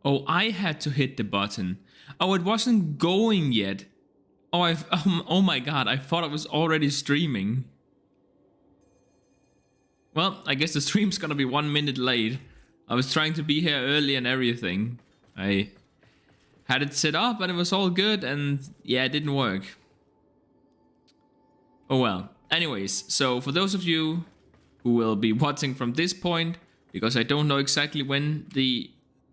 Oh, I had to hit the button. Oh, it wasn't going yet. Oh, oh my god, I thought I was already streaming. Well, I guess the stream's gonna be 1 minute late. I was trying to be here early and everything. I had it set up and it was all good, and yeah, it didn't work. Oh well. Anyways, so for those of you who will be watching from this point, because I don't know exactly when the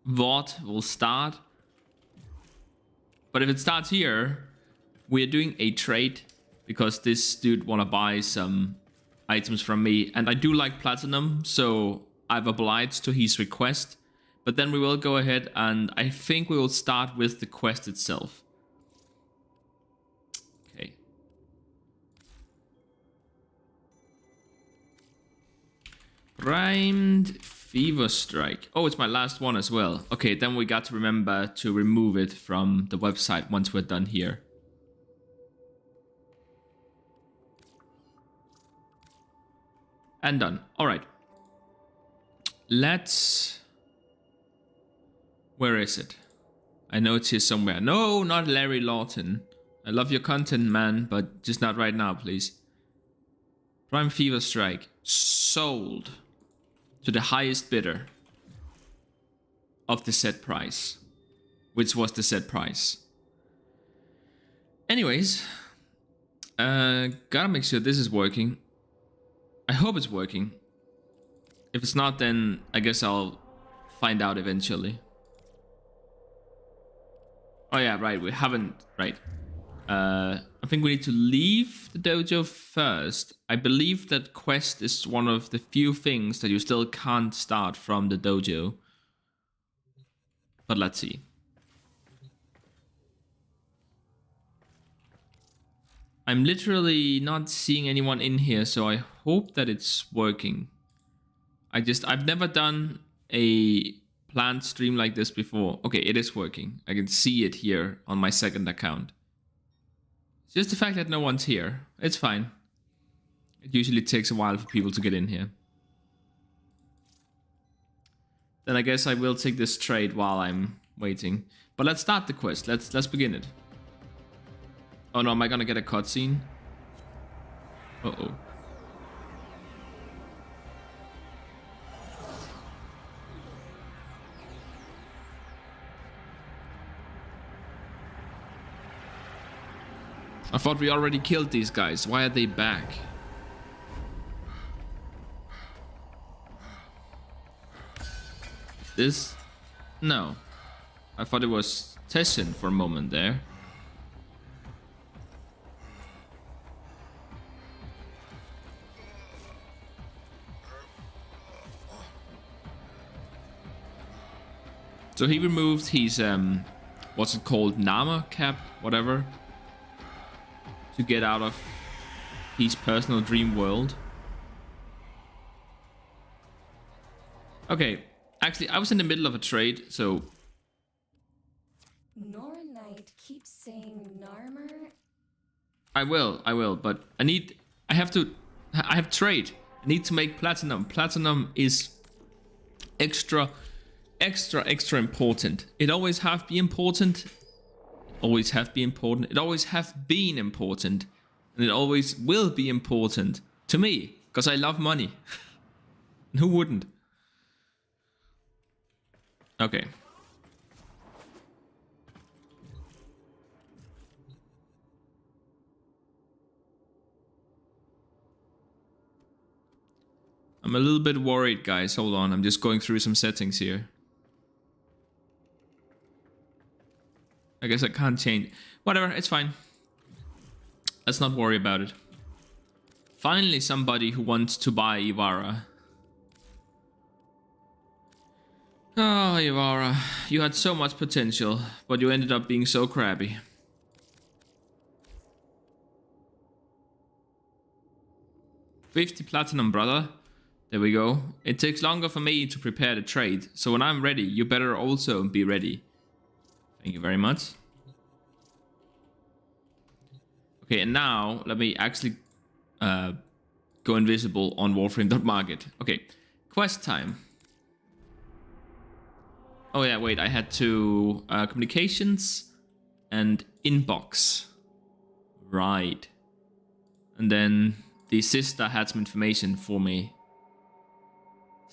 VOD will start, but if it starts here, we're doing a trade because this dude wanna buy some items from me, and I do like platinum, so I've obliged to his request. But then we will go ahead and I think we will start with the quest itself. Okay. Primed Fever Strike. Oh, it's my last one as well. Okay, then we got to remember to remove it from the website once we're done here. And done. All right. Let's... Where is it? I know it's here somewhere. No, not Larry Lawton. I love your content, man, but just not right now, please. Prime Fever Strike. Sold to the highest bidder of the set price. Which was the set price. Anyways. Gotta make sure this is working. I hope it's working. If it's not, then I guess I'll find out eventually. Oh yeah, right, we haven't, right. I think we need to leave the dojo first. I believe that quest is one of the few things that you still can't start from the dojo. But let's see. I'm literally not seeing anyone in here, so I hope that it's working. I've never done a planned stream like this before. Okay, it is working. I can see it here on my second account. It's just the fact that no one's here. It's fine. It usually takes a while for people to get in here. Then I guess I will take this trade while I'm waiting. But let's start the quest. Let's begin it. Oh no, am I gonna get a cutscene? Uh-oh. I thought we already killed these guys. Why are they back? This? No. I thought it was Tessin for a moment there. So he removed his, what's it called? Nama cap? Whatever. To get out of his personal dream world. Okay, actually, I was in the middle of a trade, so... Nora Knight keeps saying Narmer. I will, but I have trade. I need to make platinum. Platinum is extra important. It always have been important. Always have been important. It always have been important. And it always will be important to me. Because I love money. Who wouldn't? Okay. I'm a little bit worried, guys. Hold on. I'm just going through some settings here. I guess I can't change. Whatever, it's fine. Let's not worry about it. Finally, somebody who wants to buy Ivara. Oh, Ivara. You had so much potential, but you ended up being so crabby. $50 platinum, brother. There we go. It takes longer for me to prepare the trade, so when I'm ready, you better also be ready. Thank you very much. Okay, and now let me actually go invisible on Warframe.market. Okay, quest time. Oh yeah, wait, I had to communications and inbox. Right. And then the sister had some information for me.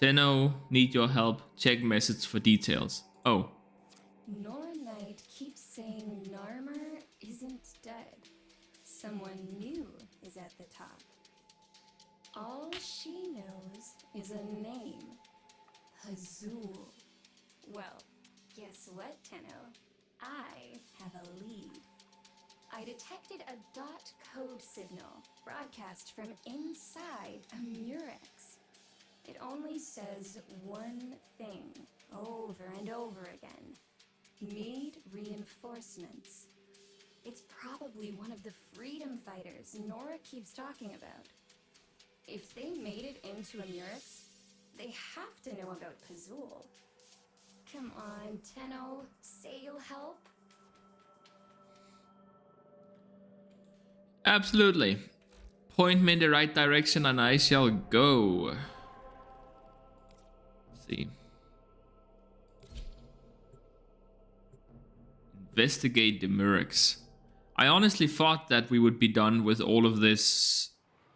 Tenno, need your help. Check message for details. Oh. Nora Knight keeps saying Narmer isn't dead. Someone new is at the top. All she knows is a name. Hazul. Well, guess what, Tenno? I have a lead. I detected a dot code signal broadcast from inside a Murex. It only says one thing over and over again. Need reinforcements. It's probably one of the freedom fighters Nora keeps talking about. If they made it into a Murex, they have to know about Pazul. Come on, Tenno, say you'll help. Absolutely. Point me in the right direction and I shall go. Let's see. Investigate the Murex. I honestly thought that we would be done with all of this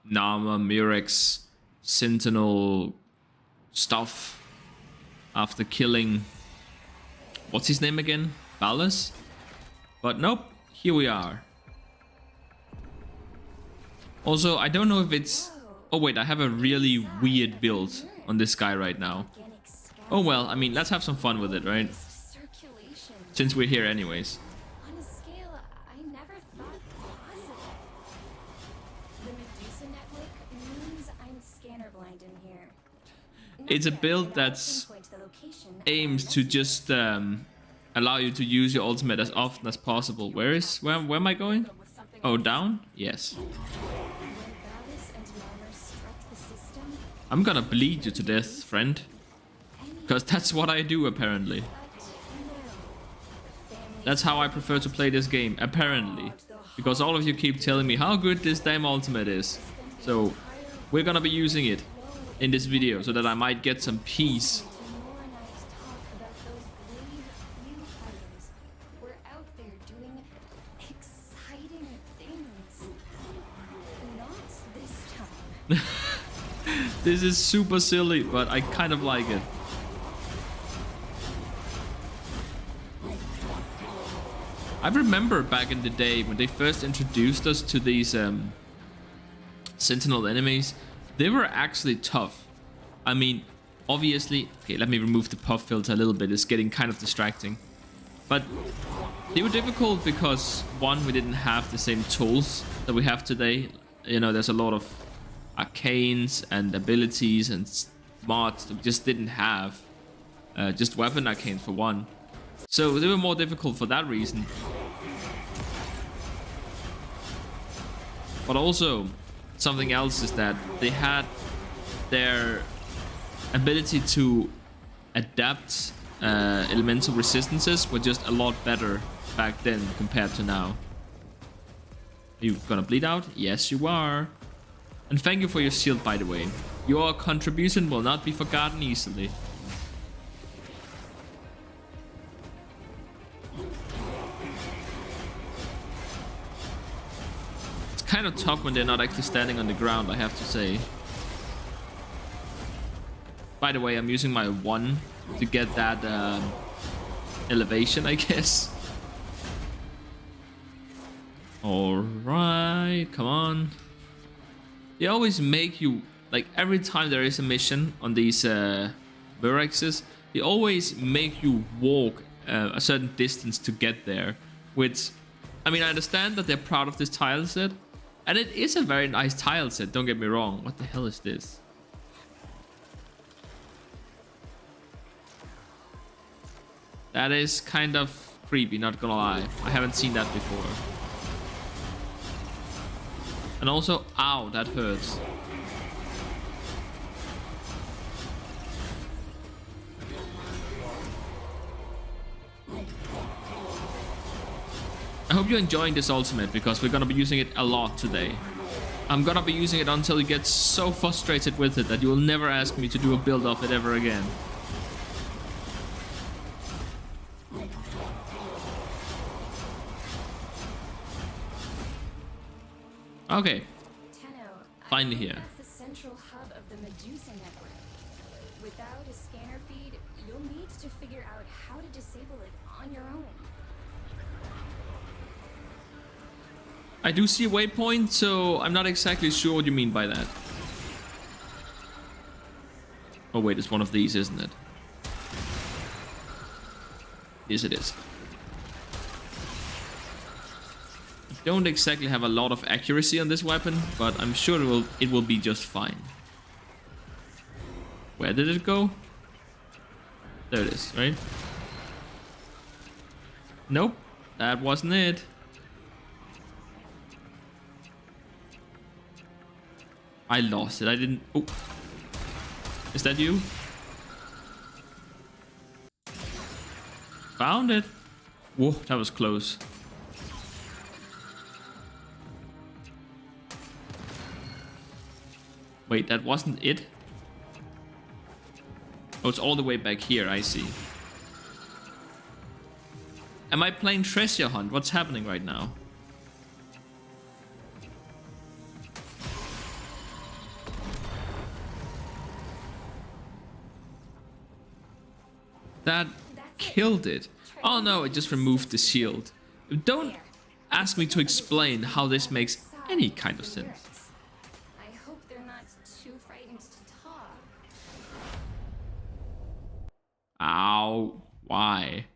Nama, Murex, Sentinel stuff after killing... What's his name again? Ballas? But nope, here we are. Also, I don't know if it's... Oh wait, I have a really weird build on this guy right now. Oh well, I mean, let's have some fun with it, right? Since we're here anyways. On a scale I never thought possible. The Medusa network means I'm scanner blind in here. It's a build that's aims to just allow you to use your ultimate as often as possible. Where am I going? Oh, down? Yes. I'm gonna bleed you to death, friend. Because that's what I do, apparently. That's how I prefer to play this game, apparently. Because all of you keep telling me how good this damn ultimate is. So, we're gonna be using it in this video so that I might get some peace. This is super silly, but I kind of like it. I remember back in the day when they first introduced us to these Sentinel enemies, they were actually tough. I mean, obviously, okay, let me remove the puff filter a little bit, it's getting kind of distracting. But they were difficult because, one, we didn't have the same tools that we have today. You know, there's a lot of arcanes and abilities and mods that we just didn't have. Just weapon arcanes for one. So they were more difficult for that reason. But also, something else is that they had their ability to adapt elemental resistances were just a lot better back then compared to now. Are you gonna bleed out? Yes, you are. And thank you for your shield, by the way. Your contribution will not be forgotten easily. It's kind of tough when they're not actually standing on the ground, I have to say. By the way, I'm using my 1 to get that elevation, I guess. Alright, come on. They always make you, like every time there is a mission on these Murexes, they always make you walk a certain distance to get there. Which, I mean, I understand that they're proud of this tile set. And it is a very nice tile set, don't get me wrong. What the hell is this? That is kind of creepy, not gonna lie. I haven't seen that before. And also, ow, that hurts. I hope you're enjoying this ultimate because we're gonna be using it a lot today. I'm gonna be using it until you get so frustrated with it that you will never ask me to do a build of it ever again. Okay, Tenno, finally I think here. that's the central hub of the Medusa network. Without a scanner feed, you'll need to figure out how to disable it on your own. I do see a waypoint, so I'm not exactly sure what you mean by that. Oh wait, it's one of these, isn't it? Yes, it is. I don't exactly have a lot of accuracy on this weapon, but I'm sure it will be just fine. Where did it go? There it is, right? Nope, that wasn't it. I lost it. I didn't. Oh, is that you? Found it. Whoa, that was close. Wait, that wasn't it? Oh, it's all the way back here, I see. Am I playing Treasure Hunt? What's happening right now? That killed it. Oh no, it just removed the shield. Don't ask me to explain how this makes any kind of sense. I hope they're not too frightened to talk. Ow, why?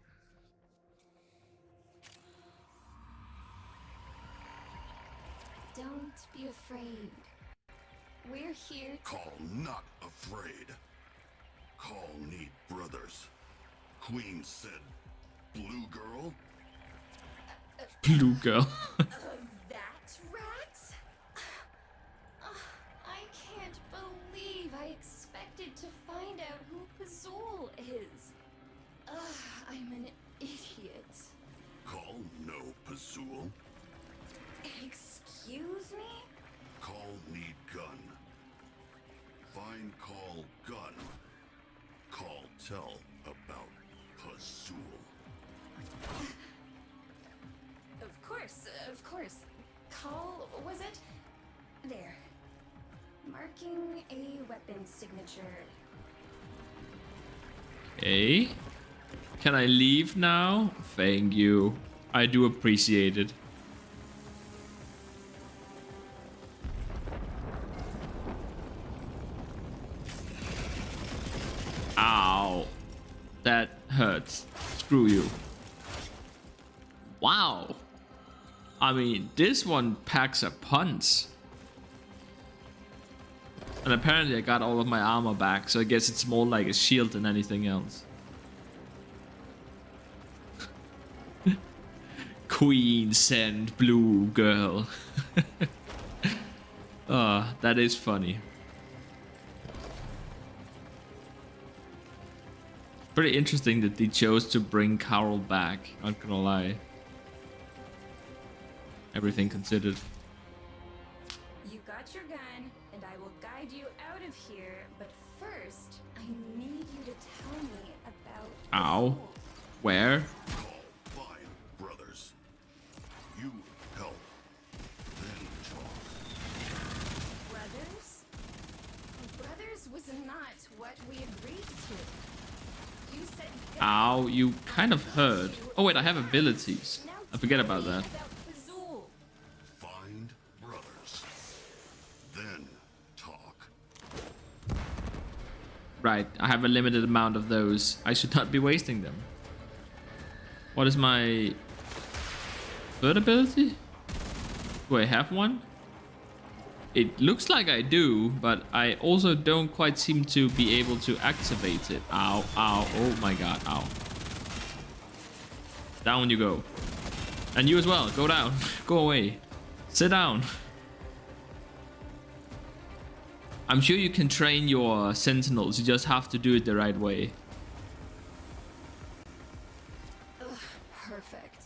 Don't be afraid. We're here. Call not afraid. Call need brothers. Queen said, blue girl? Blue girl. That rat? I can't believe I expected to find out who Pazul is. I'm an idiot. Call no Pazul. Excuse me? Call need gun. Find call gun. Call tell about Pazul. Of course. Call, was it? There. Marking a weapon signature. Okay. Can I leave now? Thank you. I do appreciate it. Ow. That hurts. Screw you. Wow. I mean, this one packs a punch. And apparently I got all of my armor back, so I guess it's more like a shield than anything else. Queen send blue girl. Oh, that is funny. Pretty interesting that they chose to bring Carol back, not gonna lie. Everything considered. You got your gun, and I will guide you out of here, but first, I need you to tell me about Ow. Pazul. Where? Call find brothers. You help. Then talk. Brothers? Brothers was not what we agreed to. You said Ow, you kind of hurt. Oh wait, I have abilities. Now I forget tell about me that. Pazul. Find brothers. Then talk. Right, I have a limited amount of those. I should not be wasting them. What is my third ability? Do I have one? It looks like I do, but I also don't quite seem to be able to activate it. Ow, ow, oh my god, ow. Down you go. And you as well, go down. Go away. Sit down. I'm sure you can train your sentinels, you just have to do it the right way. Perfect.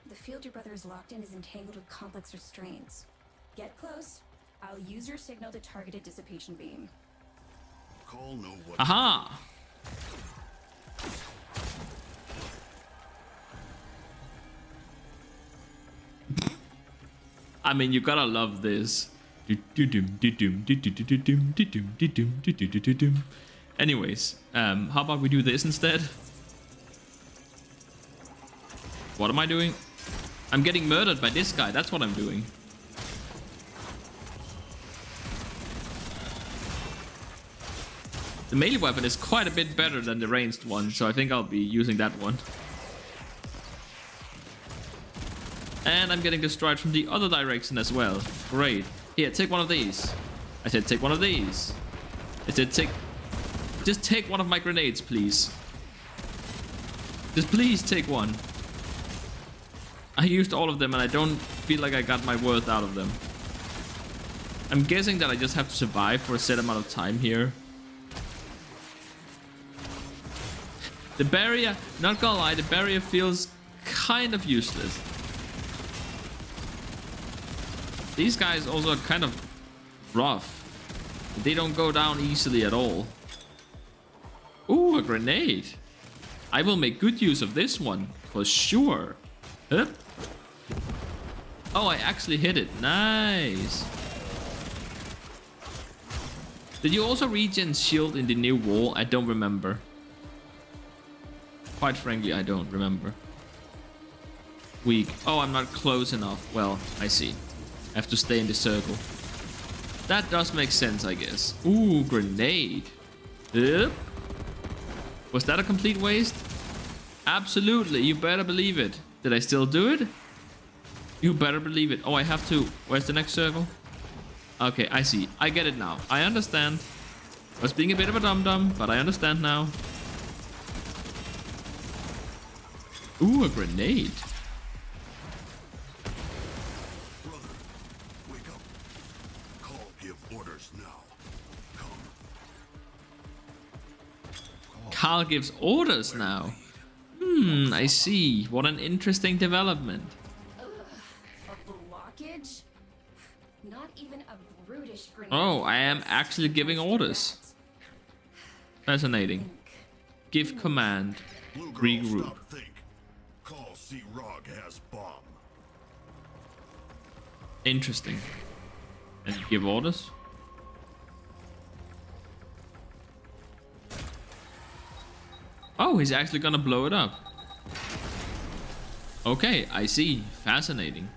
The field your brother is locked in is entangled with complex restraints. Get close. I'll use your signal to target a dissipation beam. Call know what. Aha! I mean, you gotta love this. Anyways, how about we do this instead? What am I doing? I'm getting murdered by this guy. That's what I'm doing. The melee weapon is quite a bit better than the ranged one, so I think I'll be using that one. And I'm getting destroyed from the other direction as well. Great. Here, take one of these. I said take one of these. I said just take one of my grenades, please. Just please take one. I used all of them and I don't feel like I got my worth out of them. I'm guessing that I just have to survive for a set amount of time here. The barrier, not gonna lie, the barrier feels kind of useless. These guys also are kind of rough. They don't go down easily at all. Ooh, a grenade. I will make good use of this one, for sure. Hup. Oh, I actually hit it. Nice. Did you also regen shield in the new wall? I don't remember. Quite frankly, I don't remember. Weak. Oh, I'm not close enough. Well, I see. I have to stay in the circle. That does make sense, I guess. Ooh, grenade. Yep. Was that a complete waste? Absolutely. You better believe it. Did I still do it? You better believe it. Oh, I have to. Where's the next circle? Okay, I see. I get it now. I understand. I was being a bit of a dum-dum, but I understand now. Ooh, a grenade. Brother, wake up. Call, give orders now. Come. Carl gives orders now. I see. What an interesting development. Ugh, a blockage? Not even a brutish grenade. Oh, I am actually giving orders. Fascinating. Give command. Blue girl, Regroup. stop, think. Call, see Rog has bomb. Interesting. And give orders? Oh, he's actually gonna blow it up. Okay, I see. Fascinating.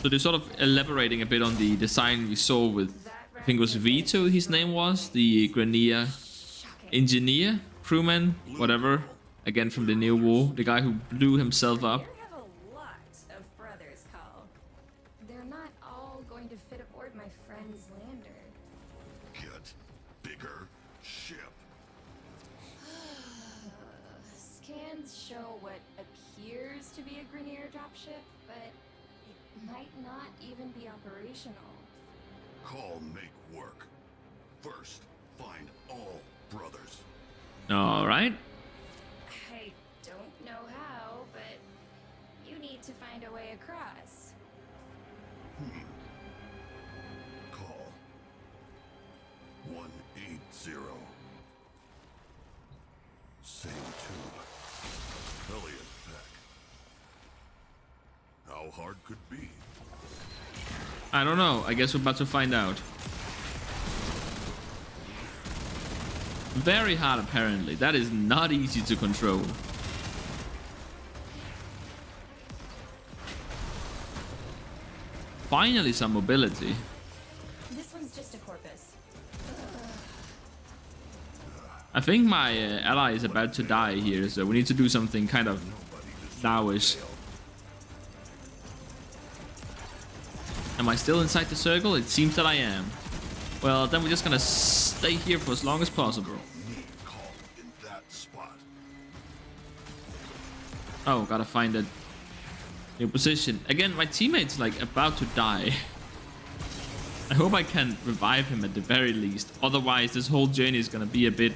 So they're sort of elaborating a bit on the design we saw with, I think it was Vito, his name was, the Grenier engineer, crewman, whatever. Again from the New War, the guy who blew himself up. You have a lot of brothers, Call. They're not all going to fit aboard my friend's lander. Get bigger ship. Scans show what appears to be a Grenier dropship, but it might not even be operational. Call, make work. First, find all brothers. All right. I don't know how, but you need to find a way across. Call 180. Same tube. Elliot Peck. How hard could be? I don't know. I guess we're about to find out. Very hard, apparently. That is not easy to control. Finally, some mobility. This one's just a corpus. I think my ally is about to die here, so we need to do something kind of nowish. Am I still inside the circle? It seems that I am. Well, then we're just gonna stay here for as long as possible. Need Call in that spot. Oh, gotta find a new position. Again, my teammate's like about to die. I hope I can revive him at the very least. Otherwise, this whole journey is gonna be a bit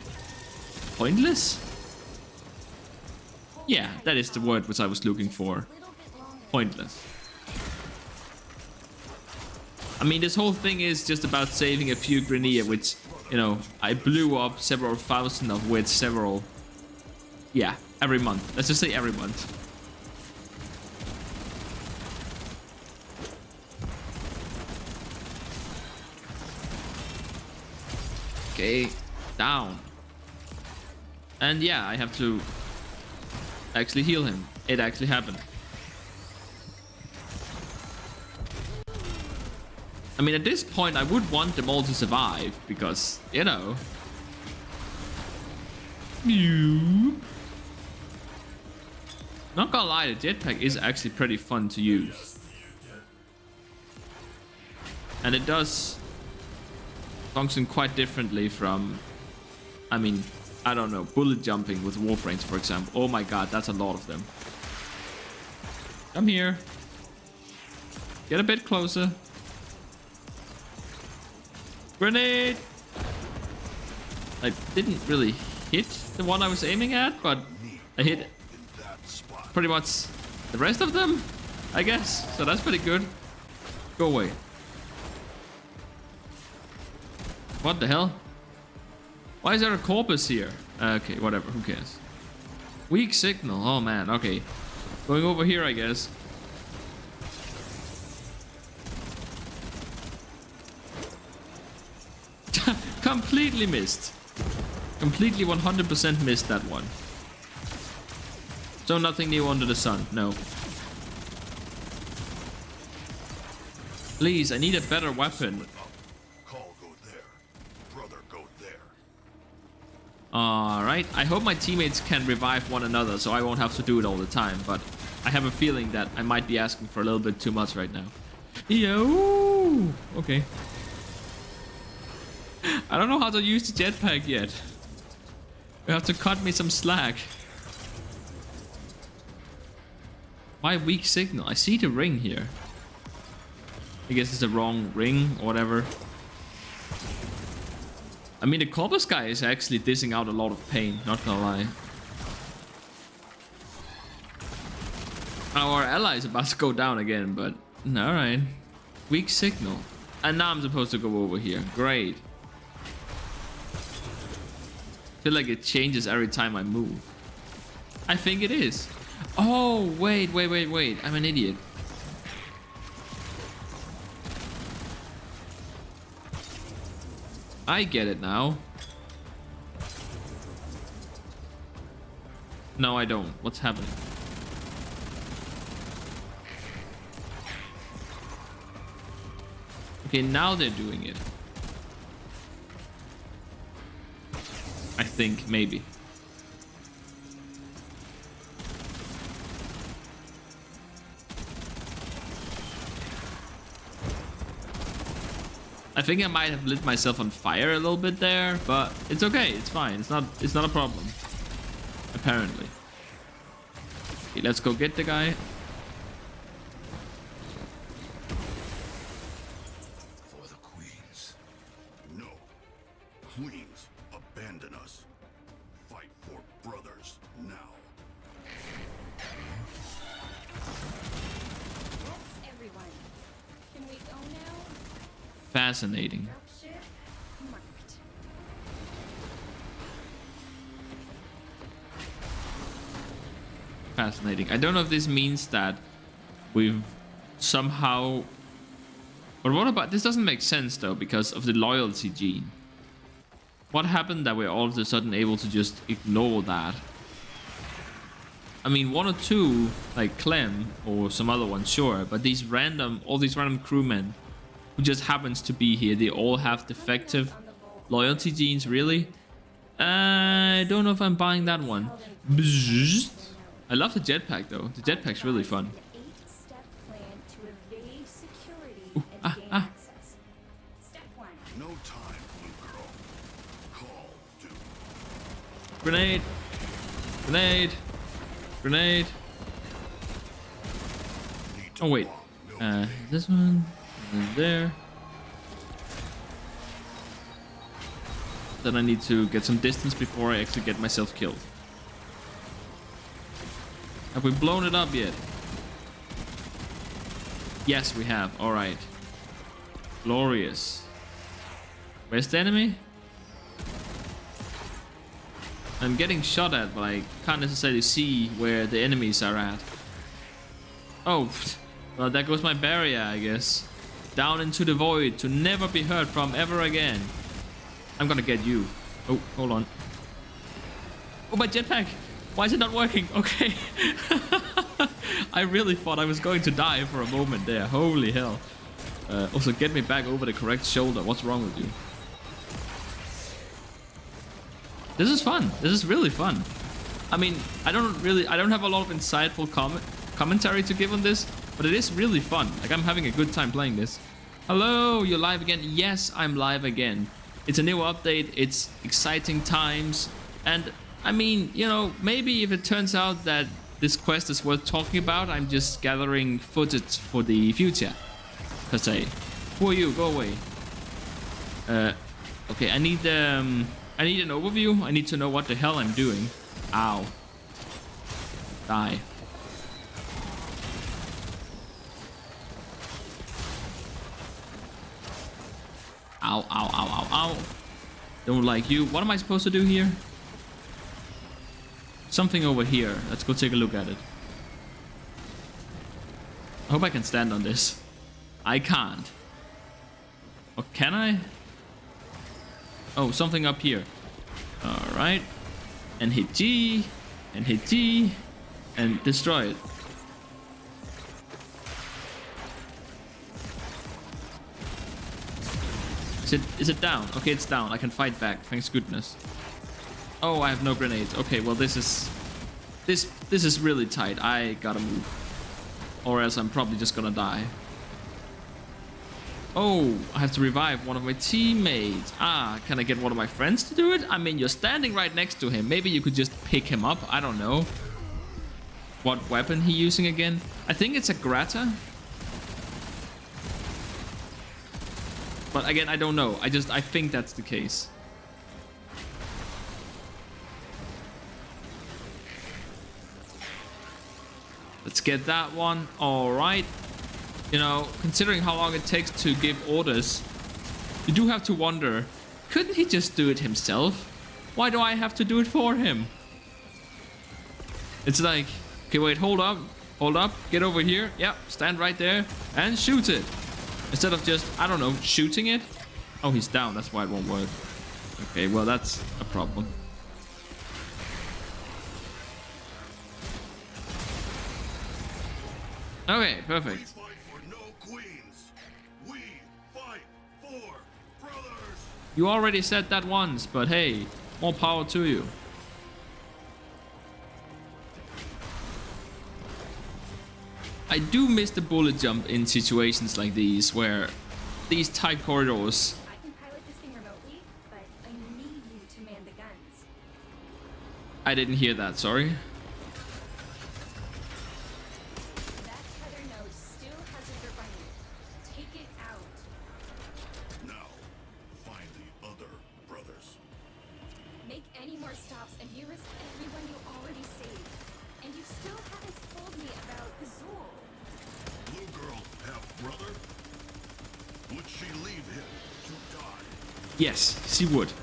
pointless. Yeah, that is the word which I was looking for. Pointless. I mean, this whole thing is just about saving a few Grenier, which, you know, I blew up several thousand of which several... Yeah, every month. Let's just say every month. Okay, down. And yeah, I have to actually heal him. It actually happened. I mean, at this point, I would want them all to survive because, you know. Not gonna lie, the jetpack is actually pretty fun to use. And it does function quite differently from, I mean, I don't know, bullet jumping with Warframes, for example. Oh my god, that's a lot of them. Come here. Get a bit closer. Grenade! I didn't really hit the one I was aiming at, but I hit pretty much the rest of them, I guess. So that's pretty good. Go away. What the hell? Why is there a corpus here? Okay, whatever, who cares? Weak signal, oh man, okay. Going over here, I guess. Completely missed. Completely 100% missed that one. So nothing new under the sun, no. Please, I need a better weapon. Call go there. Brother go there. Alright, I hope my teammates can revive one another so I won't have to do it all the time, but I have a feeling that I might be asking for a little bit too much right now. Yo! Okay. I don't know how to use the jetpack yet. You have to cut me some slack. Why weak signal? I see the ring here. I guess it's the wrong ring or whatever. I mean, the corpus guy is actually dishing out a lot of pain, not gonna lie. Our ally is about to go down again, but alright. Weak signal. And now I'm supposed to go over here. Great. I feel like it changes every time I move. I think it is. Oh, wait. I'm an idiot. I get it now. No, I don't. What's happening? Okay, now they're doing it. I think, maybe. I think I might have lit myself on fire a little bit there, but it's okay, it's fine. It's not a problem. Apparently. Okay, let's go get the guy. For the queens. No. Queens, abandon us. Fight for brothers now. That's everyone. Can we go now? Fascinating. Dropship marked. Fascinating. I don't know if this means that we've somehow... But what about... This doesn't make sense though, because of the loyalty gene. What happened that we're all of a sudden able to just ignore that? I mean, one or two, like Clem or some other one, sure. But these random... All these random crewmen who just happens to be here, they all have defective loyalty genes, really? I don't know if I'm buying that one. Bzzzt. I love the jetpack though. The jetpack's really fun. 8-step plan to evade security Ooh, and gain access. Step 1. No time, blue girl. Call duty. Grenade! Grenade! Grenade! Need to Oh wait. walk, no This one. And then there. Then I need to get some distance before I actually get myself killed. Have we blown it up yet? Yes, we have. Alright. Glorious. Where's the enemy? I'm getting shot at, but I can't necessarily see where the enemies are at. Oh, well, there goes my barrier, I guess. Down into the void to never be heard from ever again. I'm gonna get you. Oh, hold on. Oh, my jetpack. Why is it not working? Okay. I really thought I was going to die for a moment there. Holy hell. Also, get me back over the correct shoulder. What's wrong with you? This is fun. This is really fun. I mean, I don't have a lot of insightful commentary to give on this, but it is really fun. Like, I'm having a good time playing this. Hello, you're live again? Yes, I'm live again. It's a new update. It's exciting times. And I mean, you know, maybe if it turns out that this quest is worth talking about, I'm just gathering footage for the future. Per se. Who are you? Go away. Okay, I need an overview. I need to know what the hell I'm doing. Ow. Die. Ow, ow, ow, ow, ow. Don't like you. What am I supposed to do here? Something over here. Let's go take a look at it. I hope I can stand on this. I can't. Or can I? Oh, something up here. Alright. And hit G. And hit G. And destroy it. Is it down? Okay, it's down. I can fight back. Thanks goodness. Oh, I have no grenades. Okay, well this is really tight. I gotta move. Or else I'm probably just gonna die. Oh, I have to revive one of my teammates. Ah, can I get one of my friends to do it? I mean, you're standing right next to him. Maybe you could just pick him up. I don't know. What weapon he using again? I think it's a Grata. But again, I don't know. I think that's the case. Let's get that one. All right. You know, considering how long it takes to give orders, you do have to wonder, couldn't he just do it himself? Why do I have to do it for him? It's like, okay, wait, hold up, get over here. Yeah, stand right there and shoot it. Instead of just, I don't know, shooting it. Oh, he's down. That's why it won't work. Okay, well, that's a problem. Okay, perfect. We fight for no queens. We fight for brothers. You already said that once, but hey, more power to you. I do miss the bullet jump in situations like these, where these tight corridors. I can pilot this thing remotely, but I need you to man the guns. I didn't hear that, sorry. That tether node still has a running. Take it out. Now, find the other brothers. Make any more stops and you risk everyone you already saved. And you still haven't told me about Azul. Blue girl have brother? Would she leave him to die? Yes, she would.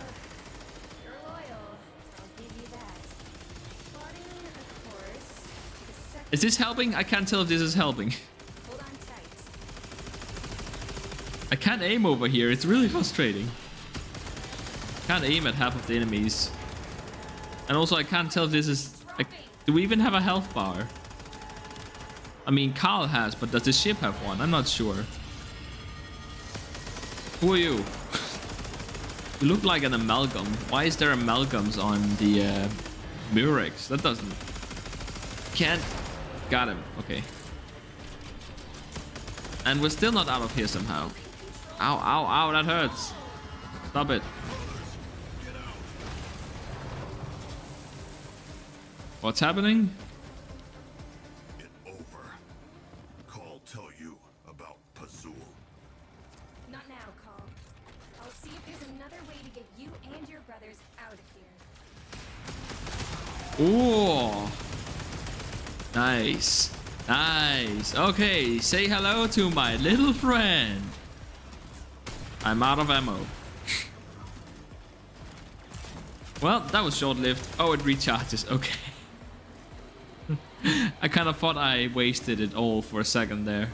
You're loyal. I'll give you that. Plotting, of course, to the second. Is this helping? I can't tell if this is helping. Hold on tight. I can't aim over here. It's really frustrating. Can't aim at half of the enemies. And also I can't tell if this is... Like, do we even have a health bar? I mean, Carl has, but does the ship have one? I'm not sure. Who are you? You look like an amalgam. Why is there amalgams on the Murex? That doesn't... Can't... Got him. Okay. And we're still not out of here somehow. Ow, ow, ow, that hurts. Stop it. What's happening? It over. Call tell you about Pazul. Not now, Call. I'll see if there's another way to get you and your brothers out of here. Oh, nice, nice. Okay, say hello to my little friend. I'm out of ammo. Well, that was short-lived. Oh, it recharges. Okay. I kind of thought I wasted it all for a second there.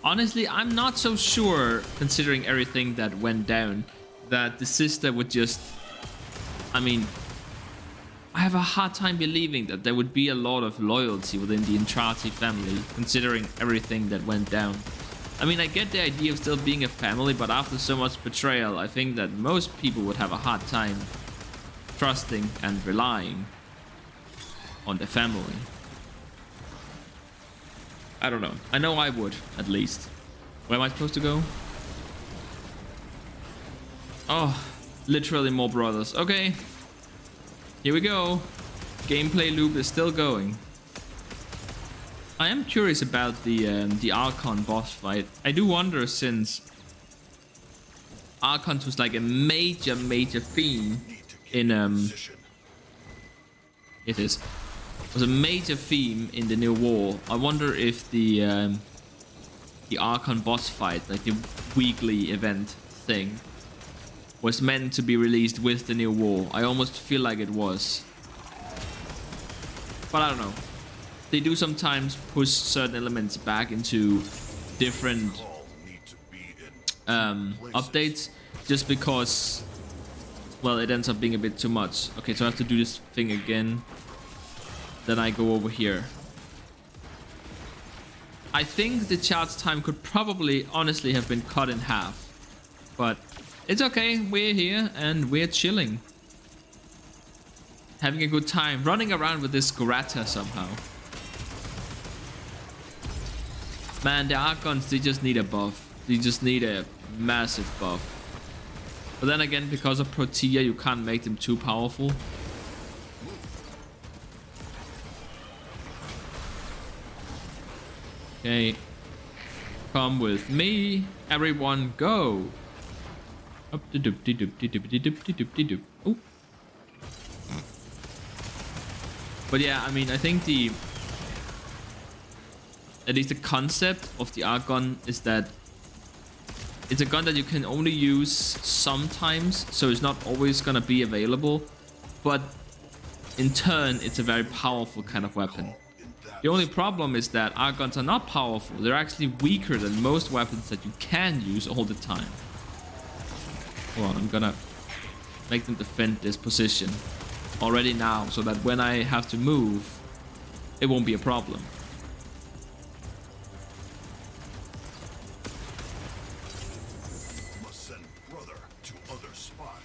Honestly, I'm not so sure, considering everything that went down, that the sister would just... I mean, I have a hard time believing that there would be a lot of loyalty within the Entrati family, considering everything that went down. I mean, I get the idea of still being a family, but after so much betrayal, I think that most people would have a hard time trusting and relying on the family. I don't know. I know I would, at least. Where am I supposed to go? Oh, literally more brothers. Okay. Here we go. Gameplay loop is still going. I am curious about the Archon boss fight. I do wonder, since Archon was like a major theme in it is. Was a major theme in the new war. I wonder if the Archon boss fight, like the weekly event thing, was meant to be released with the new war. I almost feel like it was. But I don't know. They do sometimes push certain elements back into different updates, just because, well, it ends up being a bit too much. Okay, so I have to do this thing again. Then I go over here. I think the charge time could probably honestly have been cut in half, but it's okay. We're here and we're chilling, having a good time, running around with this Grata somehow. Man, the Archons, they just need a buff. They just need a massive buff. But then again, because of Protea, you can't make them too powerful. Okay, come with me, everyone, go. Up the doop de doop de doop de doop de doop de doop. Oh. But yeah, I mean, I think at least the concept of the Archon is that it's a gun that you can only use sometimes, so it's not always gonna be available. But in turn, it's a very powerful kind of weapon. The only problem is that Archons are not powerful. They're actually weaker than most weapons that you can use all the time. Hold on, I'm gonna make them defend this position already now, so that when I have to move, it won't be a problem. Must send brother to other spot.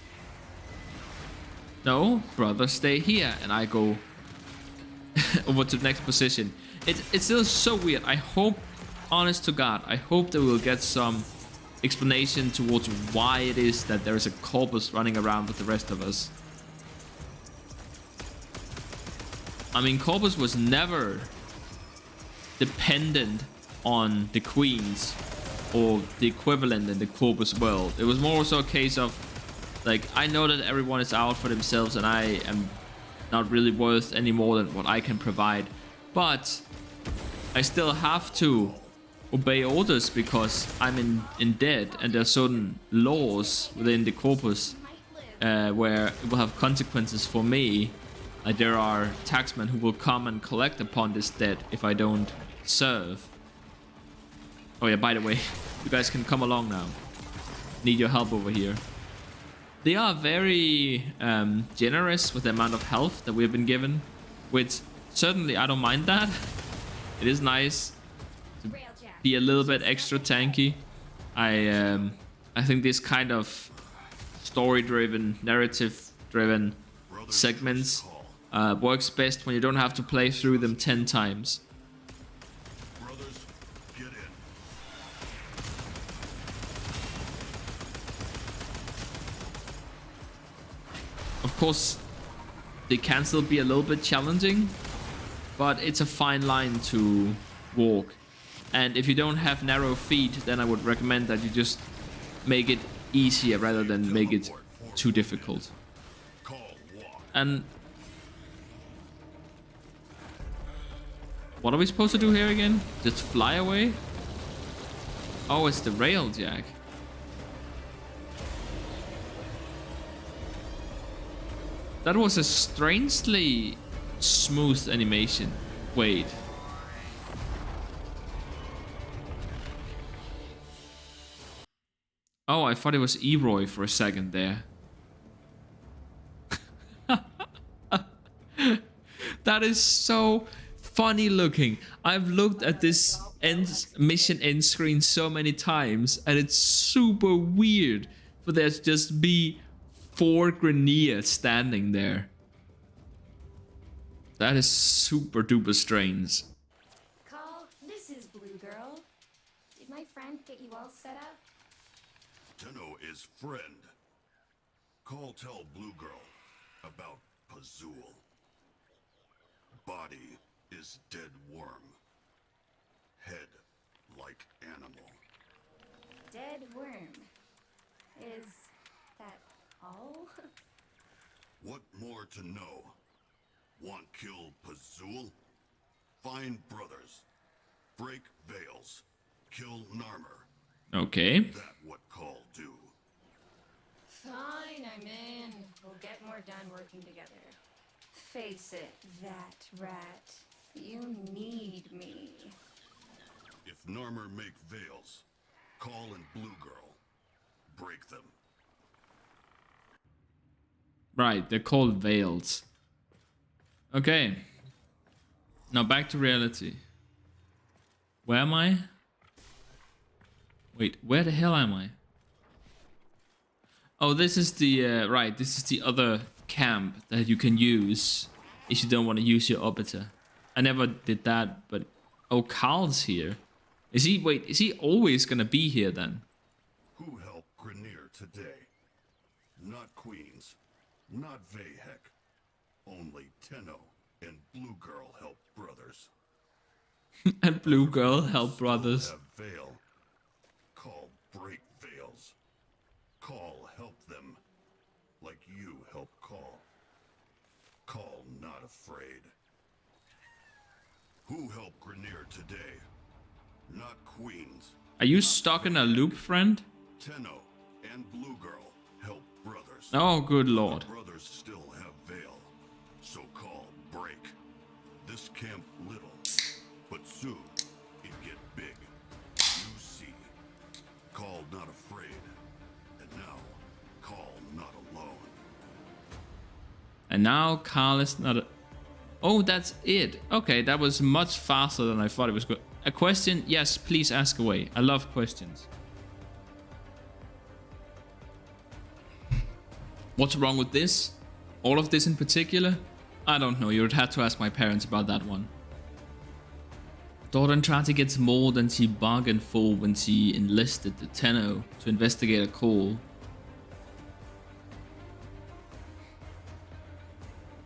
No, brother, stay here, and I go over to the next position. It's still so weird. I hope, honest to God, I hope that we'll get some explanation towards why it is that there is a corpus running around with the rest of us. I mean, corpus was never dependent on the queens or the equivalent in the corpus world. It was more so a case of, like, I know that everyone is out for themselves and I am not really worth any more than what I can provide, but I still have to obey orders because I'm in debt, and there are certain laws within the corpus where it will have consequences for me. Like, there are taxmen who will come and collect upon this debt if I don't serve. Oh yeah, by the way, you guys can come along now. Need your help over here. They are very generous with the amount of health that we've been given, which certainly I don't mind that. It is nice to be a little bit extra tanky. I think this kind of story-driven, narrative-driven segments works best when you don't have to play through them 10 times. Brothers, get in. Of course, they can still be a little bit challenging, but it's a fine line to walk. And if you don't have narrow feet, then I would recommend that you just make it easier rather than make it too difficult. And what are we supposed to do here again? Just fly away? Oh, it's the railjack. That was a strangely smooth animation. Wait. Oh, I thought it was Eroy for a second there. That is so funny looking. I've looked at this mission end screen so many times, and it's super weird for there to just be 4 Grineer standing there. That is super duper strange. Call, this is Blue Girl. Did my friend get you all set up? Tenno is friend. Call tell Blue Girl about Pazul. Body is dead worm. Head like animal. Dead worm. Is that all? What more to know? Want kill Pazul? Find brothers. Break veils. Kill Narmer. Okay. That what call do. Fine, I'm in. We'll get more done working together. Face it, that rat. You need me. If Narmer make veils, call and Blue Girl. Break them. Right, they're called veils. Okay. Now back to reality. Where am I? Wait, where the hell am I? Oh, this is the, right, this is the other camp that you can use if you don't want to use your Obiter. I never did that, but... Oh, Carl's here. Is he, wait, is he always gonna be here then? Who helped Grineer today? Not queens, not Vahek. Only Tenno and Blue Girl help brothers. And Blue Girl help brothers. Have veil. Call break veils. Call help them. Like you help Call. Call not afraid. Who helped Grineer today? Not queens. Are you stuck in a loop, friend? Tenno and Blue Girl help brothers. Oh, good lord. Brothers still have veil. So call break. This camp little, but soon it get big. You see. Call not afraid. And now, call not alone. And now Carl is not a... Oh, that's it. Okay, that was much faster than I thought it was going. A question? Yes, please ask away. I love questions. What's wrong with this? All of this in particular? I don't know. You would have to ask my parents about that one. Dordentrati gets more than she bargained for when she enlisted the Tenno to investigate a call.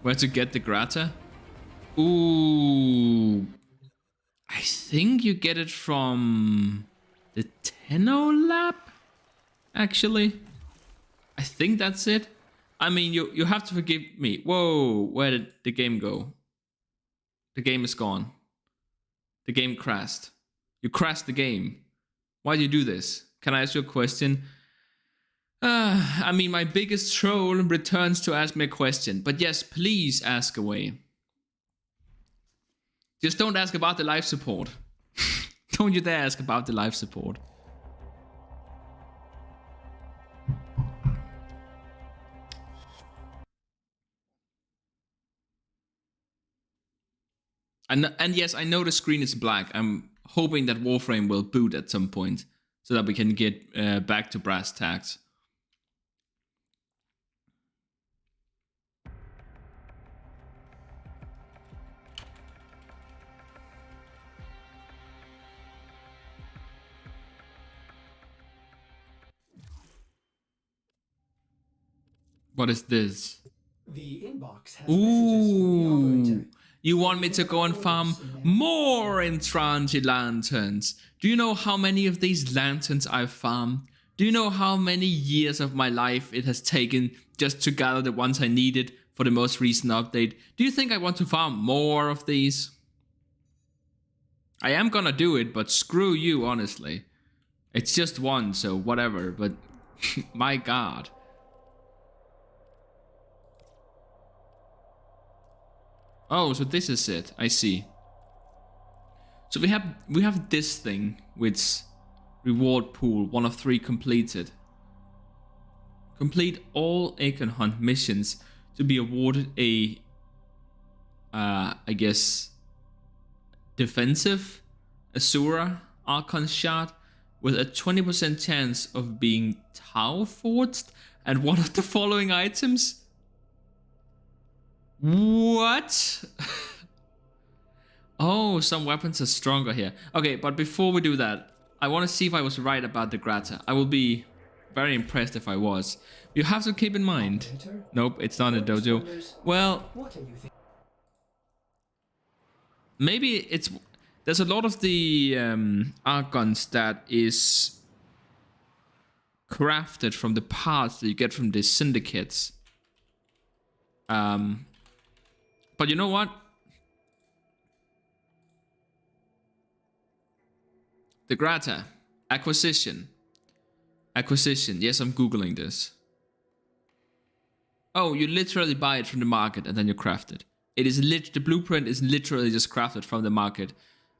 Where to get the Grata? Ooh. I think you get it from the Tenno lab, actually. I think that's it. I mean, you have to forgive me. Whoa, where did the game go? The game is gone. The game crashed. You crashed the game. Why do you do this? Can I ask you a question? I mean, my biggest troll returns to ask me a question. But yes, please ask away. Just don't ask about the life support. Don't you dare ask about the life support. And yes, I know the screen is black. I'm hoping that Warframe will boot at some point so that we can get back to brass tacks. What is this? The inbox has messages from the operator. You want me to go and farm more Entranti lanterns? Do you know how many of these lanterns I've farmed? Do you know how many years of my life it has taken just to gather the ones I needed for the most recent update? Do you think I want to farm more of these? I am gonna do it, but screw you, honestly. It's just one, so whatever, but my god. Oh, so this is it. I see. So we have this thing, which reward pool, 1 of 3 completed. Complete all Archon Hunt missions to be awarded a, I guess, defensive Asura Archon shard with a 20% chance of being Tau forged and one of the following items. What? Oh, some weapons are stronger here. Okay, but before we do that, I want to see if I was right about the Grata. I will be very impressed if I was. You have to keep in mind. Operator? Nope, it's not a dojo. Responders, Well, what are you thinking? maybe it's... There's a lot of the Archons that is crafted from the parts that you get from the syndicates. But you know what? The Grata. Acquisition. Acquisition. Yes, I'm Googling this. Oh, you literally buy it from the market and then you craft it. It is the blueprint is literally just crafted from the market.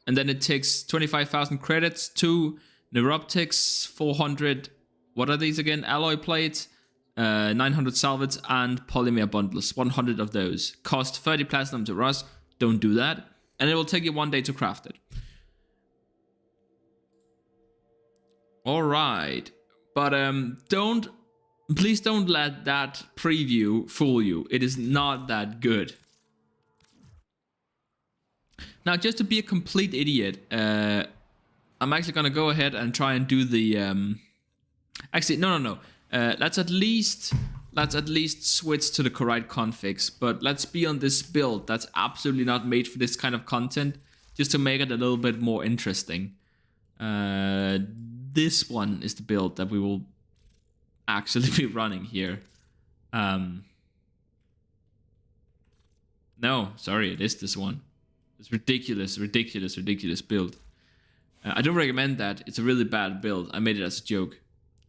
And then it takes 25,000 credits, 2 neuroptics, 400, what are these again? Alloy plates, 900 salvage, and polymer bundles. 100 of those. Cost 30 platinum to Russ. Don't do that. And it will take you 1 day to craft it. Alright. But please don't let that preview fool you. It is not that good. Now, just to be a complete idiot, I'm actually gonna go ahead and try and do the. Actually, no. Let's at least switch to the correct configs. But let's be on this build that's absolutely not made for this kind of content, just to make it a little bit more interesting. This one is the build that we will actually be running here. No, sorry, it is this one. It's ridiculous build. I don't recommend that. It's a really bad build. I made it as a joke.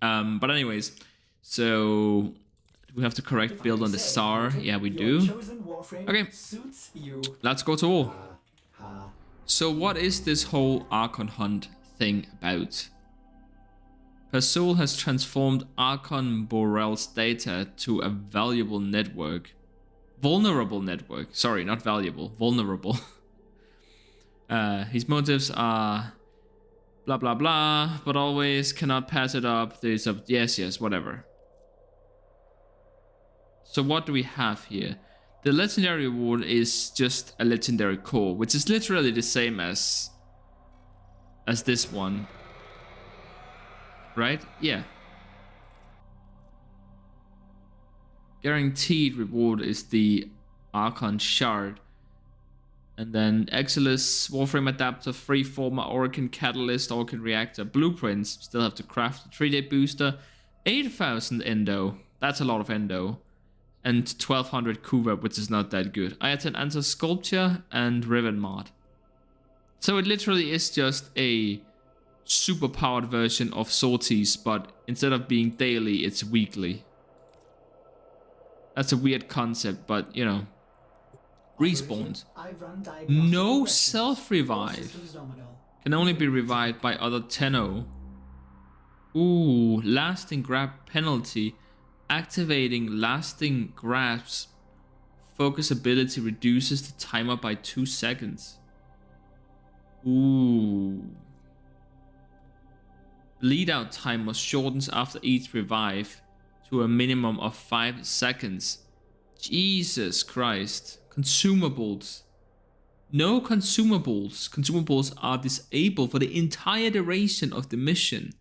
But anyways, so we have the correct build on the SAR. Yeah, we do. Okay, let's go to war. So what is this whole Archon Hunt thing about? Persool has transformed Archon Borel's data to a vulnerable network. Sorry, not valuable. Vulnerable. His motives are blah blah blah, but always cannot pass it up. There's a yes, whatever. So what do we have here? The legendary reward is just a legendary core, which is literally the same as this one. Right? Yeah. Guaranteed reward is the Archon Shard. And then Exilus, Warframe Adapter, Freeformer, Orkin Catalyst, Orkin Reactor, Blueprints. Still have to craft a 3-day booster. 8,000 Endo. That's a lot of Endo. And 1,200 Kuva, which is not that good. I had an Answer Sculpture and Riven Mod. So it literally is just a super powered version of Sorties, but instead of being daily, it's weekly. That's a weird concept, but you know. Respawns. No self-revive. Can only be revived by other Tenno. Ooh, lasting grab penalty. Activating lasting grabs. Focus ability reduces the timer by 2 seconds. Ooh. Bleed out timer shortens after each revive to a minimum of 5 seconds. Jesus Christ. Consumables. No consumables. Consumables are disabled for the entire duration of the mission.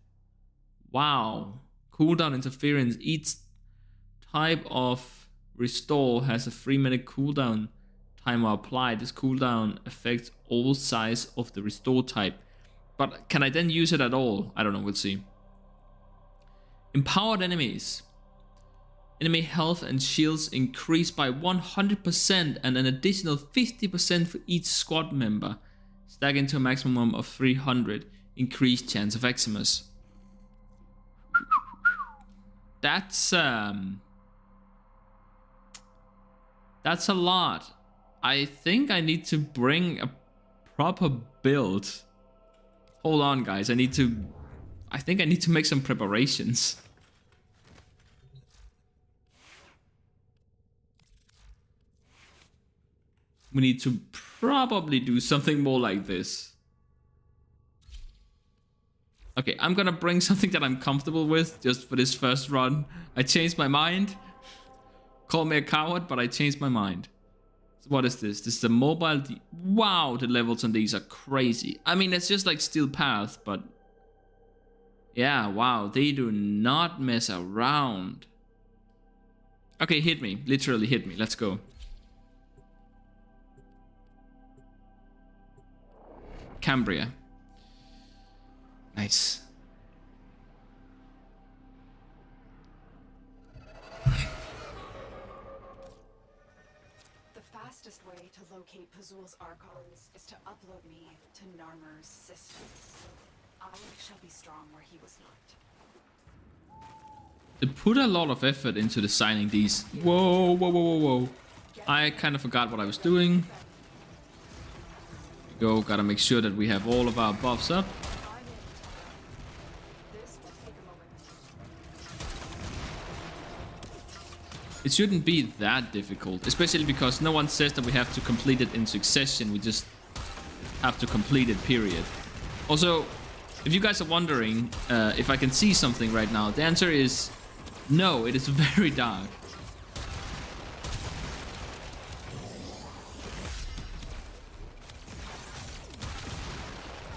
Wow. Cooldown interference. Each type of restore has a 3-minute cooldown timer applied. This cooldown affects all size of the restore type. But can I then use it at all? I don't know, we'll see. Empowered enemies. Enemy health and shields increase by 100% and an additional 50% for each squad member, stacking to a maximum of 300. Increased chance of Eximus. That's a lot. I think I need to bring a proper build. Hold on, guys. I think I need to make some preparations. we need to probably do something more like this. Okay, I'm gonna bring something that I'm comfortable with just for this first run. I changed my mind. Call me a coward, but I changed my mind. So what is this? This is a mobile... Wow, the levels on these are crazy. I mean, it's just like Steel Path, but... Yeah, wow, they do not mess around. Okay, hit me. Literally hit me. Let's go. Cambria. Nice. The fastest way to locate Pazul's Archons is to upload me to Narmer's systems. I shall be strong where he was not. They put a lot of effort into designing these. Whoa, whoa, whoa, whoa, whoa. I kind of forgot what I was doing. Go, gotta make sure that we have all of our buffs up. This will take a moment. It shouldn't be that difficult, especially because no one says that we have to complete it in succession. We just have to complete it, period. Also, if you guys are wondering if I can see something right now, the answer is no, it is very dark.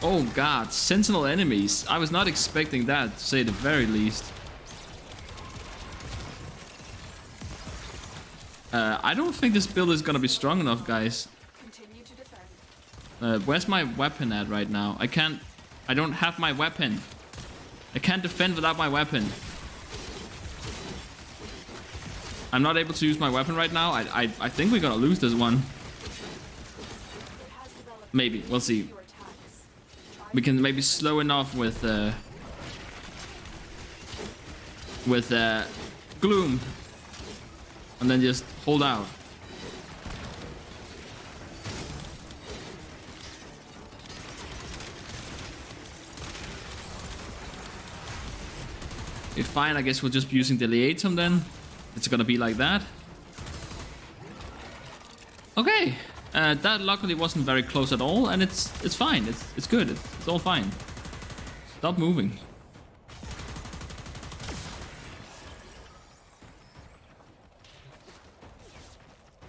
Oh god, sentinel enemies. I was not expecting that, to say the very least. I don't think this build is gonna be strong enough, guys. Continue to defend. Where's my weapon at right now? I don't have my weapon. I can't defend without my weapon. I'm not able to use my weapon right now. I think we're gonna lose this one. Maybe, we'll see. We can maybe slow enough with Gloom, and then just hold out. Okay, fine. I guess we'll just be using the Liatum then. It's gonna be like that. Okay. That luckily wasn't very close at all, and it's fine. It's good. It's all fine. Stop moving.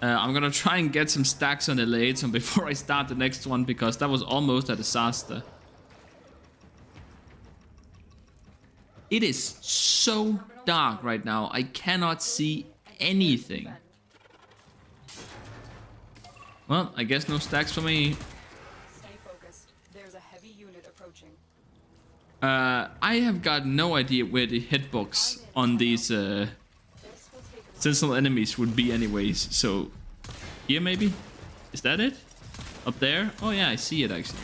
I'm gonna try and get some stacks on the Liatum before I start the next one, because that was almost a disaster. It is so dark right now. I cannot see anything. Well, I guess no stacks for me. Stay focused. There's a heavy unit approaching. I have got no idea where the hitbox on these sentinel enemies would be anyways. So, here maybe? Is that it? Up there? Oh yeah, I see it actually.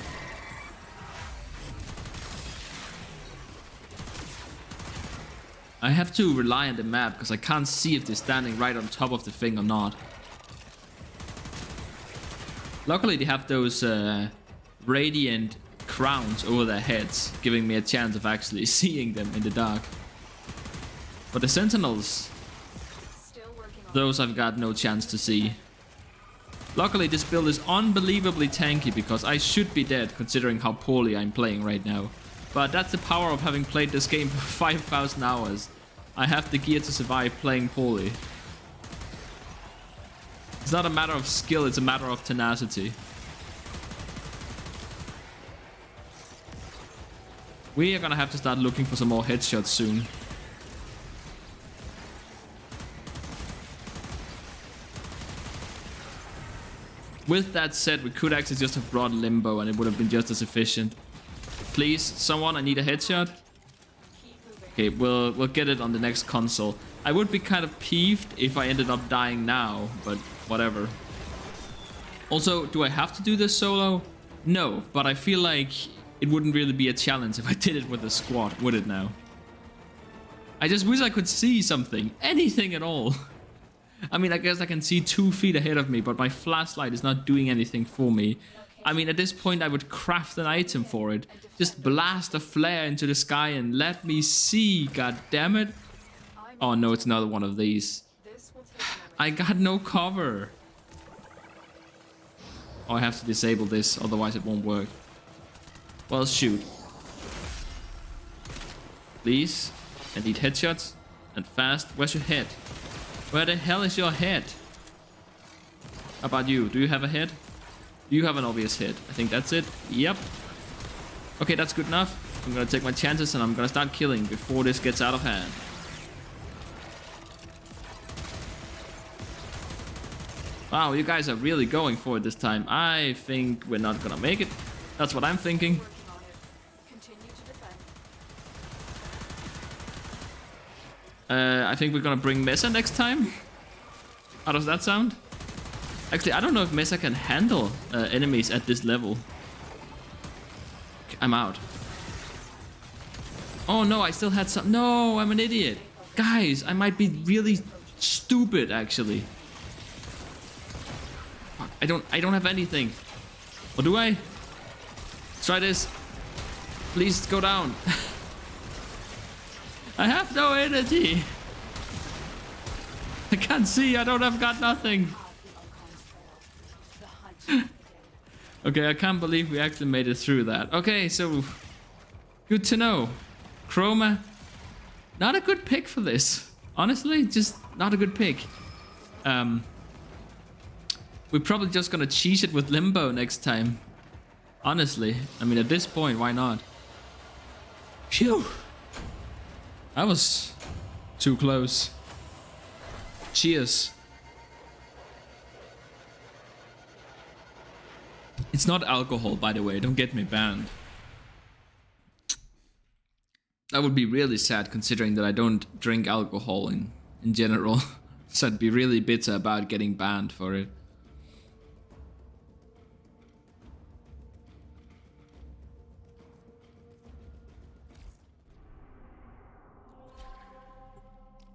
I have to rely on the map because I can't see if they're standing right on top of the thing or not. Luckily they have those radiant crowns over their heads, giving me a chance of actually seeing them in the dark. But the sentinels, those I've got no chance to see. Luckily this build is unbelievably tanky because I should be dead considering how poorly I'm playing right now. But that's the power of having played this game for 5,000 hours. I have the gear to survive playing poorly. It's not a matter of skill, it's a matter of tenacity. We are gonna have to start looking for some more headshots soon. With that said, we could actually just have brought Limbo and it would have been just as efficient. Please, someone, I need a headshot. Okay, we'll get it on the next console. I would be kind of peeved if I ended up dying now, but whatever. Also, do I have to do this solo? No, but I feel like it wouldn't really be a challenge if I did it with a squad, would it now? I just wish I could see something, anything at all. I mean, I guess I can see 2 feet ahead of me, but my flashlight is not doing anything for me. I mean, at this point, I would craft an item for it. Just blast a flare into the sky and let me see, god damn it. Oh no, it's another one of these. I got no cover. Oh, I have to disable this, otherwise it won't work. Well, shoot. Please. I need headshots. And fast. Where's your head? Where the hell is your head? How about you? Do you have a head? You have an obvious head. I think that's it. Yep. Okay, that's good enough. I'm gonna take my chances and I'm gonna start killing before this gets out of hand. Wow, you guys are really going for it this time. I think we're not gonna make it. That's what I'm thinking. Working on it. Continue to defend. I think we're gonna bring Mesa next time. How does that sound? Actually, I don't know if Mesa can handle enemies at this level. I'm out. Oh no, I still had some. No, I'm an idiot. Guys, I might be really stupid actually. Fuck, I don't have anything. Or do I? Let's try this. Please go down. I have no energy. I can't see. I don't have got nothing. Okay, I can't believe we actually made it through that. Okay, so good to know. Chroma, not a good pick for this. Honestly, just not a good pick. We're probably just gonna cheese it with Limbo next time. Honestly, I mean, at this point, why not? Phew. That was too close. Cheers. It's not alcohol, by the way. Don't get me banned. That would be really sad considering that I don't drink alcohol in general. So I'd be really bitter about getting banned for it.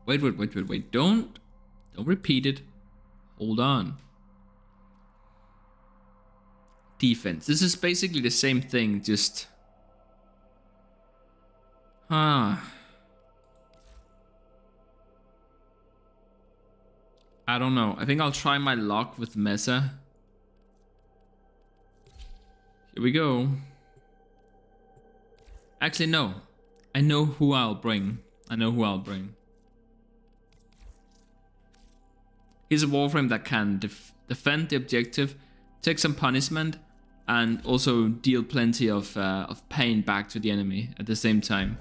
Wait. Don't repeat it. Hold on. Defense. This is basically the same thing, just... I don't know. I think I'll try my luck with Mesa. Here we go. Actually, no. I know who I'll bring. He's a Warframe that can defend the objective, take some punishment, and also deal plenty of pain back to the enemy at the same time.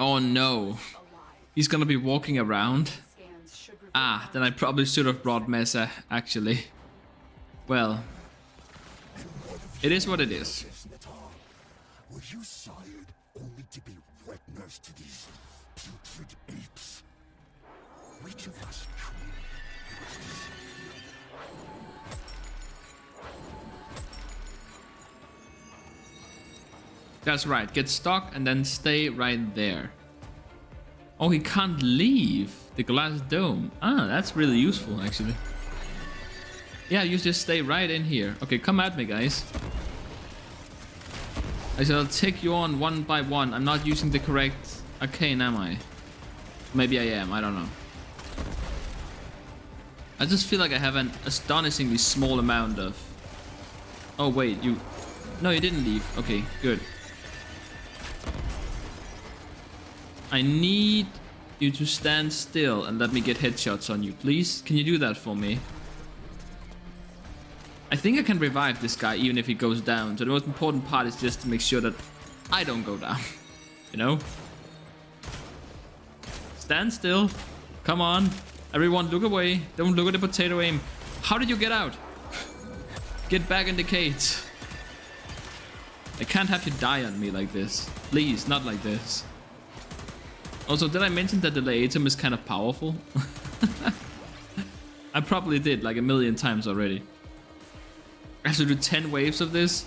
Oh no, he's gonna be walking around. Ah, then I probably should have brought Mesa, actually. Well, it is what it is. Were you sired only to be wet nurse to these putrid apes? Which of us truly? That's right, get stuck and then stay right there. Oh, he can't leave the glass dome. Ah, that's really useful, actually. Yeah, you just stay right in here. Okay, come at me, guys. I shall take you on one by one. I'm not using the correct arcane, am I? Maybe I am, I don't know. I just feel like I have an astonishingly small amount of... Oh, wait, you... No, you didn't leave. Okay, good. I need you to stand still and let me get headshots on you, please. Can you do that for me? I think I can revive this guy even if he goes down. So the most important part is just to make sure that I don't go down. You know? Stand still. Come on. Everyone look away. Don't look at the potato aim. How did you get out? Get back in the cage. I can't have you die on me like this. Please, not like this. Also, did I mention that the Laetum is kind of powerful? I probably did like a million times already. I have to do 10 waves of this.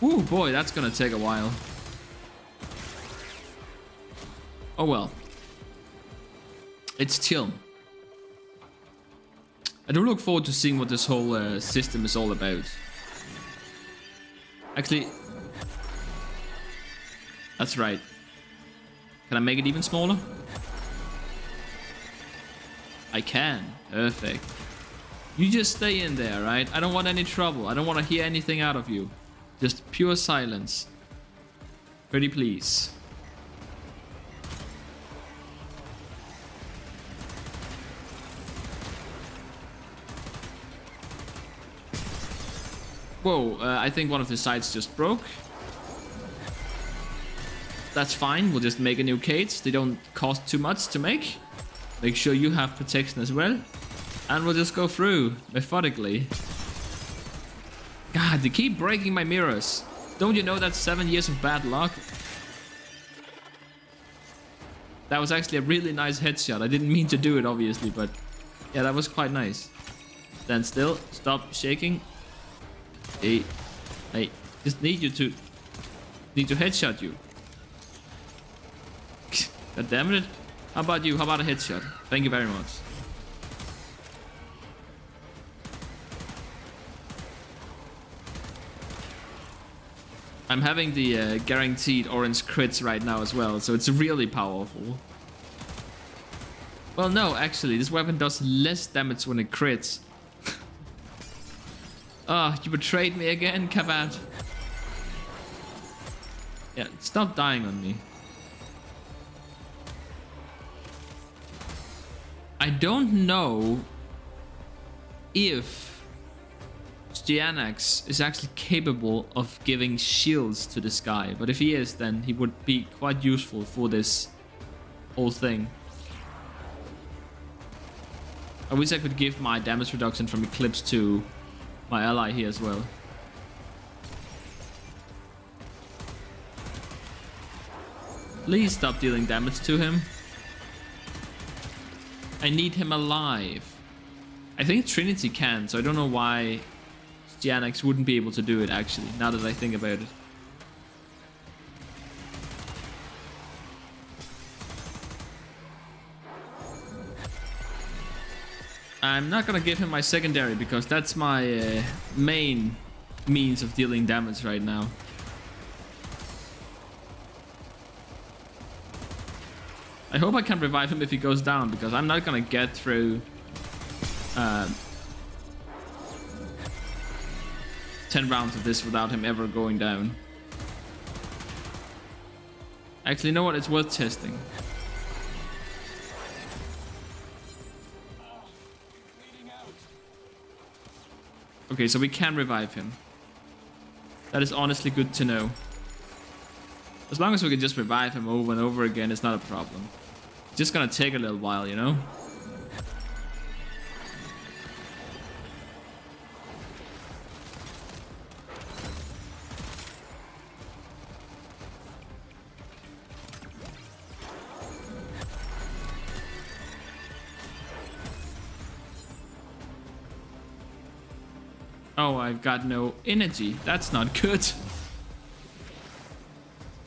Ooh, boy, that's gonna take a while. Oh well. It's chill. I do look forward to seeing what this whole system is all about. Actually, that's right. Can I make it even smaller? I can. Perfect. You just stay in there, right? I don't want any trouble. I don't want to hear anything out of you. Just pure silence. Pretty please. Whoa, I think one of the sides just broke. That's fine, we'll just make a new cage. They don't cost too much to make. Make sure you have protection as well. And we'll just go through methodically. God, they keep breaking my mirrors. Don't you know that's 7 years of bad luck? That was actually a really nice headshot. I didn't mean to do it, obviously, but yeah, that was quite nice. Stand still, stop shaking. Hey, just need to headshot you. God damn it. How about you? How about a headshot? Thank you very much. I'm having the guaranteed orange crits right now as well, so it's really powerful. Well, no, actually, this weapon does less damage when it crits. Ah, you betrayed me again, Kabat. Yeah, stop dying on me. I don't know if Styanax is actually capable of giving shields to this guy, but if he is, then he would be quite useful for this whole thing. I wish I could give my damage reduction from Eclipse to my ally here as well. Please stop dealing damage to him. I need him alive. I think Trinity can, so I don't know why Styanax wouldn't be able to do it actually, now that I think about it. I'm not gonna give him my secondary because that's my main means of dealing damage right now. I hope I can revive him if he goes down, because I'm not gonna get through 10 rounds of this without him ever going down. Actually, you know what? It's worth testing. Okay, so we can revive him. That is honestly good to know. As long as we can just revive him over and over again, it's not a problem. It's just gonna take a little while, you know? Oh, I've got no energy. That's not good.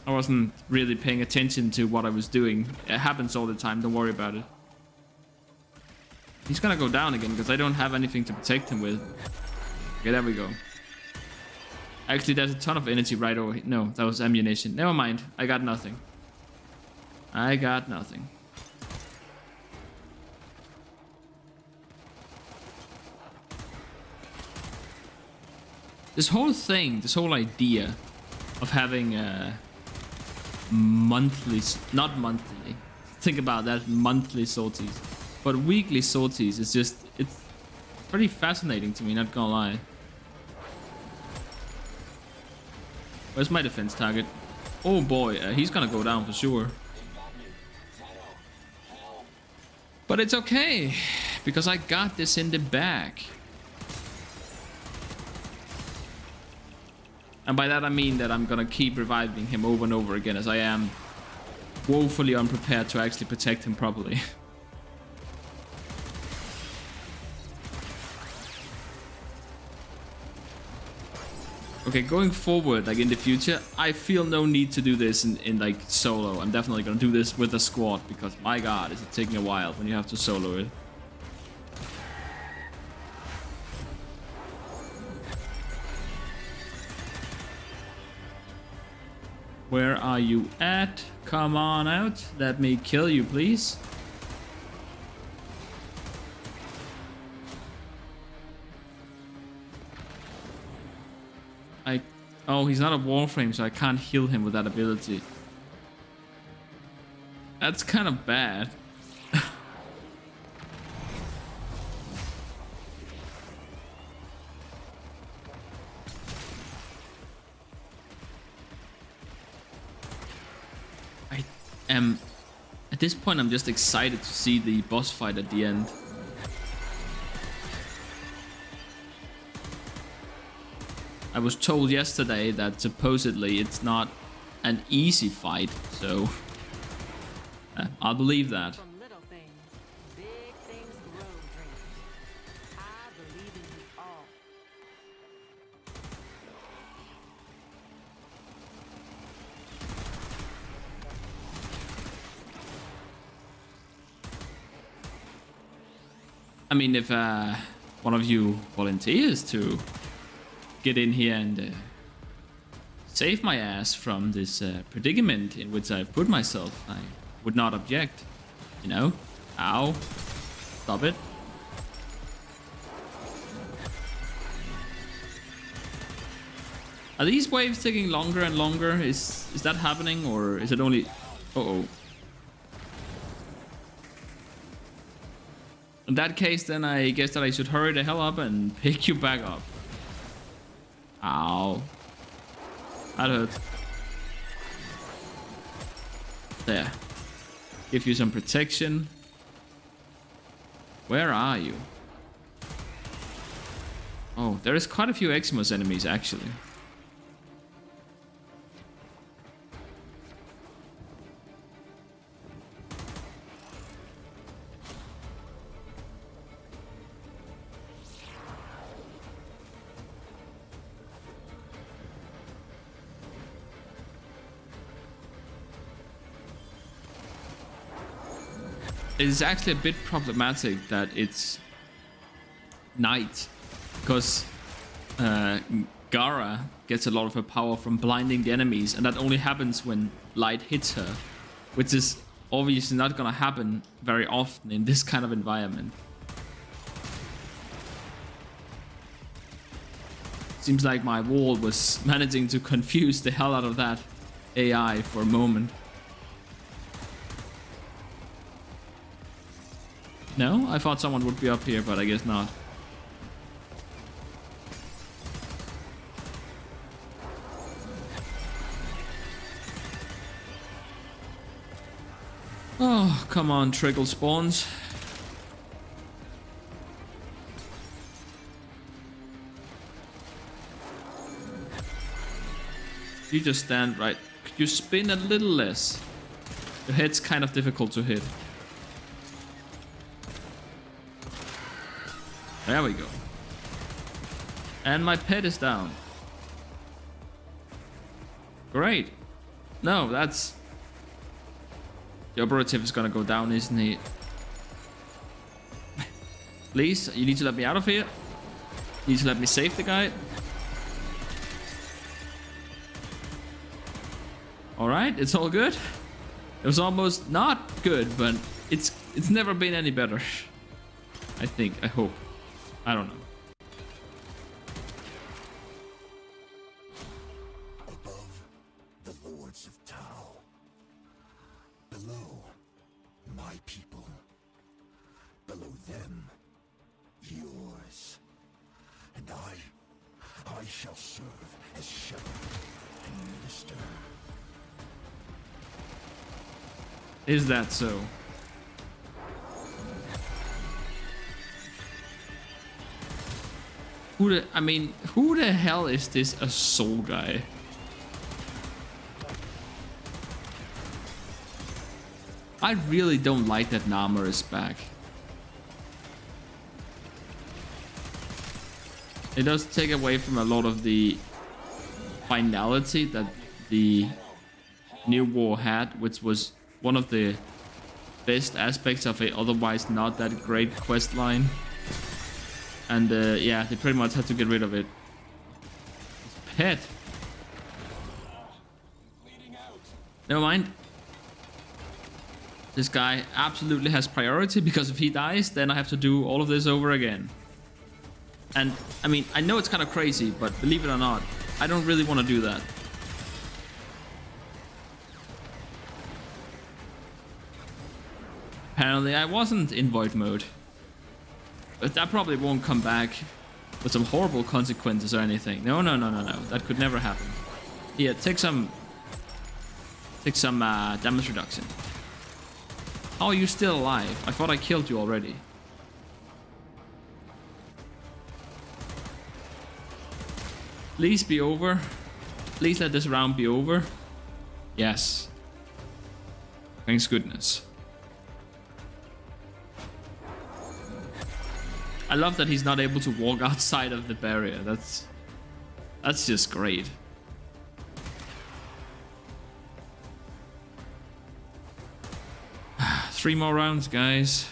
I wasn't really paying attention to what I was doing. It happens all the time, don't worry about it. He's gonna go down again because I don't have anything to protect him with. Okay, there we go. Actually, there's a ton of energy right over here. No, that was ammunition. Never mind, I got nothing. I got nothing. This whole thing, this whole idea of having monthly, not monthly, think about that, monthly sorties, but weekly sorties is just, it's pretty fascinating to me, not gonna lie. Where's my defense target? Oh boy, he's gonna go down for sure. But it's okay, because I got this in the bag. And by that I mean that I'm gonna keep reviving him over and over again, as I am woefully unprepared to actually protect him properly. Okay, going forward, like in the future, I feel no need to do this in like solo. I'm definitely gonna do this with a squad, because my god, is it taking a while when you have to solo it. Where are you at? Come on out. Let me kill you, please. Oh, he's not a Warframe, so I can't heal him with that ability. That's kind of bad. At this point, I'm just excited to see the boss fight at the end. I was told yesterday that supposedly it's not an easy fight, so I'll believe that. From little things, big things grow dreams. I believe in you all. I mean, if one of you volunteers to get in here and save my ass from this predicament in which I've put myself, I would not object. You know? Ow. Stop it. Are these waves taking longer and longer? Is that happening, or is it only... Uh-oh. In that case, then I guess that I should hurry the hell up and pick you back up. Ow. That hurt. There. Give you some protection. Where are you? Oh, there is quite a few Eximus enemies, actually. It is actually a bit problematic that it's night, because Gara gets a lot of her power from blinding the enemies, and that only happens when light hits her, which is obviously not gonna happen very often in this kind of environment. Seems like my wall was managing to confuse the hell out of that AI for a moment. No? I thought someone would be up here, but I guess not. Oh, come on, trickle spawns. You just stand right. Could you spin a little less? Your head's kind of difficult to hit. There we go. And my pet is down. Great. No, that's... The operative is gonna go down, isn't he? Please, you need to let me out of here. You need to let me save the guy. Alright, it's all good. It was almost not good, but it's never been any better. I think, I hope. I don't know. Above, the lords of Tau. Below, my people. Below them, yours. And I shall serve as shepherd and minister. Is that so? Who the hell is this Soul guy? I really don't like that Namor is back. It does take away from a lot of the finality that the New War had, which was one of the best aspects of a otherwise not that great quest line. And yeah, they pretty much had to get rid of it. His pet. Never mind. This guy absolutely has priority, because if he dies, then I have to do all of this over again. And, I mean, I know it's kind of crazy, but believe it or not, I don't really want to do that. Apparently, I wasn't in void mode. But that probably won't come back with some horrible consequences or anything. No. That could never happen. Here, take some damage reduction. How are you still alive? I thought I killed you already. Please be over. Please let this round be over. Yes. Thanks goodness. I love that he's not able to walk outside of the barrier. That's just great. Three more rounds, guys.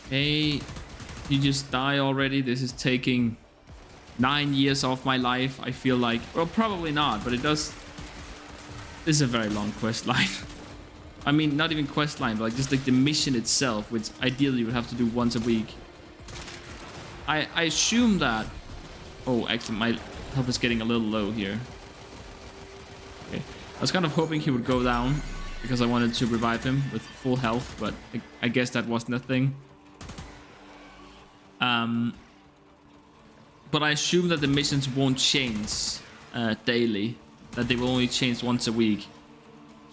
Hey, you just die already? This is taking 9 years off my life, I feel like. Well, probably not, but it does. This is a very long quest line. I mean, not even quest line, but like just like the mission itself, which ideally you would have to do once a week. I assume that... Oh, actually, my health is getting a little low here. Okay. I was kind of hoping he would go down, because I wanted to revive him with full health, but I guess that wasn't a thing. But I assume that the missions won't change daily, that they will only change once a week.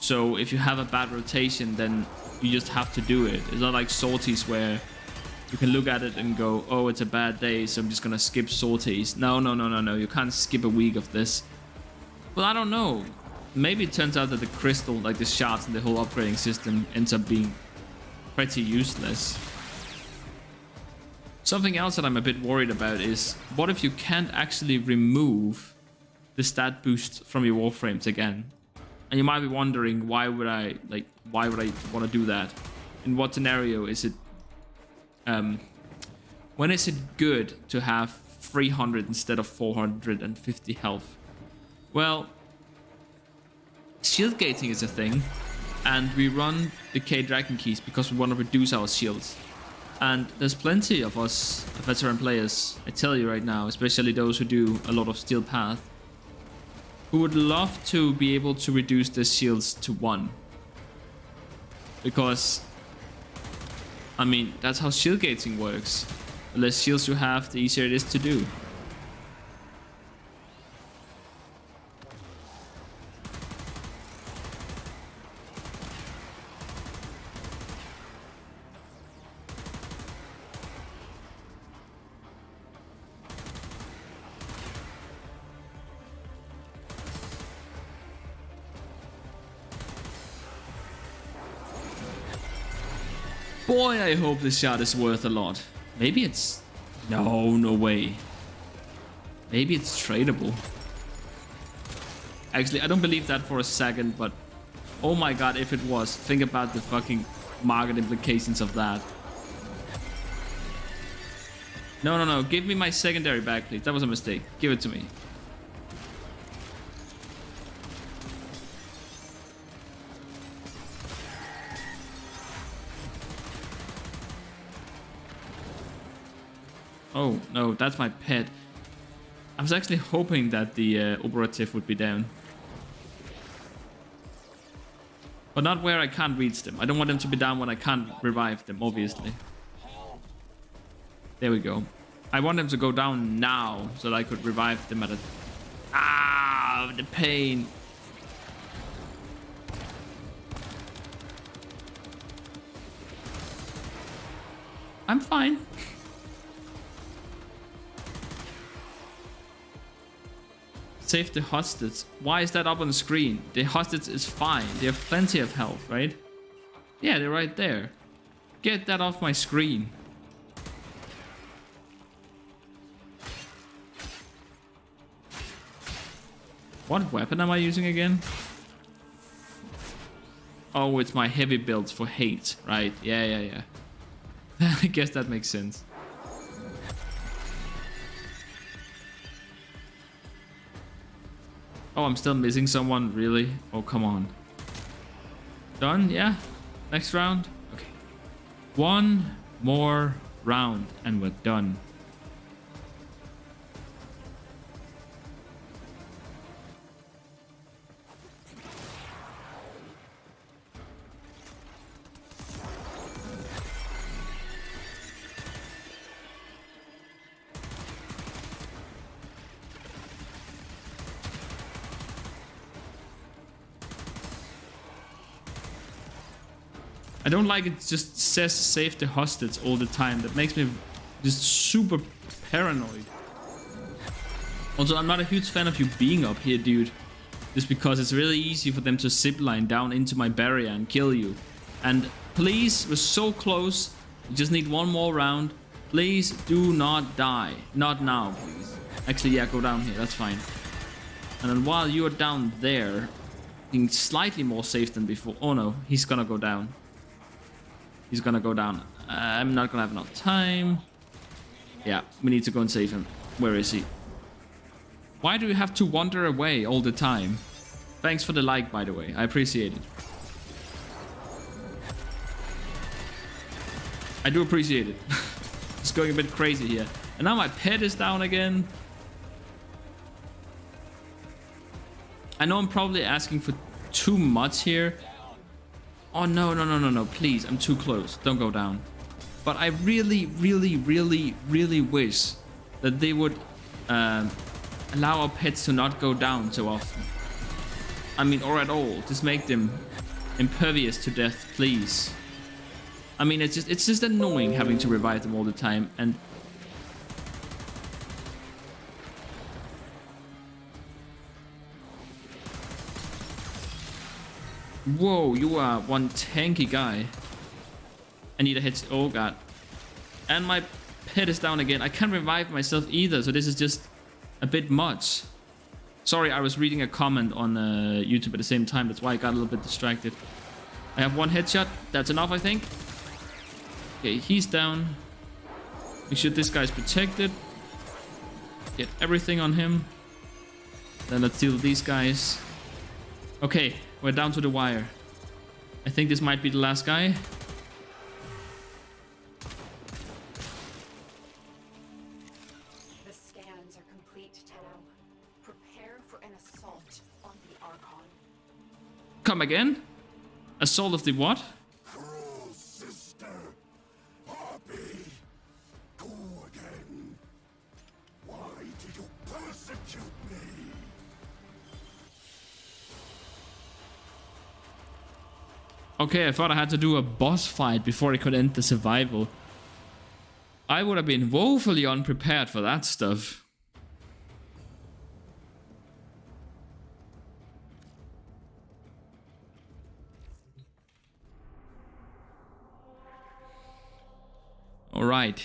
So if you have a bad rotation, then you just have to do it. It's not like sorties where you can look at it and go, oh, it's a bad day, so I'm just gonna skip sorties. No. You can't skip a week of this. Well, I don't know. Maybe it turns out that the crystal, like the shards and the whole upgrading system, ends up being pretty useless. Something else that I'm a bit worried about is, what if you can't actually remove the stat boost from your warframes again? And you might be wondering, why would I want to do that? In what scenario is it? When is it good to have 300 instead of 450 health? Well, shield gating is a thing, and we run the K Dragon keys because we want to reduce our shields. And there's plenty of us veteran players, I tell you right now, especially those who do a lot of Steel Path, who would love to be able to reduce their shields to 1. Because, I mean, that's how shield gating works. The less shields you have, the easier it is to do. Boy, I hope this shot is worth a lot. Maybe it's... No way. Maybe it's tradable. Actually, I don't believe that for a second, but... Oh my god, if it was. Think about the fucking market implications of that. No. Give me my secondary back, please. That was a mistake. Give it to me. Oh, no, that's my pet. I was actually hoping that the operative would be down. But not where I can't reach them. I don't want them to be down when I can't revive them, obviously. There we go. I want them to go down now, so that I could revive them at a... Ah, the pain. I'm fine. Save the hostage. Why is that up on the screen? The hostage is fine. They have plenty of health, right? Yeah, they're right there. Get that off my screen. What weapon am I using again? Oh, it's my heavy builds for hate, right? Yeah. I guess that makes sense. Oh, I'm still missing someone, really? Oh, come on. Done? Yeah? Next round? Okay. One more round and we're done. I don't like it just says save the hostage all the time. That makes me just super paranoid. Also, I'm not a huge fan of you being up here, dude. Just because it's really easy for them to zipline down into my barrier and kill you. And please, we're so close. We just need one more round. Please do not die. Not now, please. Actually, yeah, go down here. That's fine. And then while you are down there, being slightly more safe than before. Oh no, he's gonna go down. He's gonna go down. I'm not gonna have enough time. Yeah, we need to go and save him. Where is he? Why do you have to wander away all the time? Thanks for the like, by the way. I appreciate it. I do appreciate it. It's going a bit crazy here. And now my pet is down again. I know I'm probably asking for too much here. Oh, no, please. I'm too close. Don't go down. But I really wish that they would allow our pets to not go down so often. I mean, or at all. Just make them impervious to death, please. I mean, it's just annoying having to revive them all the time. And whoa, you are one tanky guy. I need a hit. Oh god. And my pet is down again. I can't revive myself either, so this is just a bit much. Sorry, I was reading a comment on YouTube at the same time. That's why I got a little bit distracted. I have one headshot. That's enough, I think. Okay, he's down. Make sure this guy's protected. Get everything on him. Then let's deal with these guys. Okay, we're down to the wire. I think this might be the last guy. The scans are complete, Tao. Prepare for an assault on the Archon. Come again? Assault of the what? Cruel sister, Harpy, go again. Why do you persecute me? Okay, I thought I had to do a boss fight before I could end the survival. I would have been woefully unprepared for that stuff. Alright,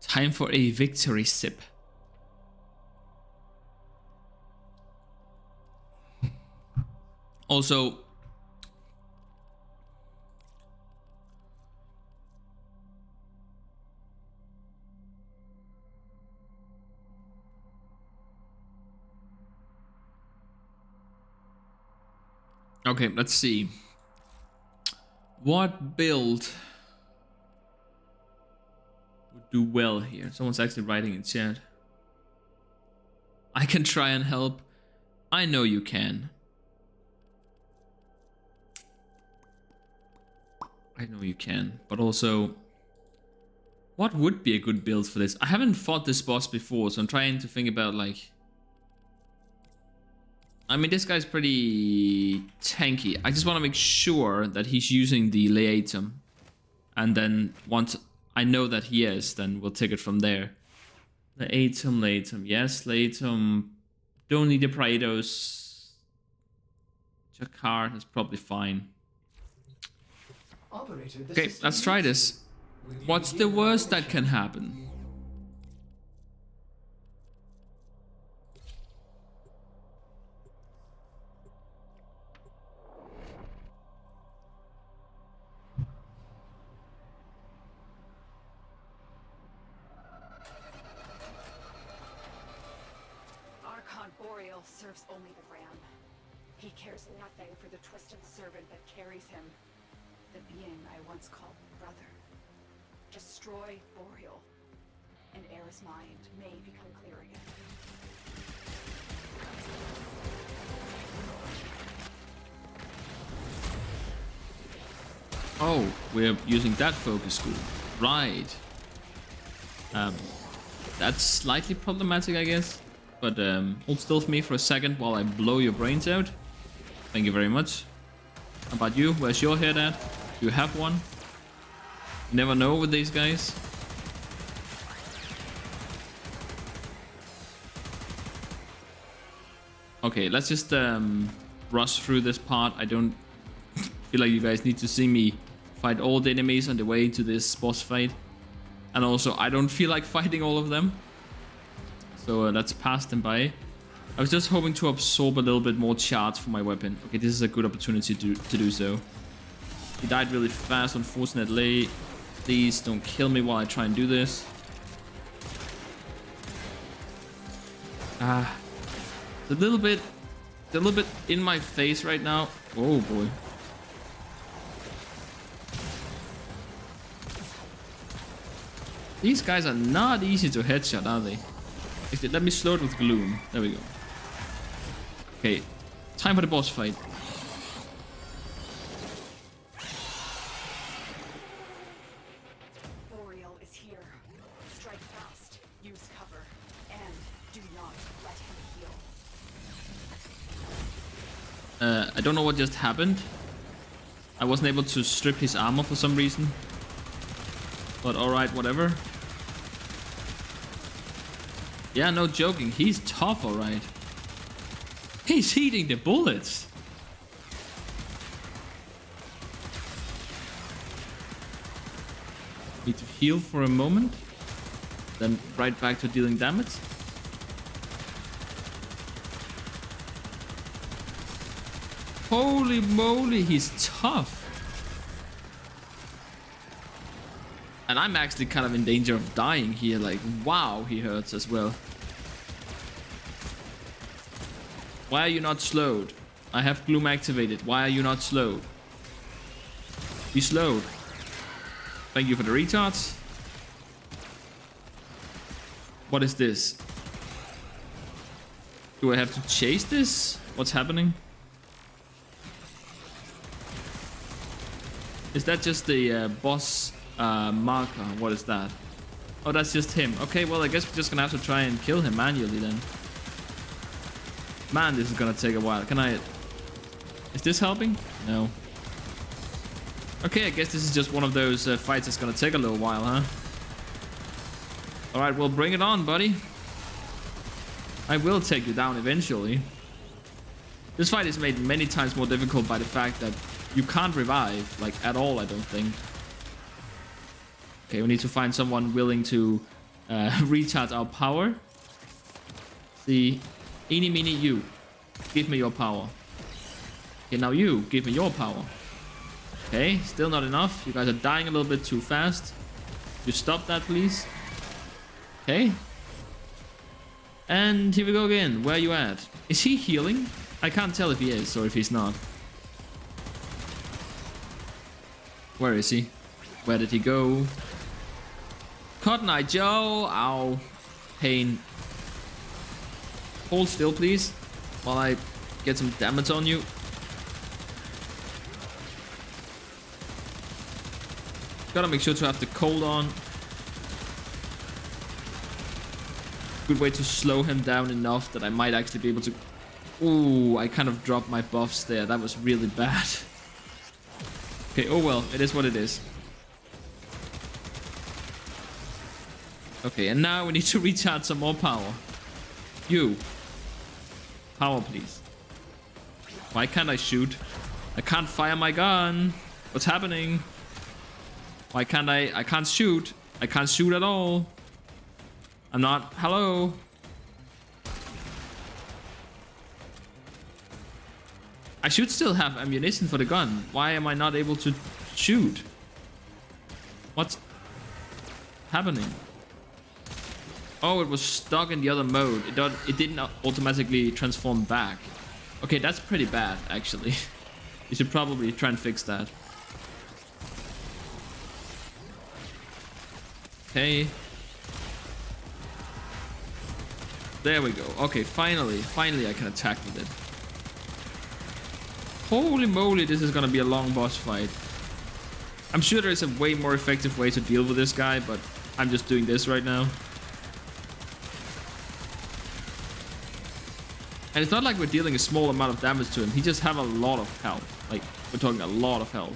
time for a victory sip. Also, okay, let's see. What build would do well here? Someone's actually writing in chat. I can try and help. I know you can. I know you can. But also, what would be a good build for this? I haven't fought this boss before, so I'm trying to think about like... I mean, this guy's pretty tanky. I just want to make sure that he's using the Laetum. And then once I know that he is, then we'll take it from there. Laetum. Yes, Laetum. Don't need the Praetos. Jakar is probably fine. Operator, the Okay, system let's try needs this. you. Will you What's begin the worst that operation? can happen? Archon serves only the ram. He cares nothing for the twisted servant that carries him. The being I once called brother. Destroy Boreal, and Era's mind may become clear again. Oh, we're using that focus school. Right. That's slightly problematic, I guess. But hold still for me for a second while I blow your brains out. Thank you very much. How about you? Where's your head at? Do you have one? You never know with these guys. Okay, let's just rush through this part. I don't feel like you guys need to see me fight all the enemies on the way to this boss fight. And also, I don't feel like fighting all of them. So let's pass them by. I was just hoping to absorb a little bit more charge for my weapon. Okay, this is a good opportunity to do so. He died really fast, unfortunately. Please don't kill me while I try and do this. It's a little bit in my face right now. Oh boy. These guys are not easy to headshot, are they? Actually, let me slow it with Gloom. There we go. Okay, time for the boss fight. Boreal is here. Strike fast, use cover, and do not let him heal. I don't know what just happened. I wasn't able to strip his armor for some reason. But alright, whatever. Yeah, no joking. He's tough, alright. He's eating the bullets. Need to heal for a moment. Then right back to dealing damage. Holy moly, he's tough. And I'm actually kind of in danger of dying here. Like, wow, he hurts as well. Why are you not slowed? I have Gloom activated. Why are you not slowed? Be slowed. Thank you for the retards. What is this? Do I have to chase this? What's happening? Is that just the boss marker? What is that? Oh, that's just him. Okay, well, I guess we're just gonna have to try and kill him manually then. Man, this is gonna take a while. Can I... Is this helping? No. Okay, I guess this is just one of those fights that's gonna take a little while, huh? Alright, well, bring it on, buddy. I will take you down eventually. This fight is made many times more difficult by the fact that you can't revive, like, at all, I don't think. Okay, we need to find someone willing to recharge our power. See, eeny, meeny, you. Give me your power. Okay, now you, give me your power. Okay, still not enough. You guys are dying a little bit too fast. You stop that, please. Okay. And here we go again. Where are you at? Is he healing? I can't tell if he is or if he's not. Where is he? Where did he go? Cotton Eye Joe. Ow. Pain. Hold still, please, while I get some damage on you. Gotta make sure to have the cold on. Good way to slow him down enough that I might actually be able to... Ooh, I kind of dropped my buffs there. That was really bad. Okay, oh well, it is what it is. Okay, and now we need to recharge some more power. You. Power, please. Why can't I shoot? I can't fire my gun. What's happening? Why can't I can't shoot. I can't shoot at all. I'm not... Hello? I should still have ammunition for the gun. Why am I not able to shoot? What's happening? Oh, it was stuck in the other mode. It didn't automatically transform back. Okay, that's pretty bad, actually. You should probably try and fix that. Okay. There we go. Okay, finally I can attack with it. Holy moly, this is gonna be a long boss fight. I'm sure there's a way more effective way to deal with this guy, but I'm just doing this right now. And it's not like we're dealing a small amount of damage to him. He just have a lot of health. Like, we're talking a lot of health.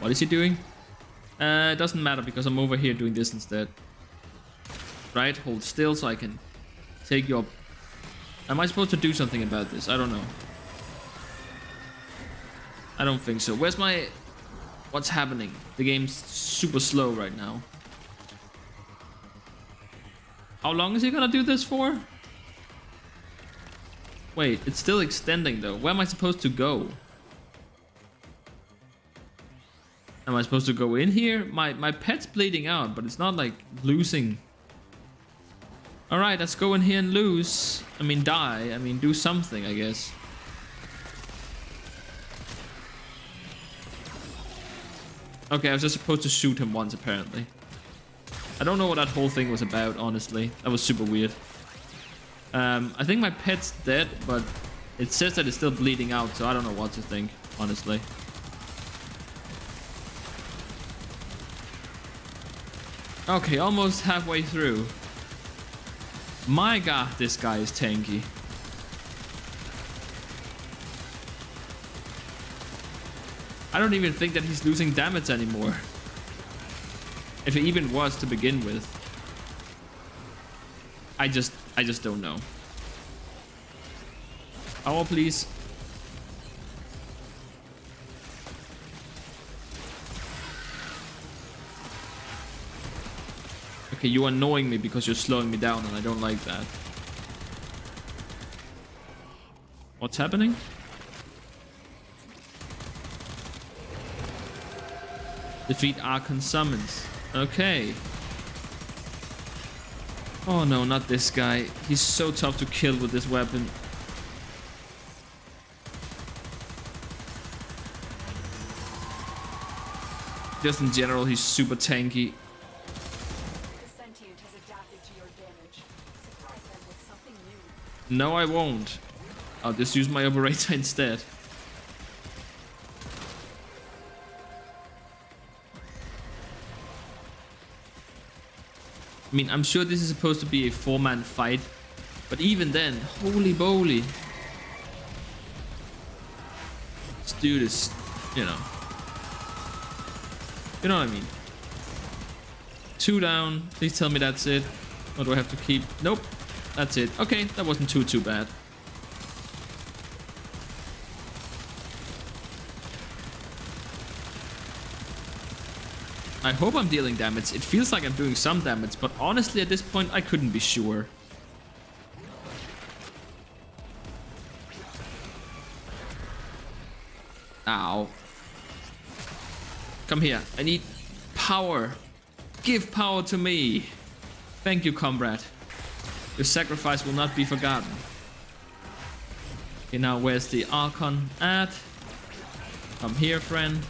What is he doing? It doesn't matter because I'm over here doing this instead. Right? Hold still so I can take your... Am I supposed to do something about this? I don't know. I don't think so. Where's my... What's happening? The game's super slow right now. How long is he gonna do this for? Wait, it's still extending though. Where am I supposed to go? Am I supposed to go in here? My pet's bleeding out, but it's not like losing. Alright, let's go in here and lose. I mean, die. I mean, do something, I guess. Okay, I was just supposed to shoot him once, apparently. I don't know what that whole thing was about, honestly. That was super weird. I think my pet's dead, but it says that it's still bleeding out, so I don't know what to think, honestly. Okay, almost halfway through. My god, this guy is tanky. I don't even think that he's losing damage anymore. If he even was to begin with. I just don't know. Power, please. Okay, you're annoying me because you're slowing me down and I don't like that. What's happening? Defeat Archon summons. Okay. Oh no, not this guy. He's so tough to kill with this weapon. Just in general, he's super tanky. The sentient has adapted to your damage. Surprise them with something new. No, I won't. I'll just use my operator instead. I mean, I'm sure this is supposed to be a 4-man fight, but even then, holy moly. This dude is, you know. You know what I mean? 2 down. Please tell me that's it. Or do I have to keep? Nope. That's it. Okay, that wasn't too bad. I hope I'm dealing damage. It feels like I'm doing some damage, but honestly at this point I couldn't be sure. Ow. Come here. I need power. Give power to me. Thank you, comrade. Your sacrifice will not be forgotten. Okay, now where's the Archon at? Come here, friend.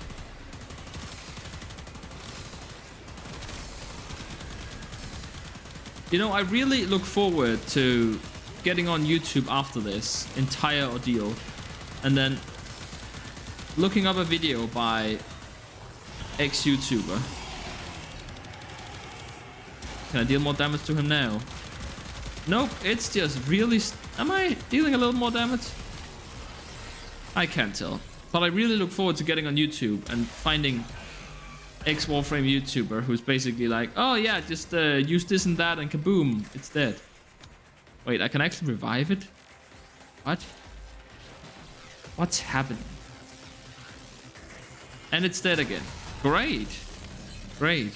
You know, I really look forward to getting on YouTube after this entire ordeal and then looking up a video by ex-YouTuber. Can I deal more damage to him now? Nope, it's just really... Am I dealing a little more damage? I can't tell. But I really look forward to getting on YouTube and finding ex-Warframe YouTuber who's basically like, oh yeah, just use this and that and kaboom, it's dead. Wait, I can actually revive it? What? What's happening? And it's dead again. Great. Great.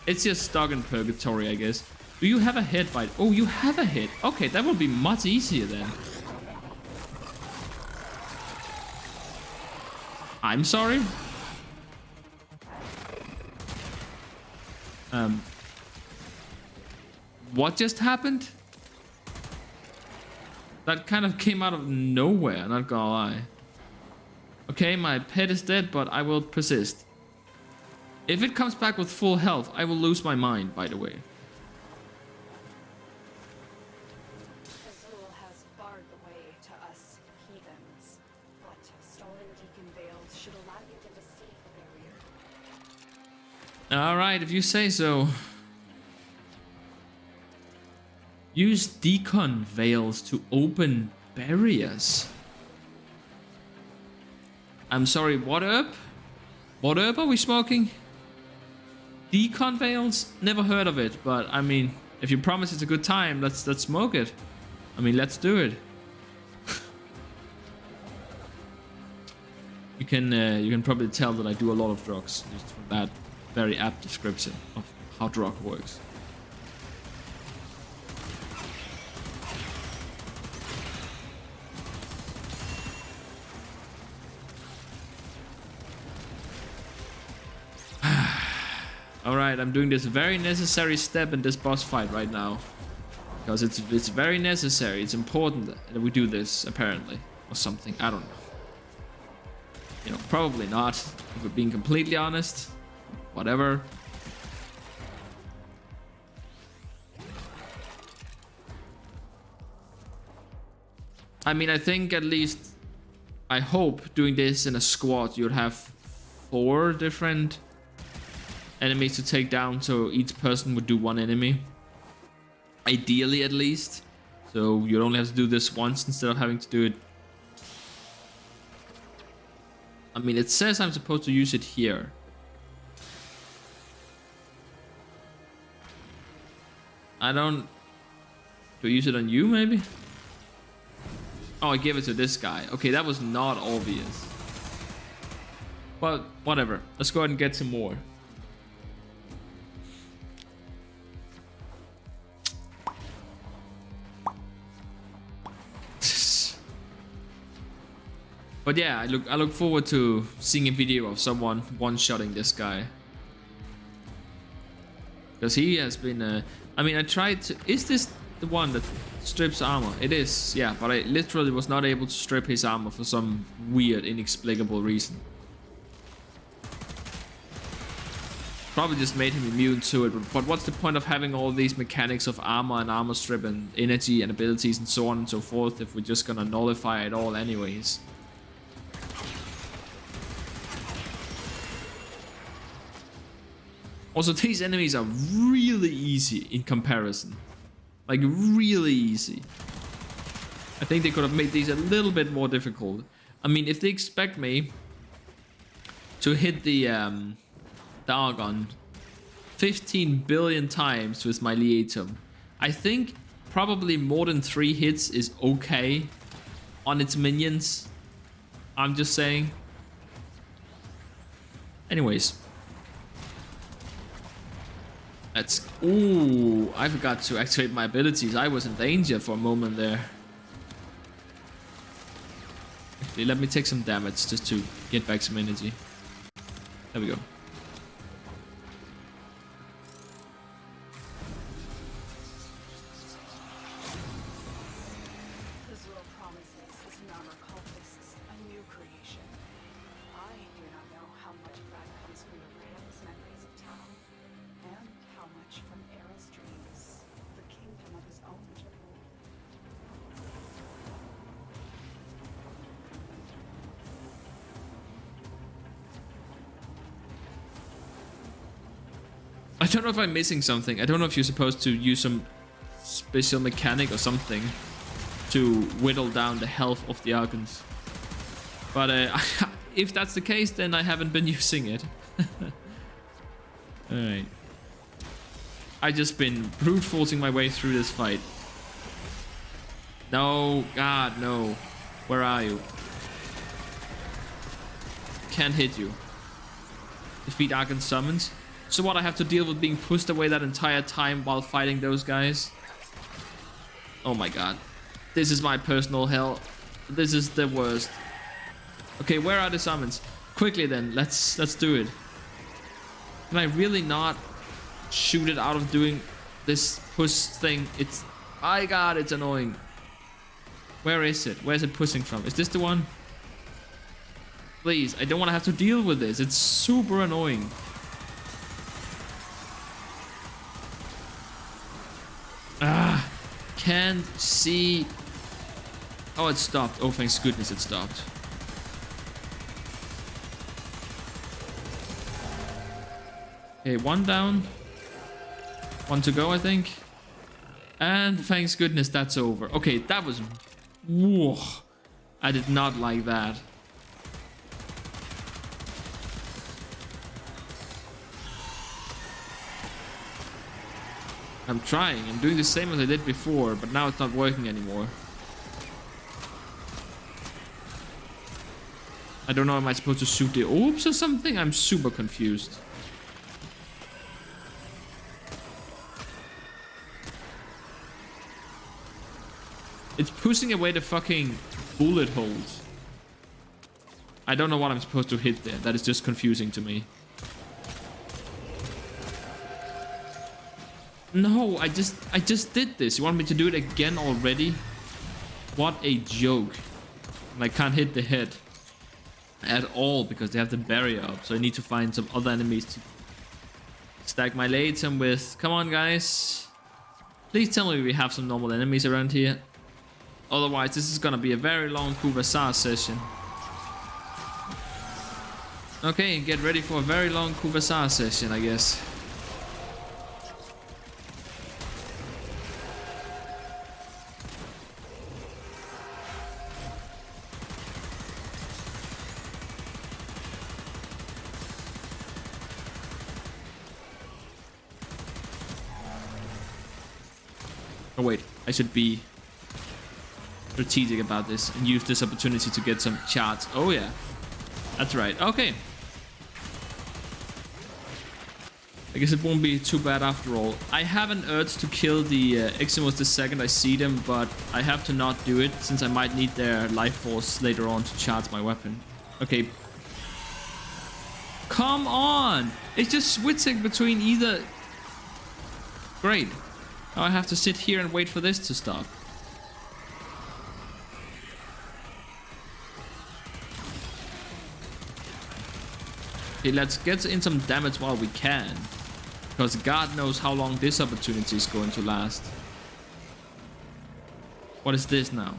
It's just stuck in purgatory, I guess. Do you have a head bite? Oh, you have a head. Okay, that will be much easier then. I'm sorry. What just happened? That kind of came out of nowhere, not gonna lie. Okay, my pet is dead, but I will persist. If it comes back with full health, I will lose my mind, by the way. Azul has barred the way to us heathens, but stolen Deacon Veils should allow you to deceive the barrier. Alright, if you say so. Use Deacon Veils to open barriers. I'm sorry, what herb? What herb are we smoking? Deacon Veils? Never heard of it, but I mean, if you promise it's a good time, let's smoke it. I mean, let's do it. You can probably tell that I do a lot of drugs just from that very apt description of how drug works. Alright, I'm doing this very necessary step in this boss fight right now. Because it's very necessary, it's important that we do this, apparently. Or something, I don't know. You know, probably not, if we're being completely honest. Whatever. I mean, I think at least, I hope doing this in a squad, you'd have 4 different enemies to take down, so each person would do 1 enemy. Ideally, at least. So you'd only have to do this once instead of having to do it. I mean, it says I'm supposed to use it here. I don't... Do I use it on you, maybe? Oh, I gave it to this guy. Okay, that was not obvious. But, whatever. Let's go ahead and get some more. But yeah, I look forward to seeing a video of someone one-shotting this guy. Because he has been... I mean, I tried to... Is this the one that strips armor? It is, yeah. But I literally was not able to strip his armor for some weird, inexplicable reason. Probably just made him immune to it. But what's the point of having all these mechanics of armor and armor strip and energy and abilities and so on and so forth if we're just gonna nullify it all anyways? Also, these enemies are really easy in comparison. Like, really easy. I think they could have made these a little bit more difficult. I mean, if they expect me to hit the Archon 15 billion times with my Liatum, I think probably more than 3 hits is okay on its minions. I'm just saying. Anyways. That's... Ooh, I forgot to activate my abilities. I was in danger for a moment there. Actually, let me take some damage just to get back some energy. There we go. Azul promises his Narmer cultists a new creation. I do not know how much of that comes from the Rams' memories of town, and how much from Era's dreams, the kingdom of his own. I don't know if I'm missing something. I don't know if you're supposed to use some special mechanic or something to whittle down the health of the Archons. But if that's the case, then I haven't been using it. Alright. I just been brute forcing my way through this fight. No, God, no. Where are you? Can't hit you. Defeat Archon summons. So what, I have to deal with being pushed away that entire time while fighting those guys? Oh my God. This is my personal hell. This is the worst. Okay, where are the summons? Quickly then, let's do it. Can I really not shoot it out of doing this push thing? It's... My God, it's annoying. Where is it? Where's it pushing from? Is this the one? Please, I don't want to have to deal with this. It's super annoying. Ah, can't see. Oh, it stopped. Oh, thank goodness it stopped. Okay, one down. One to go, I think. And thanks goodness that's over. Okay, that was... Whoa. I did not like that. I'm trying. I'm doing the same as I did before, but now it's not working anymore. I don't know, am I supposed to shoot the orbs or something? I'm super confused. It's pushing away the fucking bullet holes. I don't know what I'm supposed to hit there. That is just confusing to me. No, I just did this. You want me to do it again already? What a joke. And I can't hit the head at all because they have the barrier up. So I need to find some other enemies to stack my Latem with. Come on, guys. Please tell me we have some normal enemies around here. Otherwise, this is gonna be a very long Kuvasar session. Okay, get ready for a very long Kuvasar session, I guess. Oh wait, I should be strategic about this and use this opportunity to get some charts. Oh yeah, that's right. Okay, I guess it won't be too bad after all. I have an urge to kill the Eximos the second I see them, but I have to not do it since I might need their life force later on to charge my weapon. Okay, come on, it's just switching between either. Great. Now I have to sit here and wait for this to stop. Okay, let's get in some damage while we can. Because God knows how long this opportunity is going to last. What is this now?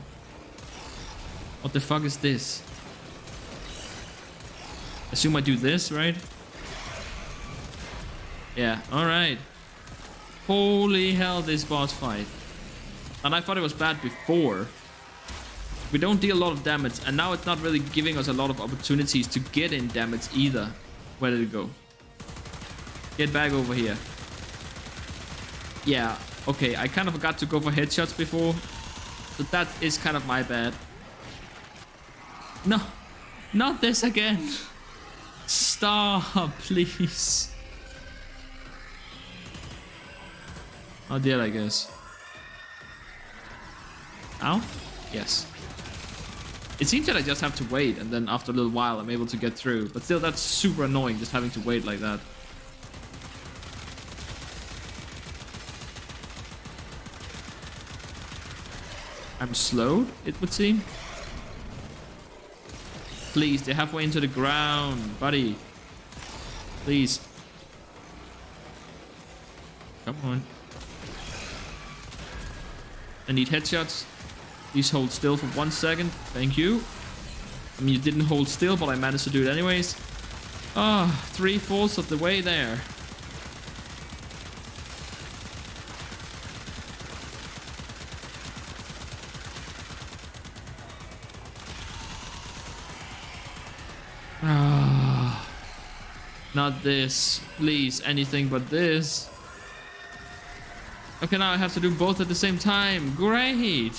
What the fuck is this? Assume I do this, right? Yeah, alright. Holy hell, this boss fight. And I thought it was bad before. We don't deal a lot of damage, and now it's not really giving us a lot of opportunities to get in damage either. Where did it go? Get back over here. Yeah, okay, I kind of forgot to go for headshots before. So that is kind of my bad. No, not this again. Stop, please. Oh dear, I guess. Ow? Yes. It seems that I just have to wait, and then after a little while I'm able to get through. But still, that's super annoying, just having to wait like that. I'm slowed, it would seem. Please, they're halfway into the ground, buddy. Please. Come on. I need headshots. Please hold still for 1 second. Thank you. I mean, you didn't hold still, but I managed to do it anyways. Ah, 3/4 of the way there. Ah, not this. Please, anything but this. Okay, now I have to do both at the same time. Great.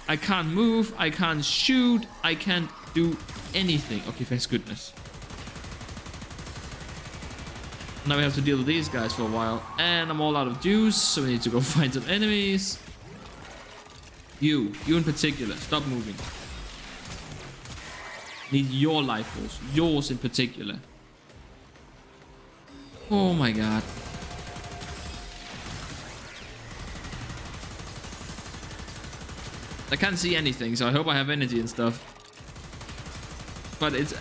I can't move. I can't shoot. I can't do anything. Okay, thank goodness. Now we have to deal with these guys for a while. And I'm all out of juice, so we need to go find some enemies. You in particular, stop moving. Need your life force. Yours in particular. Oh my god. I can't see anything, so I hope I have energy and stuff. But it's...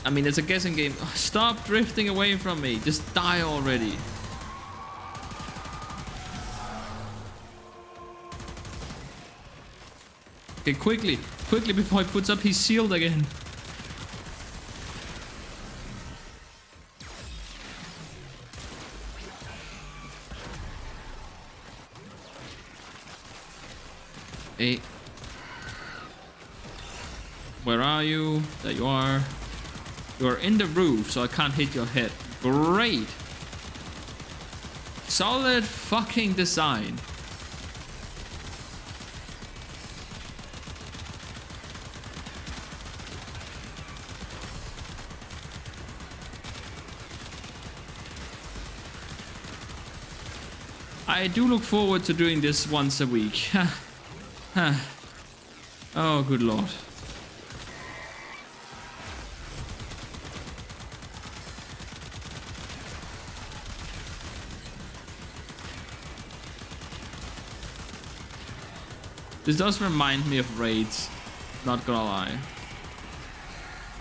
I mean, it's a guessing game. Oh, stop drifting away from me. Just die already. Okay, quickly. Quickly before he puts up his shield again. Hey. Where are you? There you are. You are in the roof, so I can't hit your head. Great. Solid fucking design. I do look forward to doing this once a week. Oh, good lord. This does remind me of raids, not gonna lie.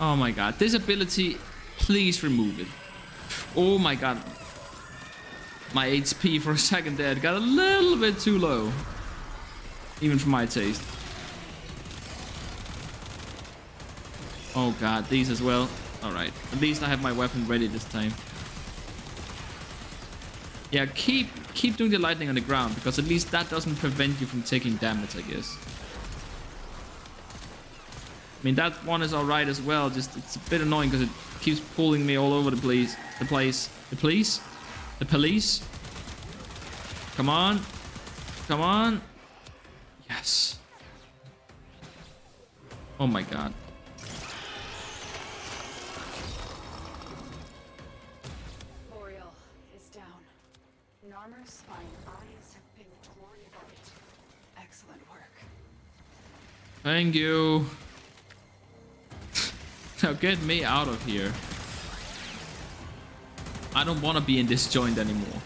Oh my god, this ability, please remove it. Oh my god. My HP for a second there got a little bit too low. Even for my taste. Oh god, these as well. Alright, at least I have my weapon ready this time. Yeah, keep doing the lightning on the ground, because at least that doesn't prevent you from taking damage, I guess. I mean, that one is alright as well, just it's a bit annoying because it keeps pulling me all over the place. The police? Come on. Come on. Yes. Oh my god. Boreal is down. Narmer's spine eyes have been torn apart. Excellent work. Thank you. Now get me out of here. I don't want to be in this joint anymore.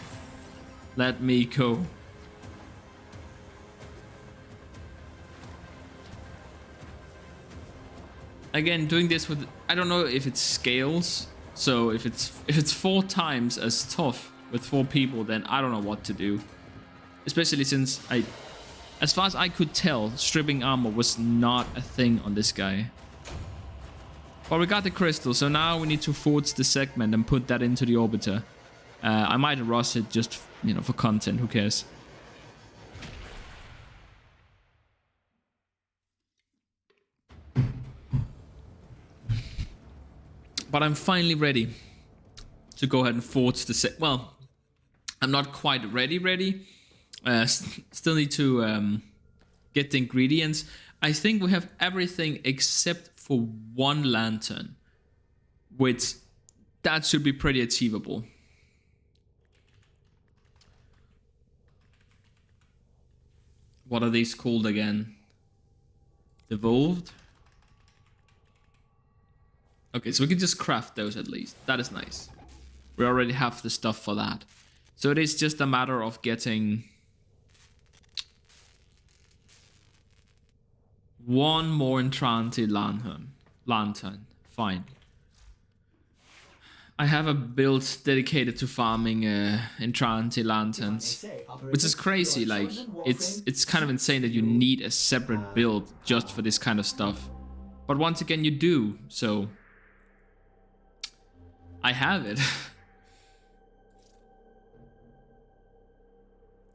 Let me go. Again, doing this with, I don't know if it scales. So if it's 4 times as tough with 4 people, then I don't know what to do. Especially since as far as I could tell, stripping armor was not a thing on this guy. But we got the crystal, so now we need to forge the segment and put that into the orbiter. I might rush it just, you know, for content, who cares? But I'm finally ready to go ahead and forge the well, I'm not quite ready. Still need to get the ingredients. I think we have everything except for 1 lantern, which that should be pretty achievable. What are these called again? Devolved? Okay, so we can just craft those at least. That is nice. We already have the stuff for that. So it is just a matter of getting 1 more enchanted lantern. Fine. I have a build dedicated to farming enchanted lanterns, which is crazy. Like it's kind of insane that you need a separate build just for this kind of stuff. But once again, you do. So I have it.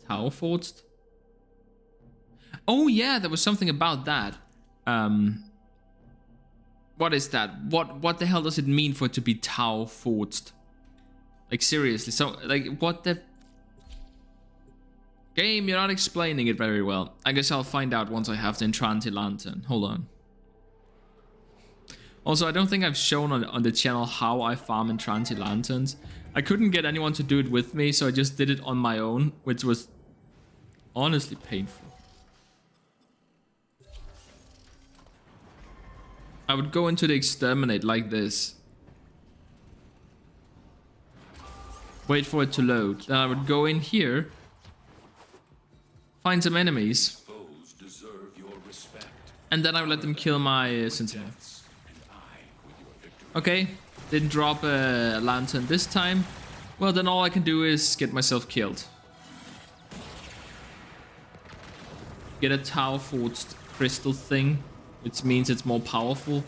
Tower forged. Oh yeah, there was something about that. What is that? What the hell does it mean for it to be Tau forged? Like seriously, so like what the game? You're not explaining it very well. I guess I'll find out once I have the Enchanted Lantern. Hold on. Also, I don't think I've shown on the channel how I farm Enchanted Lanterns. I couldn't get anyone to do it with me, so I just did it on my own, which was honestly painful. I would go into the exterminate like this. Wait for it to load. Then I would go in here. Find some enemies. And then I would let them kill my sentinel. Okay, didn't drop a lantern this time. Well, then all I can do is get myself killed. Get a Tau forged crystal thing, which means it's more powerful.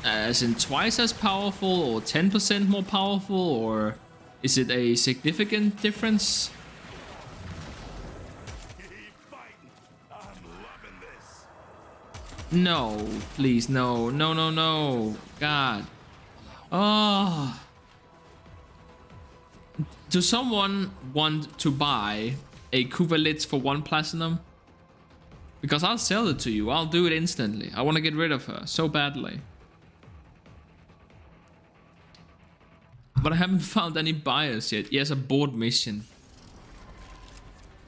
As in twice as powerful, or 10% more powerful, or is it a significant difference? No, please, no, no, no, no. God. Oh. Does someone want to buy a Kuvalits for 1 platinum? Because I'll sell it to you. I'll do it instantly. I want to get rid of her so badly. But I haven't found any buyers yet. Yes, a board mission.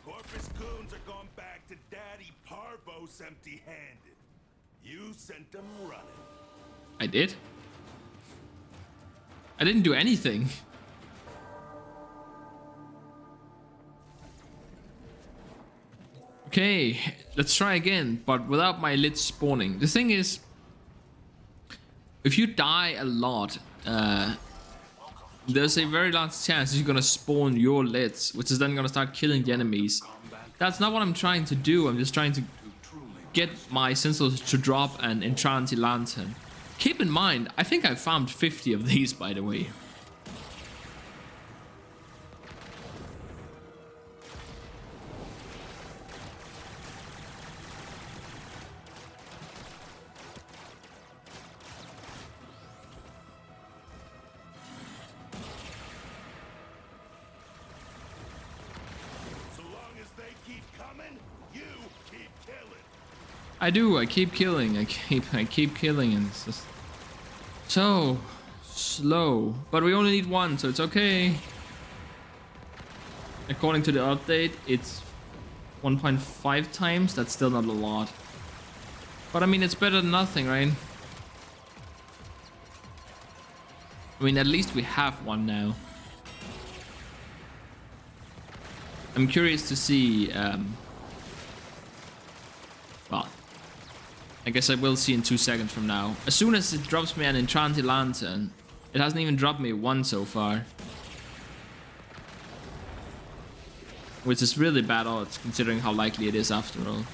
Corpus goons are going back to Daddy Parvos empty-handed. You sent them running. I did? I didn't do anything. Okay, let's try again, but without my lids spawning. The thing is, if you die a lot, there's a very large chance you're gonna spawn your lids, which is then gonna start killing the enemies. That's not what I'm trying to do. I'm just trying to get my sentinels to drop an Enchanted Lantern. Keep in mind, I think I farmed 50 of these, by the way. I do, I keep killing, I keep killing, and it's just so slow. But we only need 1, so it's okay. According to the update, it's 1.5 times. That's still not a lot. But I mean, it's better than nothing, right? I mean, at least we have 1 now. I'm curious to see, well, I guess I will see in 2 seconds from now. As soon as it drops me an Enchanted Lantern, it hasn't even dropped me 1 so far. Which is really bad odds, considering how likely it is after all.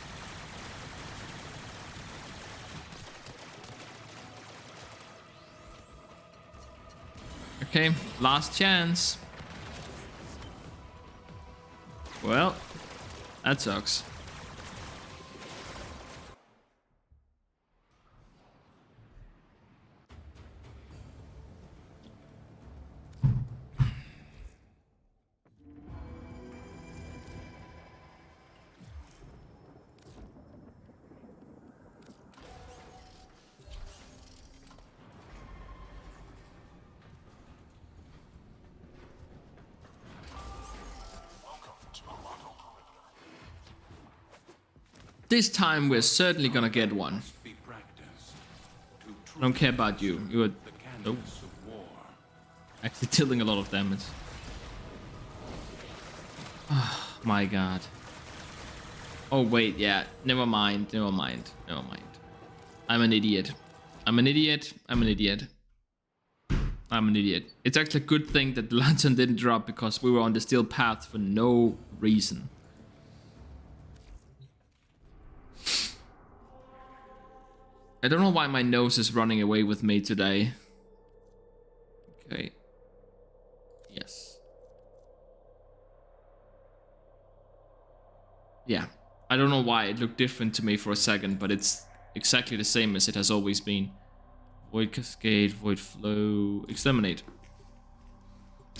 Okay, last chance. Well, that sucks. This time we're certainly gonna get 1. I don't care about you. You're actually dealing a lot of damage. Oh my god. Oh wait, yeah. Never mind. Never mind. Never mind. I'm an idiot. I'm an idiot. I'm an idiot. I'm an idiot. It's actually a good thing that the lantern didn't drop because we were on the steel path for no reason. I don't know why my nose is running away with me today. Okay. Yes. Yeah. I don't know why it looked different to me for a second, but it's exactly the same as it has always been. Void Cascade, Void Flow, Exterminate.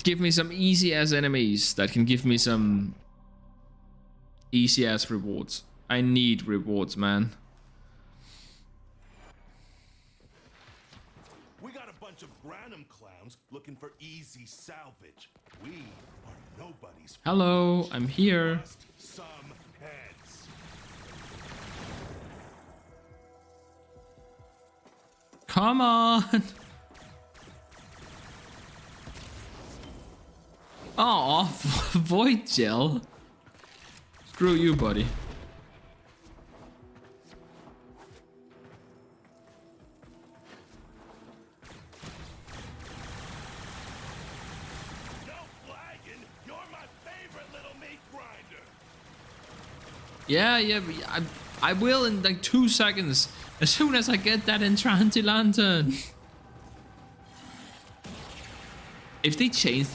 Give me some easy ass enemies that can give me some easy ass rewards. I need rewards, man. We got a bunch of Granum clowns looking for easy salvage. We are nobody's. Hello, I'm here. Just some heads. Come on. Oh, Void Gel. Screw you, buddy. No flagging. You're my favorite little meat grinder. Yeah, but I will in like 2 seconds. As soon as I get that Entranti Lantern. If they change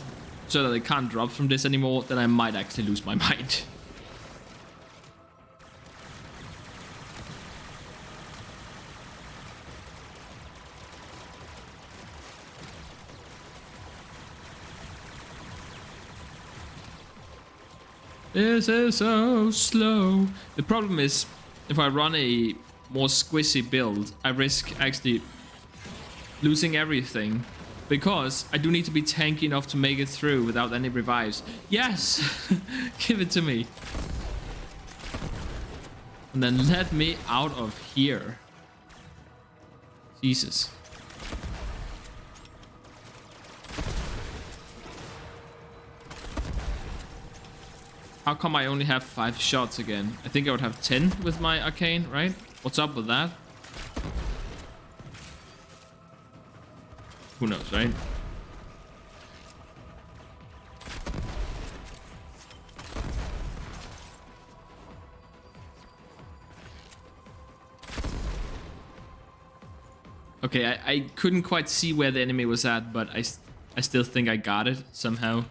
so that I can't drop from this anymore, then I might actually lose my mind. This is so slow. The problem is, if I run a more squishy build, I risk actually losing everything. Because I do need to be tanky enough to make it through without any revives. Yes! Give it to me. And then let me out of here. Jesus. How come I only have 5 shots again? I think I would have 10 with my arcane, right? What's up with that? Who knows, right? Okay, I couldn't quite see where the enemy was at, but I still think I got it somehow.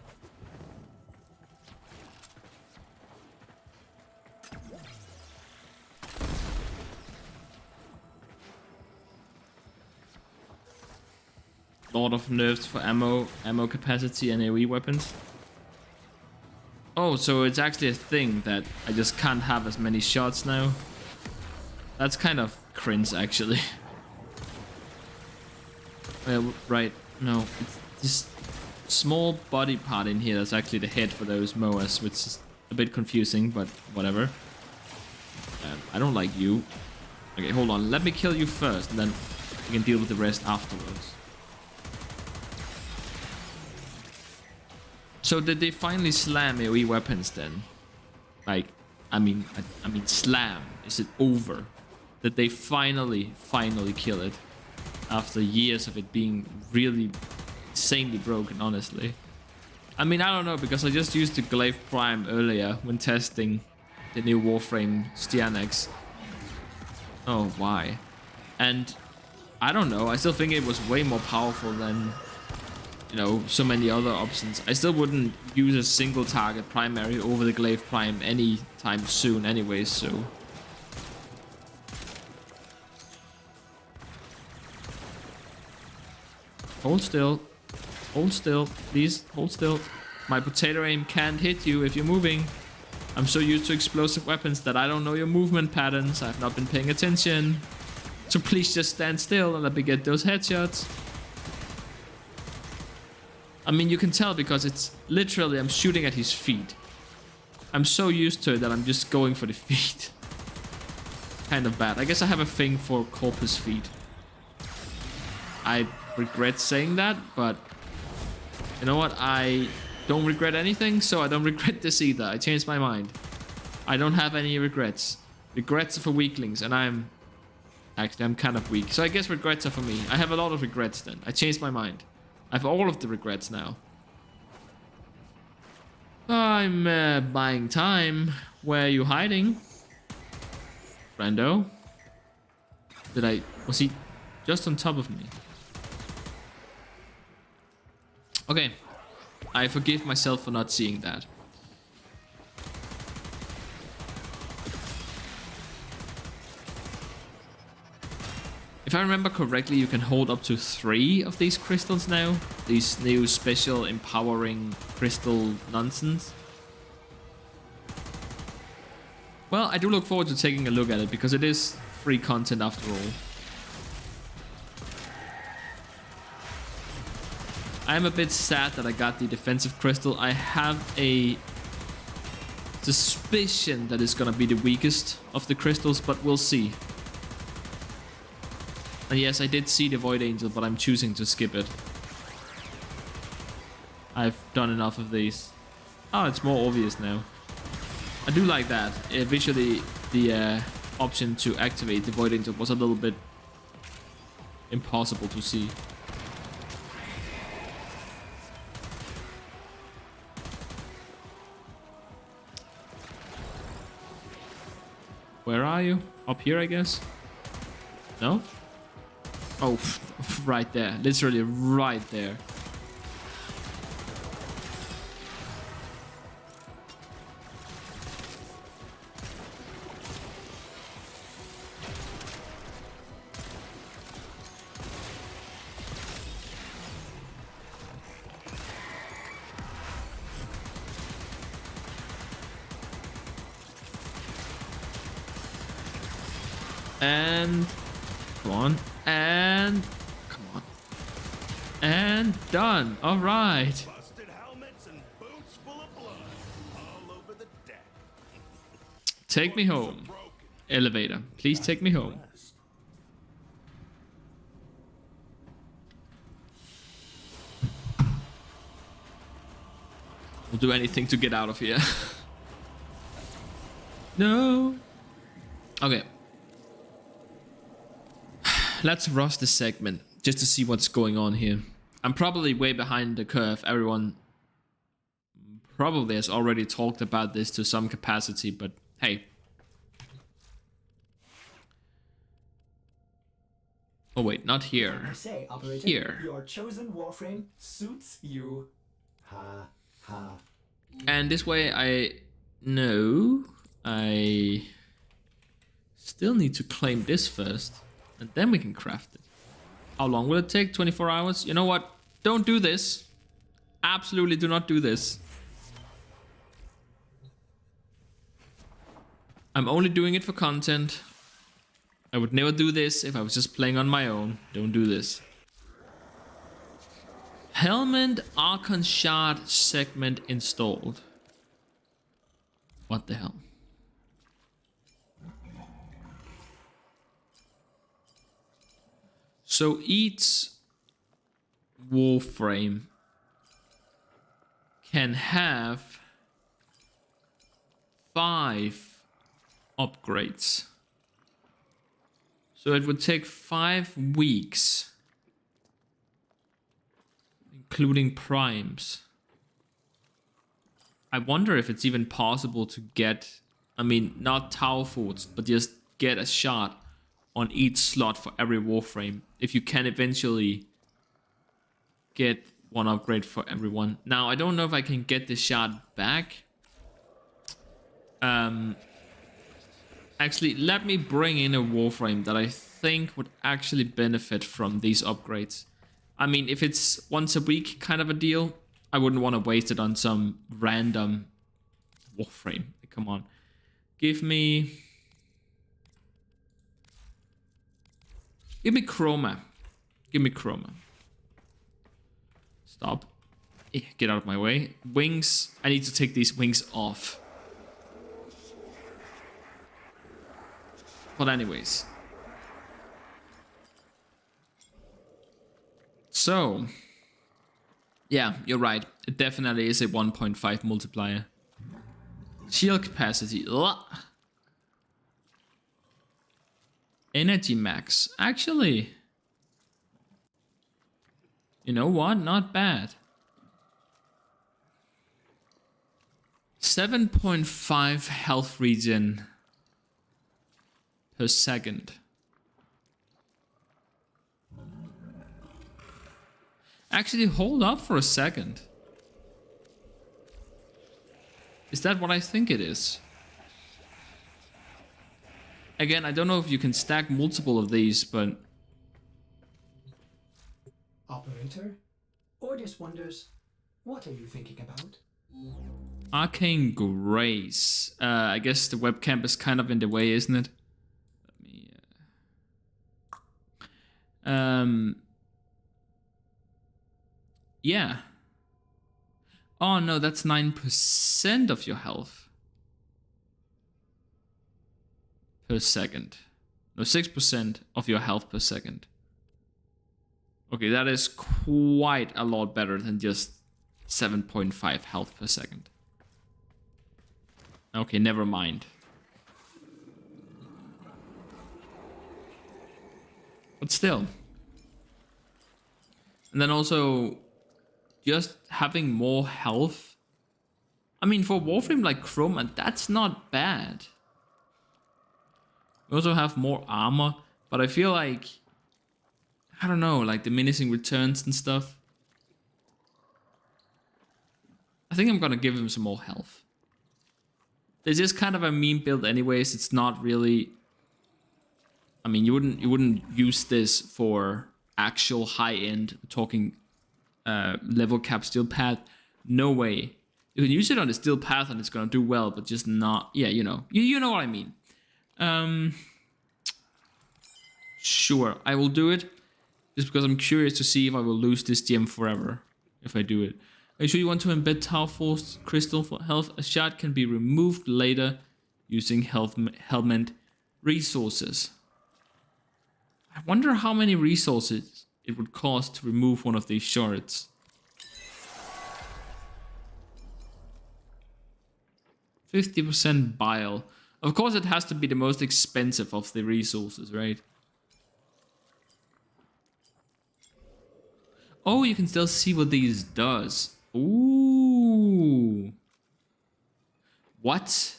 Lot of nerfs for ammo capacity and AoE weapons. Oh, so it's actually a thing that I just can't have as many shots now. That's kind of cringe, actually. Well, right, no, it's this small body part in here that's actually the head for those Moas, which is a bit confusing, but whatever. I don't like you. Okay, hold on, let me kill you first, and then we can deal with the rest afterwards. So did they finally slam AoE weapons then? Like, I mean slam. Is it over? Did they finally kill it? After years of it being really insanely broken, honestly. I mean, I don't know, because I just used the Glaive Prime earlier when testing the new Warframe Styanax. Oh, why? And I don't know, I still think it was way more powerful than, you know, so many other options. I still wouldn't use a single target primary over the Glaive Prime anytime soon anyway, so... Hold still. Hold still. Please, hold still. My potato aim can't hit you if you're moving. I'm so used to explosive weapons that I don't know your movement patterns. I've not been paying attention. So please just stand still and let me get those headshots. I mean, you can tell because it's literally I'm shooting at his feet. I'm so used to it that I'm just going for the feet. Kind of bad. I guess I have a thing for corpus feet. I regret saying that, but you know what? I don't regret anything, so I don't regret this either. I changed my mind. I don't have any regrets. Regrets are for weaklings, and I'm kind of weak. So I guess regrets are for me. I have a lot of regrets then. I changed my mind. I have all of the regrets now. I'm buying time. Where are you hiding? Brando? Was he just on top of me? Okay. I forgive myself for not seeing that. If I remember correctly, you can hold up to 3 of these crystals now. These new special empowering crystal nonsense. Well, I do look forward to taking a look at it because it is free content after all. I am a bit sad that I got the defensive crystal. I have a suspicion that it's gonna be the weakest of the crystals, but we'll see. And yes, I did see the Void Angel, but I'm choosing to skip it. I've done enough of these. Oh, it's more obvious now. I do like that. Visually, the option to activate the Void Angel was a little bit impossible to see. Where are you? Up here, I guess? No? Oh, right there. Literally right there. And come on, and come on, and done. All right. Busted helmets and boots full of blood all over the deck. Take me home. Elevator, please take me home. We'll do anything to get out of here. No. Okay. Let's rush this segment just to see what's going on here. I'm probably way behind the curve. Everyone probably has already talked about this to some capacity, but hey. Oh wait, not here. I say, operator, Here. your chosen warframe suits you. Ha ha. And this way I know I still need to claim this first. And then we can craft it. How long will it take? 24 hours? You know what? Don't do this. Absolutely do not do this. I'm only doing it for content. I would never do this if I was just playing on my own. Don't do this. Helmet Archon Shard segment installed. What the hell? So each warframe can have 5 upgrades. So it would take 5 weeks, including primes. I wonder if it's even possible to get, I mean, not Tau Forts, but just get a shot on each slot for every warframe. If you can eventually get 1 upgrade for everyone. Now, I don't know if I can get the shot back. Actually, let me bring in a warframe that I think would actually benefit from these upgrades. I mean, if it's once a week kind of a deal, I wouldn't want to waste it on some random warframe. Come on. Give me Chroma. Give me Chroma. Stop. Get out of my way. Wings. I need to take these wings off. But anyways. So. Yeah, you're right. It definitely is a 1.5 multiplier. Shield capacity. Ugh. Energy max. Actually, you know what? Not bad. 7.5 health regen per second. Actually, hold up for a second. Is that what I think it is? Again, I don't know if you can stack multiple of these, but Operator? Ordis wonders, what are you thinking about? Arcane Grace. I guess the webcam is kind of in the way, isn't it? Let me. Yeah. Oh no, that's 9% of your health per second. No, 6% of your health per second. Okay, that is quite a lot better than just 7.5 health per second. Okay, never mind. But still. And then also, just having more health. I mean, for a Warframe like Chroma, that's not bad. We also have more armor, but I feel like, I don't know, like diminishing returns and stuff. I think I'm gonna give him some more health. This is kind of a meme build anyways. It's not really, I mean, you wouldn't use this for actual high-end talking level cap steel path. No way. You can use it on the steel path and it's gonna do well, but just not, yeah, you know. You know what I mean. Sure, I will do it. Just because I'm curious to see if I will lose this gem forever if I do it. Are you sure you want to embed Tau Force Crystal for health? A shard can be removed later using helmet resources. I wonder how many resources it would cost to remove one of these shards. 50% bile. Of course it has to be the most expensive of the resources, right? Oh, you can still see what these does. Ooh. What?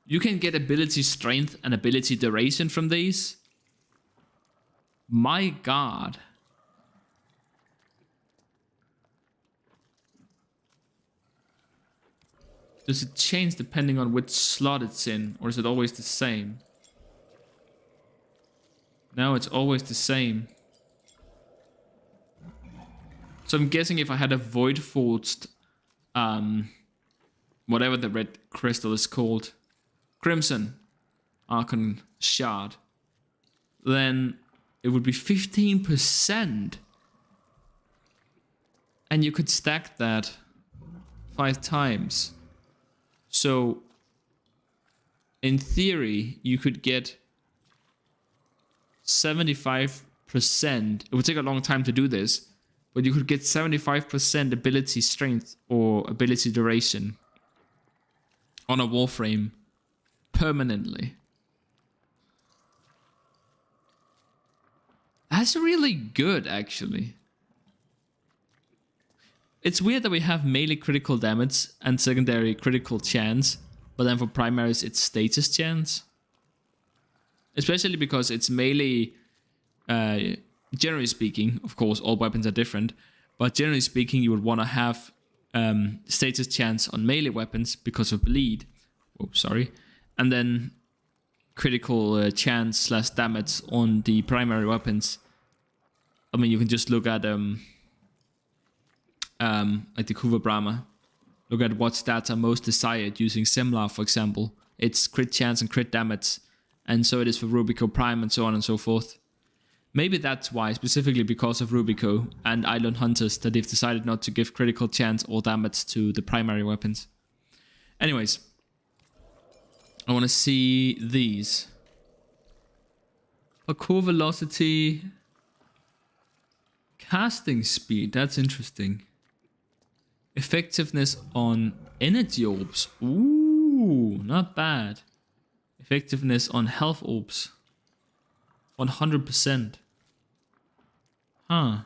You can get ability strength and ability duration from these? My god. Does it change depending on which slot it's in, or is it always the same? No, it's always the same. So I'm guessing if I had a void forged, whatever the red crystal is called, Crimson Archon Shard, then it would be 15%. And you could stack that 5 times. So, in theory, you could get 75%. It would take a long time to do this, but you could get 75% ability strength or ability duration on a Warframe permanently. That's really good, actually. It's weird that we have melee critical damage and secondary critical chance, but then for primaries it's status chance. Especially because it's melee, generally speaking, of course all weapons are different, but generally speaking you would want to have status chance on melee weapons because of bleed. Oh, sorry. And then critical chance / damage on the primary weapons. I mean, you can just look at like the Kuva Brahma. Look at what stats are most desired using Semlar, for example. It's crit chance and crit damage, and so it is for Rubico Prime and so on and so forth. Maybe that's why, specifically because of Rubico and Island Hunters, that they've decided not to give critical chance or damage to the primary weapons. Anyways, I want to see these. Parkour velocity, casting speed, that's interesting. Effectiveness on energy orbs. Ooh, not bad. Effectiveness on health orbs. 100%. Huh.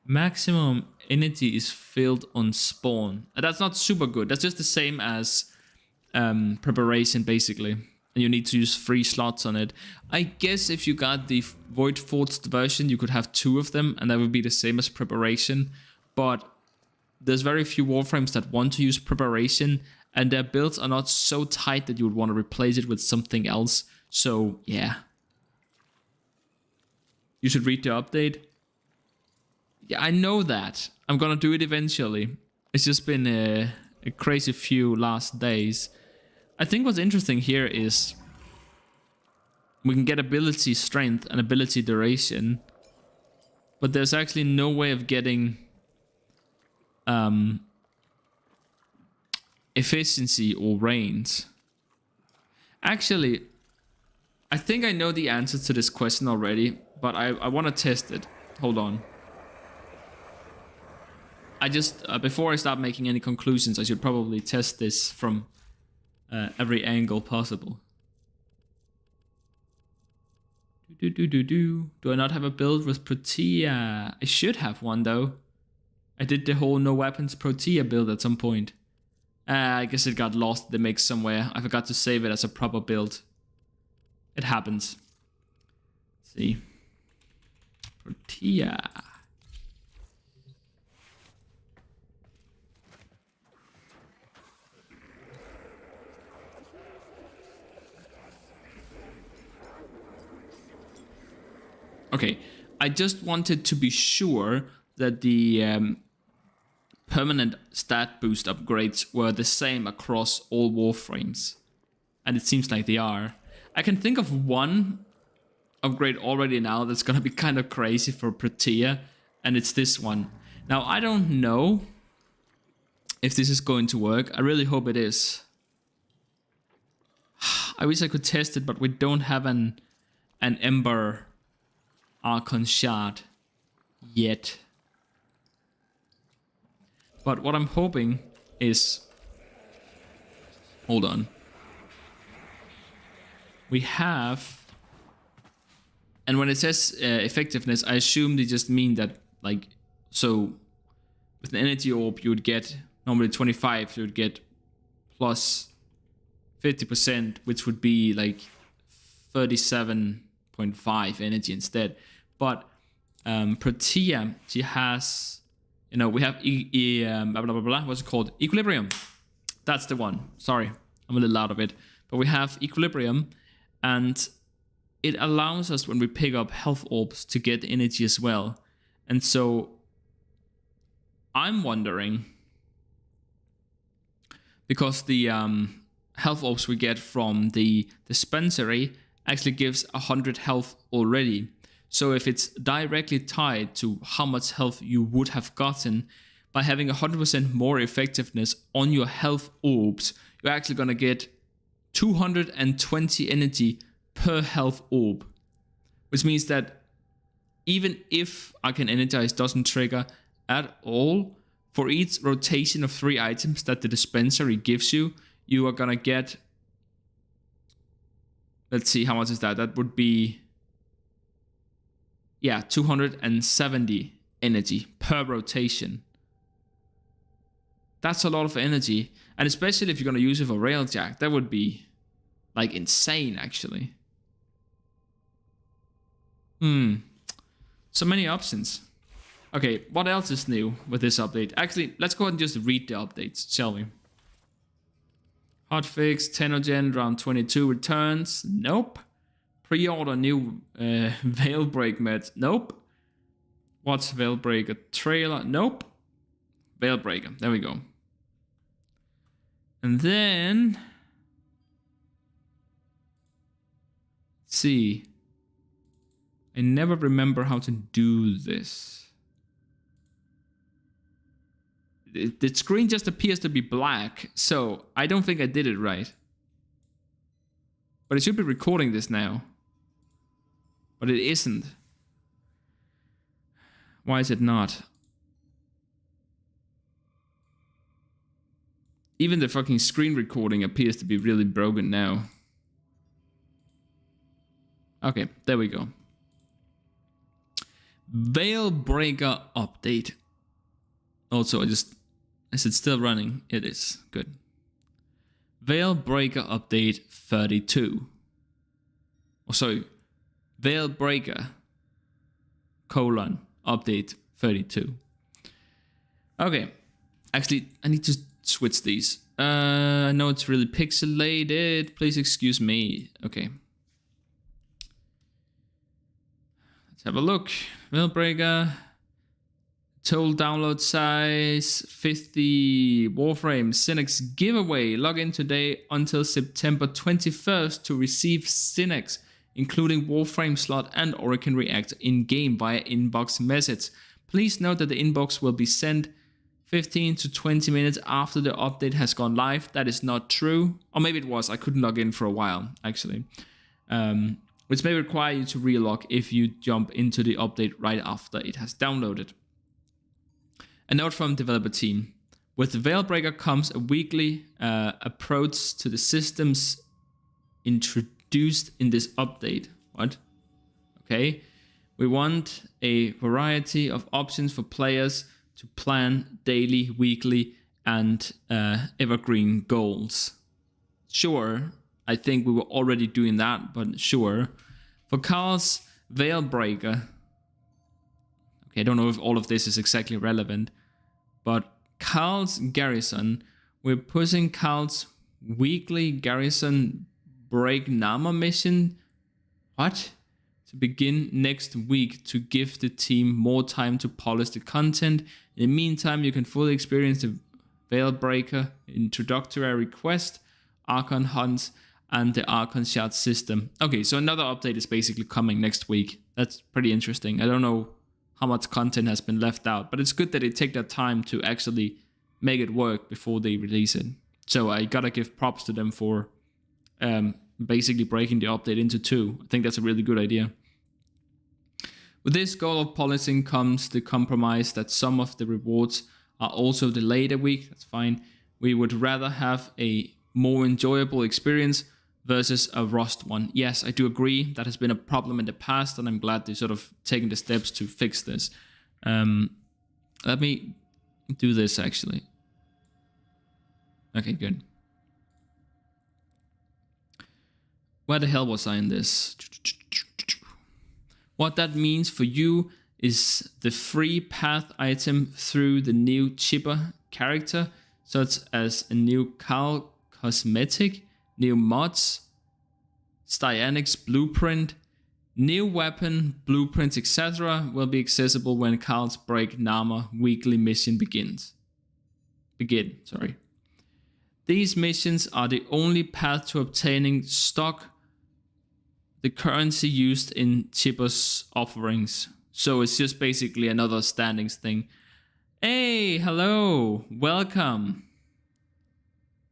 Maximum energy is filled on spawn. That's not super good. That's just the same as preparation, basically. And you need to use 3 slots on it. I guess if you got the Void Forged version, you could have 2 of them, and that would be the same as preparation. But there's very few Warframes that want to use preparation, and their builds are not so tight that you would want to replace it with something else. So, yeah. You should read the update. Yeah, I know that. I'm gonna do it eventually. It's just been a crazy few last days. I think what's interesting here is we can get ability strength and ability duration, but there's actually no way of getting efficiency or range. Actually, I think I know the answer to this question already, but I want to test it. Hold on. I just, before I start making any conclusions, I should probably test this from every angle possible. Do I not have a build with Protea? I should have one though. I did the whole no weapons Protea build at some point. I guess it got lost in the mix somewhere. I forgot to save it as a proper build. It happens. Let's see. Protea. Okay, I just wanted to be sure that the permanent stat boost upgrades were the same across all warframes. And it seems like they are. I can think of one upgrade already now that's gonna be kind of crazy for Protea, and it's this one. Now, I don't know if this is going to work. I really hope it is. I wish I could test it, but we don't have an Ember Archon shard yet. But what I'm hoping is... Hold on. We have... And when it says effectiveness, I assume they just mean that, like... So, with an energy orb, you would get... Normally 25, you would get plus 50%, which would be like 37.5 energy instead. But Protea, she has, you know, we have blah, blah, blah, blah, what's it called? Equilibrium. That's the one. Sorry, I'm a little out of it. But we have Equilibrium, and it allows us, when we pick up health orbs, to get energy as well. And so I'm wondering, because the health orbs we get from the dispensary actually gives 100 health already. So if it's directly tied to how much health you would have gotten by having 100% more effectiveness on your health orbs, you're actually going to get 220 energy per health orb. Which means that even if Arcane Energize doesn't trigger at all, for each rotation of 3 items that the dispensary gives you, you are going to get... Let's see, how much is that? That would be... Yeah, 270 energy per rotation. That's a lot of energy. And especially if you're going to use it for Railjack, that would be like insane, actually. So many options. Okay, what else is new with this update? Actually, let's go ahead and just read the updates, shall we? Hotfix, Tenogen, round 22 returns. Nope. Pre-order new VeilBreaker med. Nope. What's VeilBreaker trailer? Nope. VeilBreaker. There we go. And then... Let's see. I never remember how to do this. The screen just appears to be black, so I don't think I did it right. But it should be recording this now. But it isn't. Why is it not? Even the fucking screen recording appears to be really broken now. Okay, there we go. VeilBreaker update. Also, is it still running? It is. Good. VeilBreaker update 32. Oh, sorry. VeilBreaker update 32. Okay. Actually, I need to switch these. I know it's really pixelated. Please excuse me. Okay. Let's have a look. VeilBreaker. Total download size 50 Warframe Styanax giveaway. Log in today until September 21st to receive Styanax, including Warframe slot and Archon Reactor in-game via inbox message. Please note that the inbox will be sent 15 to 20 minutes after the update has gone live. That is not true. Or maybe it was. I couldn't log in for a while, actually. Which may require you to relog if you jump into the update right after it has downloaded. A note from developer team. With the VeilBreaker comes a weekly approach to the systems introduced in this update. What? Okay. We want a variety of options for players to plan daily, weekly, and evergreen goals. Sure, I think we were already doing that, but sure. For Carl's VeilBreaker, okay, I don't know if all of this is exactly relevant, but Carl's Garrison, we're pushing Carl's weekly Garrison Break Nama mission. What? To begin next week to give the team more time to polish the content. In the meantime, you can fully experience the VeilBreaker introductory quest, Archon Hunt, and the Archon Shard system. Okay, so another update is basically coming next week. That's pretty interesting. I don't know how much content has been left out, but it's good that they take that time to actually make it work before they release it. So I gotta give props to them for basically breaking the update into two. I think that's a really good idea. With this goal of polishing comes the compromise that some of the rewards are also delayed a week. That's fine. We would rather have a more enjoyable experience versus a rushed one. Yes, I do agree. That has been a problem in the past, and I'm glad they're sort of taking the steps to fix this. Let me do this, actually. Okay, good. Where the hell was I in this? What that means for you is the free path item through the new chipper character, such as a new Carl cosmetic, new mods, Styanax blueprint, new weapon, blueprints, etc. will be accessible when Carl's Break Nama weekly mission begins. These missions are the only path to obtaining stock, the currency used in Chipper's offerings. So it's just basically another standings thing. Hey, hello, welcome.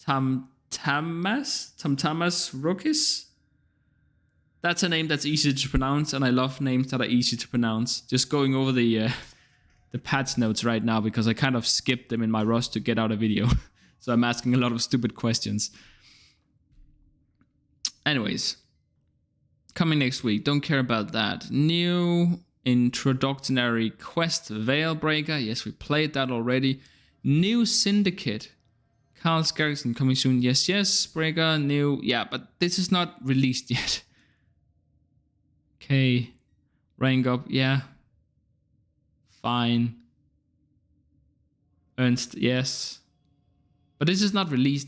Tamtamas Rukis? That's a name that's easy to pronounce, and I love names that are easy to pronounce. Just going over the patch notes right now because I kind of skipped them in my rush to get out a video. So I'm asking a lot of stupid questions. Anyways, coming next week, don't care about that. New introductory quest, VeilBreaker. Yes, we played that already. New Syndicate. Carl's Garrison coming soon. Yes. Breaker, new. Yeah, but this is not released yet. Okay. Rank up. Yeah. Fine. Ernst. Yes. But this is not released.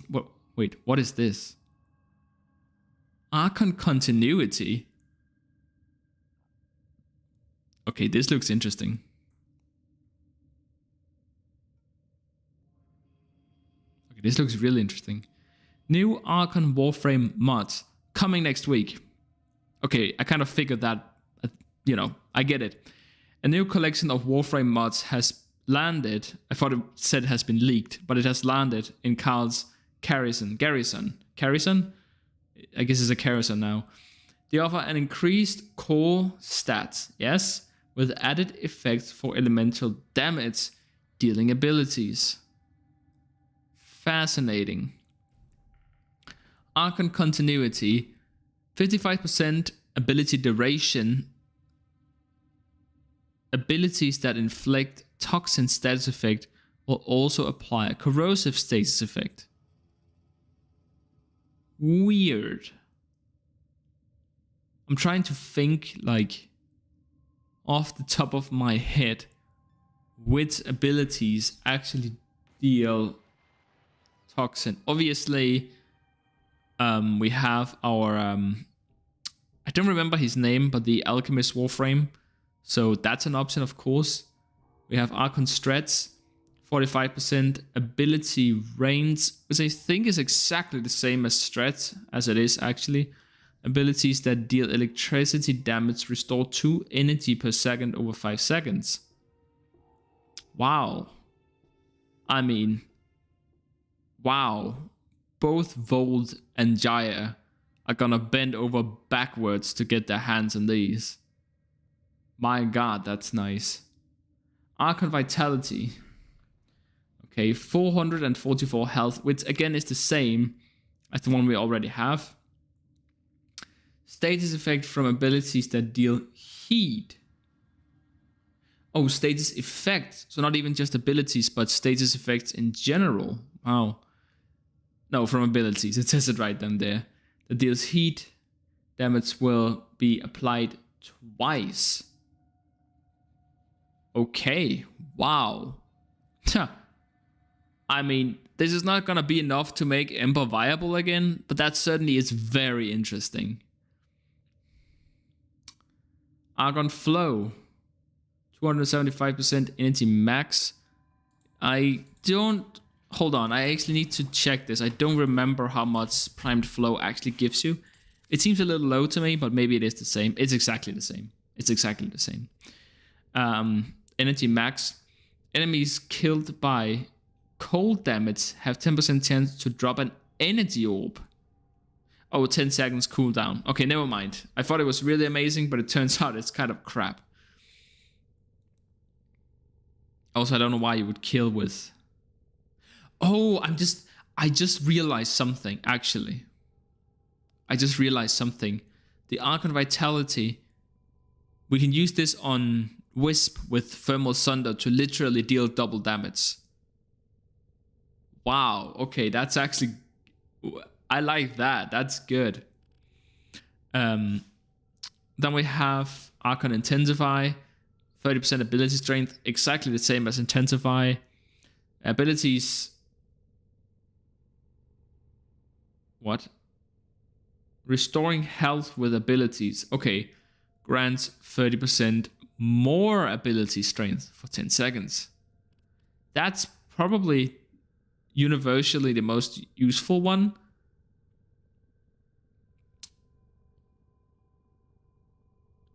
Wait, what is this? Archon Continuity. Okay, this looks interesting. Okay, this looks really interesting. New Archon Warframe mods coming next week. Okay, I kind of figured that, I get it. A new collection of Warframe mods has landed. I thought it said has been leaked, but it has landed in Carl's Garrison. Garrison? I guess it's a Garrison now. They offer an increased core stats, yes, with added effects for elemental damage dealing abilities. Fascinating. Archon Continuity, 55% ability duration. Abilities that inflict toxin status effect will also apply a corrosive status effect. Weird. I'm trying to think, off the top of my head, which abilities actually deal toxin. Obviously, we have our I don't remember his name, but the Alchemist Warframe So that's an option, of course. We have Archon Strats, 45% ability range, which I think is exactly the same as Strats, as it is actually. Abilities that deal electricity damage restore 2 energy per second over 5 seconds. Wow. I mean, wow. Both Volt and Jaya are gonna bend over backwards to get their hands on these. My god, that's nice. Archon Vitality. Okay, 444 health, which again is the same as the one we already have. Status effect from abilities that deal heat. Oh, status effects. So not even just abilities, but status effects in general. Wow. No, from abilities. It says it right down there. That deals heat damage will be applied twice. Okay. Wow. I mean, this is not gonna be enough to make Ember viable again, but that certainly is very interesting. Archon Flow. 275% energy max. I don't... Hold on, I actually need to check this. I don't remember how much Primed Flow actually gives you. It seems a little low to me, but maybe it is the same. It's exactly the same. It's exactly the same. Energy max. Enemies killed by cold damage have 10% chance to drop an energy orb. Oh, 10 seconds cooldown. Okay, never mind. I thought it was really amazing, but it turns out it's kind of crap. Also, I don't know why you would kill with... Oh, I just realized something, actually. I just realized something. The Archon Vitality, we can use this on Wisp with Thermal Sunder to literally deal double damage. Wow, okay, that's actually... I like that, that's good. Then we have Archon Intensify, 30% ability strength, exactly the same as Intensify. Abilities... What? Restoring health with abilities. Okay. Grants 30% more ability strength for 10 seconds. That's probably universally the most useful one.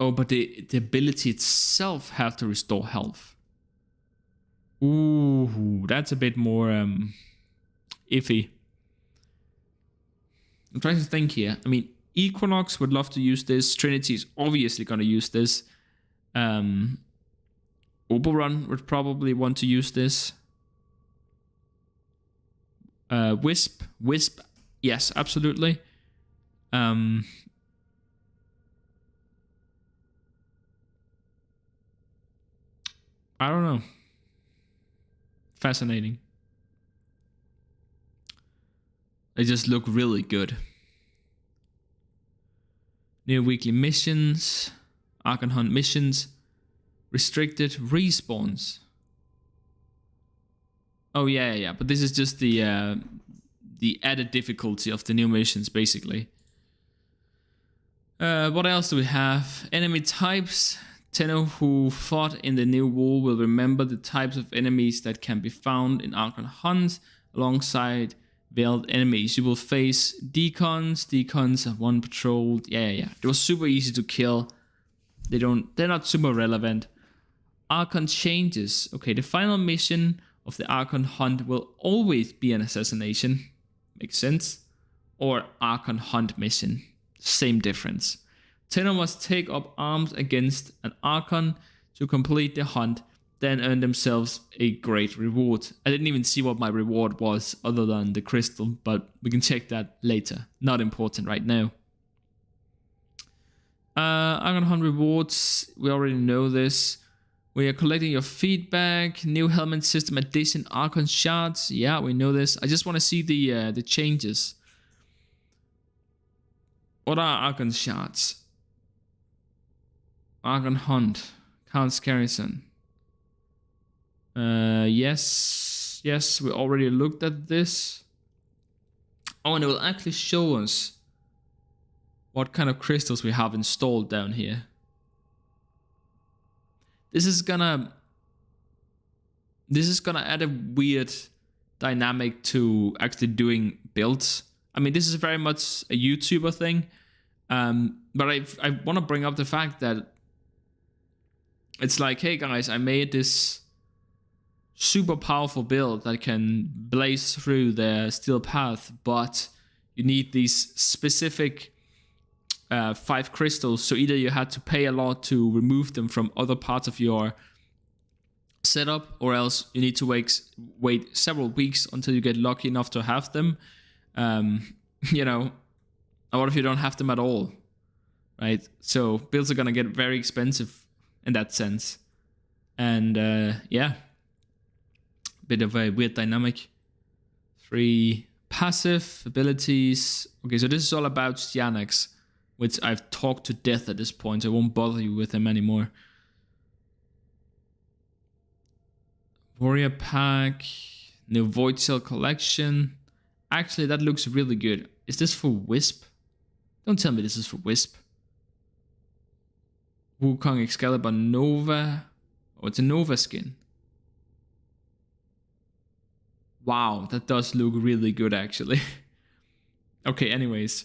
Oh, but the ability itself have to restore health. Ooh, that's a bit more iffy. I'm trying to think here. I mean, Equinox would love to use this. Trinity's obviously going to use this. Oberrun would probably want to use this. Wisp, yes, absolutely. I don't know. Fascinating. They just look really good. New weekly missions, Archon Hunt missions, restricted respawns. Oh yeah. But this is just the added difficulty of the new missions, basically. What else do we have? Enemy types. Tenno who fought in the new war will remember the types of enemies that can be found in Archon Hunt alongside veiled enemies. You will face decons have one patrolled. Yeah. They were super easy to kill. They're not super relevant. Archon changes. Okay, the final mission of the Archon Hunt will always be an assassination. Makes sense. Or Archon Hunt mission. Same difference. Tenno must take up arms against an Archon to complete the hunt, then earn themselves a great reward. I didn't even see what my reward was other than the crystal, but we can check that later. Not important right now. Archon Hunt rewards, we already know this. We are collecting your feedback. New helmet system addition, Archon shards. Yeah, we know this. I just want to see the changes. What are Archon shards? Archon Hunt, Count's Garrison. Yes, we already looked at this. Oh, and it will actually show us what kind of crystals we have installed down here. this is gonna add a weird dynamic to actually doing builds. I mean, this is very much a YouTuber thing, but I want to bring up the fact that it's like, hey guys, I made this super powerful build that can blaze through the steel path, but you need these specific 5 crystals. So either you had to pay a lot to remove them from other parts of your setup, or else you need to wait several weeks until you get lucky enough to have them. You know, or what if you don't have them at all, right? So builds are gonna get very expensive in that sense. And yeah, bit of a weird dynamic. 3 passive abilities. Okay, so this is all about Styanax, which I've talked to death at this point, so I won't bother you with him anymore. Warrior pack, new Void Cell collection. Actually, that looks really good. Is this for Wisp? Don't tell me this is for Wisp. Wukong Excalibur Nova. Oh, it's a Nova skin. Wow, that does look really good actually. Okay, anyways.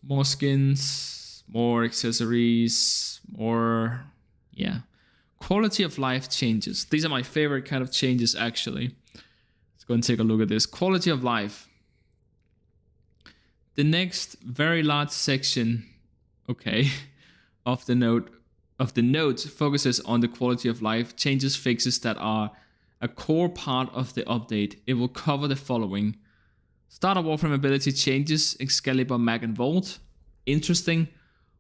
More skins, more accessories, more... yeah. Quality of life changes. These are my favorite kind of changes actually. Let's go and take a look at this. Quality of life. The next very large section, okay, of the note focuses on the quality of life changes, fixes that are a core part of the update. It will cover the following: Starter Warframe ability changes, Excalibur, Mag and Volt. Interesting.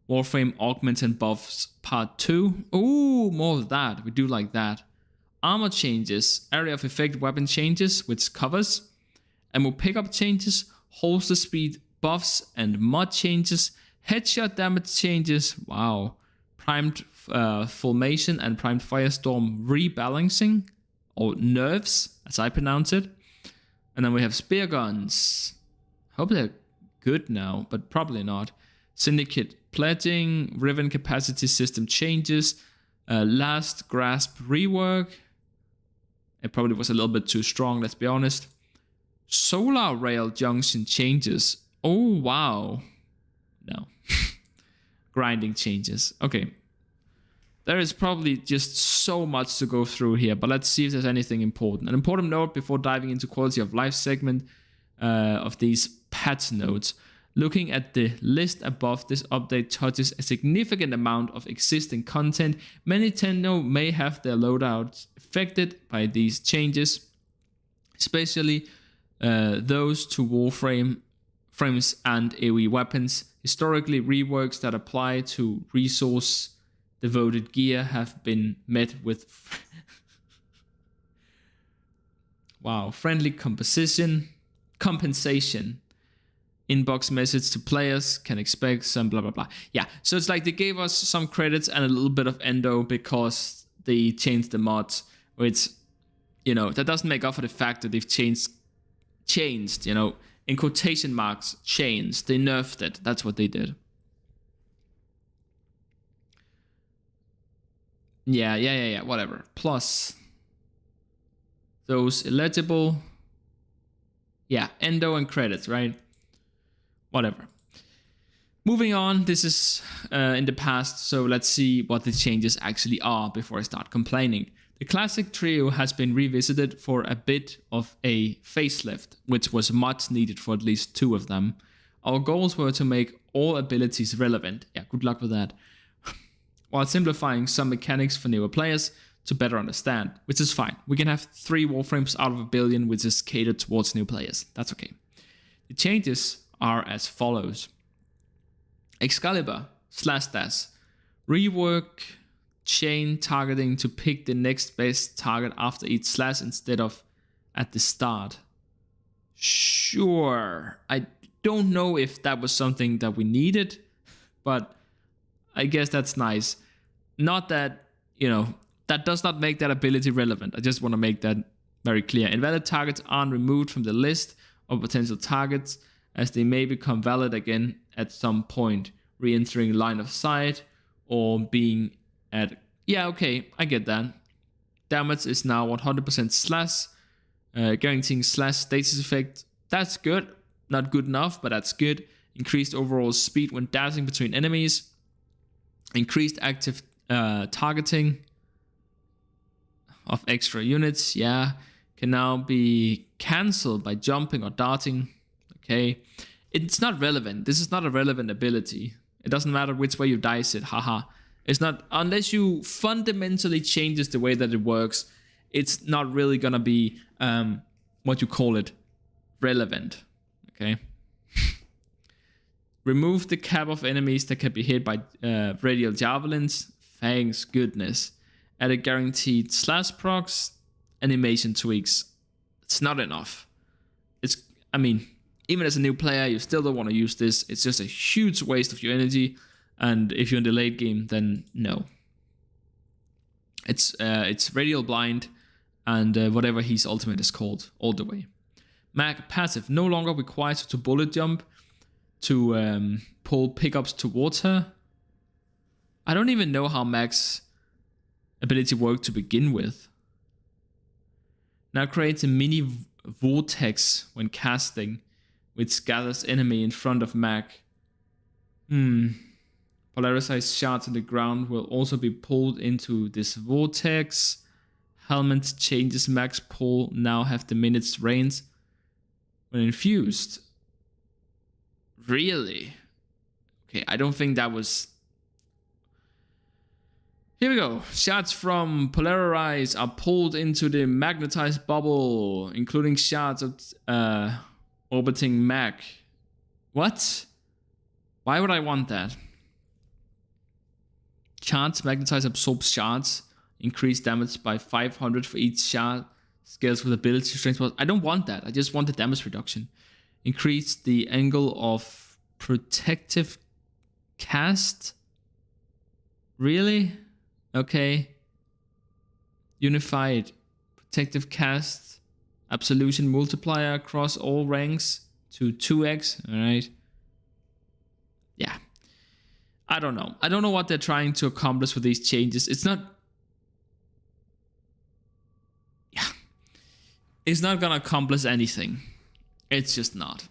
Warframe augments and buffs part 2. Ooh, more of that. We do like that. Armor changes, area of effect weapon changes, which covers. Ammo pickup changes, holster speed buffs and mod changes. Headshot damage changes. Wow. Primed Fulmation and Primed Firestorm rebalancing, or nerfs, as I pronounce it. And then we have spear guns. Hope they're good now, but probably not. Syndicate pledging, Riven capacity system changes, last grasp rework. It probably was a little bit too strong, let's be honest. Solar rail junction changes. Oh, wow. No. Grinding changes. Okay. There is probably just so much to go through here, but let's see if there's anything important. An important note before diving into quality of life segment of these patch notes. Looking at the list above, this update touches a significant amount of existing content. Many Nintendo may have their loadouts affected by these changes, especially those to Warframe frames and AoE weapons. Historically, reworks that apply to resource devoted gear have been met with wow, friendly compensation. Inbox message to players can expect some blah blah blah. Yeah, so it's like they gave us some credits and a little bit of endo because they changed the mods, which, you know, that doesn't make up for the fact that they've changed, you know, in quotation marks, changed. They nerfed it. That's what they did. Yeah, whatever. Plus those illegible. Yeah, endo and credits, right? Whatever. Moving on, this is in the past, so let's see what the changes actually are before I start complaining. The classic trio has been revisited for a bit of a facelift, which was much needed for at least 2 of them. Our goals were to make all abilities relevant. Yeah, good luck with that. While simplifying some mechanics for newer players to better understand, which is fine. We can have 3 Warframes out of 1 billion, which is catered towards new players. That's okay. The changes are as follows. Excalibur /dash. Rework chain targeting to pick the next best target after each slash instead of at the start. Sure. I don't know if that was something that we needed, but I guess that's nice. Not that, you know, that does not make that ability relevant. I just want to make that very clear. Invalid targets aren't removed from the list of potential targets, as they may become valid again at some point, re-entering line of sight or being at Yeah, okay, I get that. Damage is now 100% slash, guaranteeing slash status effect. That's good. Not good enough, but that's good. Increased overall speed when dashing between enemies. Increased active targeting of extra units. Yeah, can now be cancelled by jumping or darting. Okay, it's not relevant. This is not a relevant ability. It doesn't matter which way you dice it. Haha. It's not, unless you fundamentally changes the way that it works, it's not really gonna be what you call it, relevant. Okay. Remove the cap of enemies that can be hit by radial javelins. Thanks goodness. Added guaranteed slash procs, animation tweaks. It's not enough. I mean, even as a new player, you still don't want to use this. It's just a huge waste of your energy. And if you're in the late game, then no. It's radial blind and whatever his ultimate is called, all the way. Mag passive no longer requires you to bullet jump to pull pickups towards her. I don't even know how Mag's ability worked to begin with. Now creates a mini vortex when casting, which gathers enemy in front of Mag. Polarized shards on the ground will also be pulled into this vortex. Helmet changes Mag's pull now have diminished range when infused. Really? Okay, I don't think that was... Here we go. Shards from Polarize are pulled into the magnetized bubble, including shards of orbiting Mag. What? Why would I want that? Shards magnetize absorbs shards. Increase damage by 500 for each shard. Scales with ability strength. I don't want that. I just want the damage reduction. Increase the angle of protective cast. Really? Okay. Unified protective cast. Absolution multiplier across all ranks to 2x. Alright. Yeah. I don't know. I don't know what they're trying to accomplish with these changes. It's not... Yeah. It's not gonna accomplish anything. It's just not.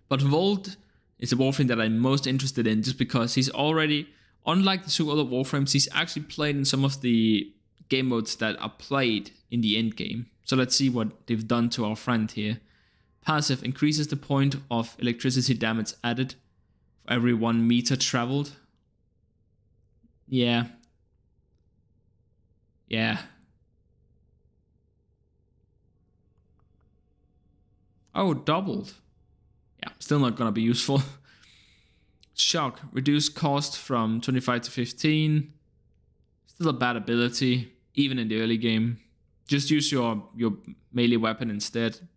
But Volt is a Warframe that I'm most interested in just because he's already, unlike the two other Warframes, he's actually played in some of the game modes that are played in the end game. So let's see what they've done to our friend here. Passive increases the point of electricity damage added for every 1 meter traveled. Yeah. Yeah. Oh, doubled. Yeah, still not gonna be useful. Shock, reduce cost from 25 to 15. Still a bad ability, even in the early game. Just use your melee weapon instead.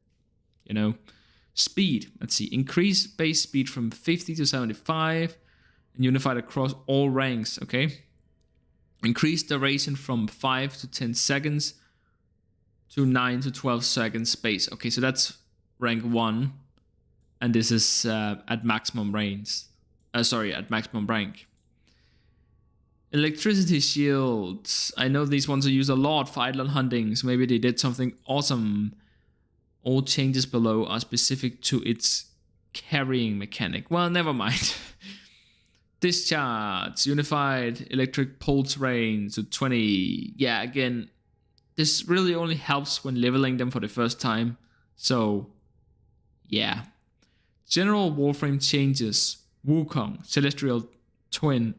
You know. Speed, let's see. Increase base speed from 50 to 75. And unified across all ranks, okay? Increase duration from 5 to 10 seconds. To 9 to 12 seconds space. Okay, so that's rank 1. And this is at maximum range. At maximum rank. Electricity shields. I know these ones are used a lot for Eidolon hunting, so maybe they did something awesome. All changes below are specific to its carrying mechanic. Well, never mind. Discharge. Unified electric pulse range to 20. Yeah, again, this really only helps when leveling them for the first time. So, yeah. General Warframe changes. Wukong, Celestial Twin.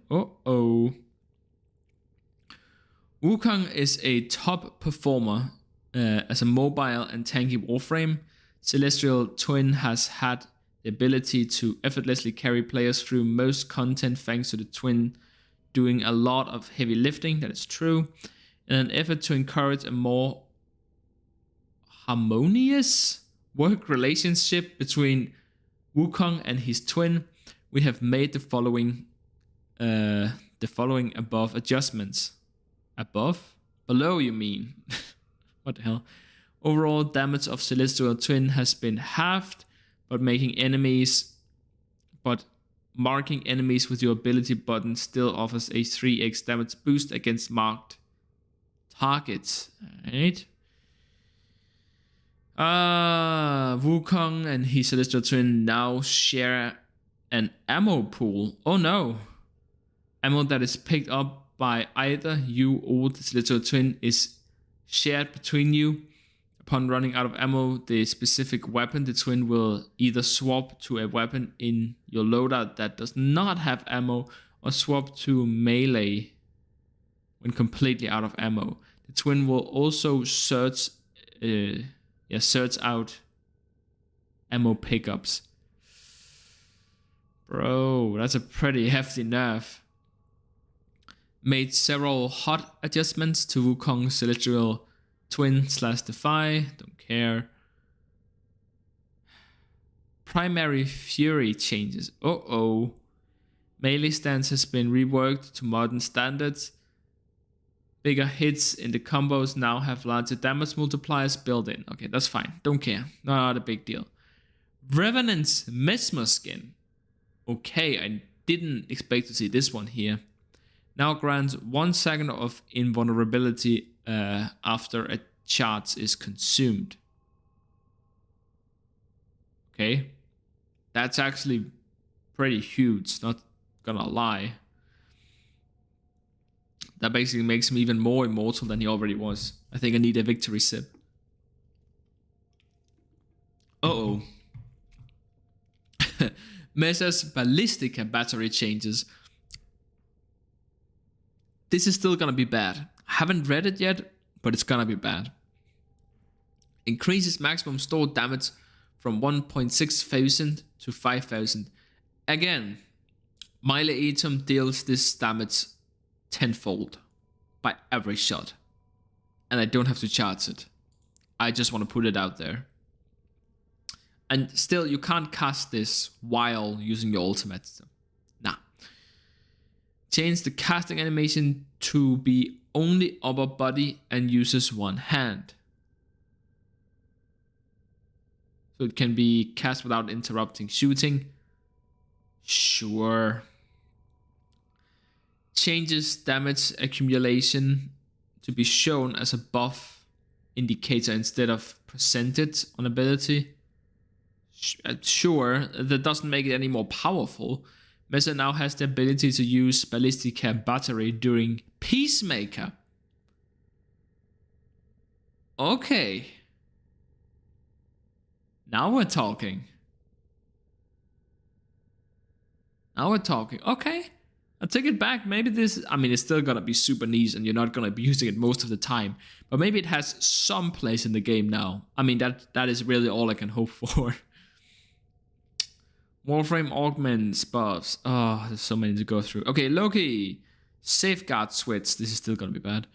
Wukong is a top performer as a mobile and tanky Warframe. Celestial Twin has had the ability to effortlessly carry players through most content thanks to the Twin doing a lot of heavy lifting. That is true. In an effort to encourage a more harmonious work relationship between Wukong and his twin, we have made the following above adjustments. Below, you mean? What the hell? Overall damage of Celestial Twin has been halved, but Marking enemies with your ability button still offers a 3x damage boost against marked targets. Alright. Wukong and his celestial twin now share an ammo pool. Oh no. Ammo that is picked up by either you or the celestial twin is shared between you. Upon running out of ammo, the specific weapon, the twin will either swap to a weapon in your loadout that does not have ammo, or swap to melee when completely out of ammo. The twin will also search out ammo pickups. Bro, that's a pretty hefty nerf. Made several hot adjustments to Wukong's celestial twin / defy. Don't care. Primary fury changes. Uh-oh. Melee stance has been reworked to modern standards. Bigger hits in the combos now have larger damage multipliers built in. Okay, that's fine. Don't care. Not a big deal. Revenant's Mesmer skin. Okay, I didn't expect to see this one here. Now grants 1 second of invulnerability after a charge is consumed. Okay. That's actually pretty huge, not gonna lie. That basically makes him even more immortal than he already was. I think I need a victory sip. Uh-oh. Mesa's Ballistica battery changes. This is still gonna be bad. I haven't read it yet, but it's gonna be bad. Increases maximum stored damage from 1,600 to 5,000. Again, melee item deals this damage tenfold by every shot. And I don't have to charge it. I just want to put it out there. And still, you can't cast this while using your ultimate. Nah. Change the casting animation to be only upper body and uses one hand. So it can be cast without interrupting shooting. Sure. Changes damage accumulation to be shown as a buff indicator instead of percentage on ability. Sure, that doesn't make it any more powerful. Mesa now has the ability to use Ballistica battery during Peacemaker. Okay. Now we're talking. Okay. I'll take it back. Maybe this, I mean, it's still gonna be super niche and you're not gonna be using it most of the time. But maybe it has some place in the game now. I mean, that is really all I can hope for. Warframe augments buffs. Oh, there's so many to go through. Okay, Loki. Safeguard switch. This is still gonna be bad.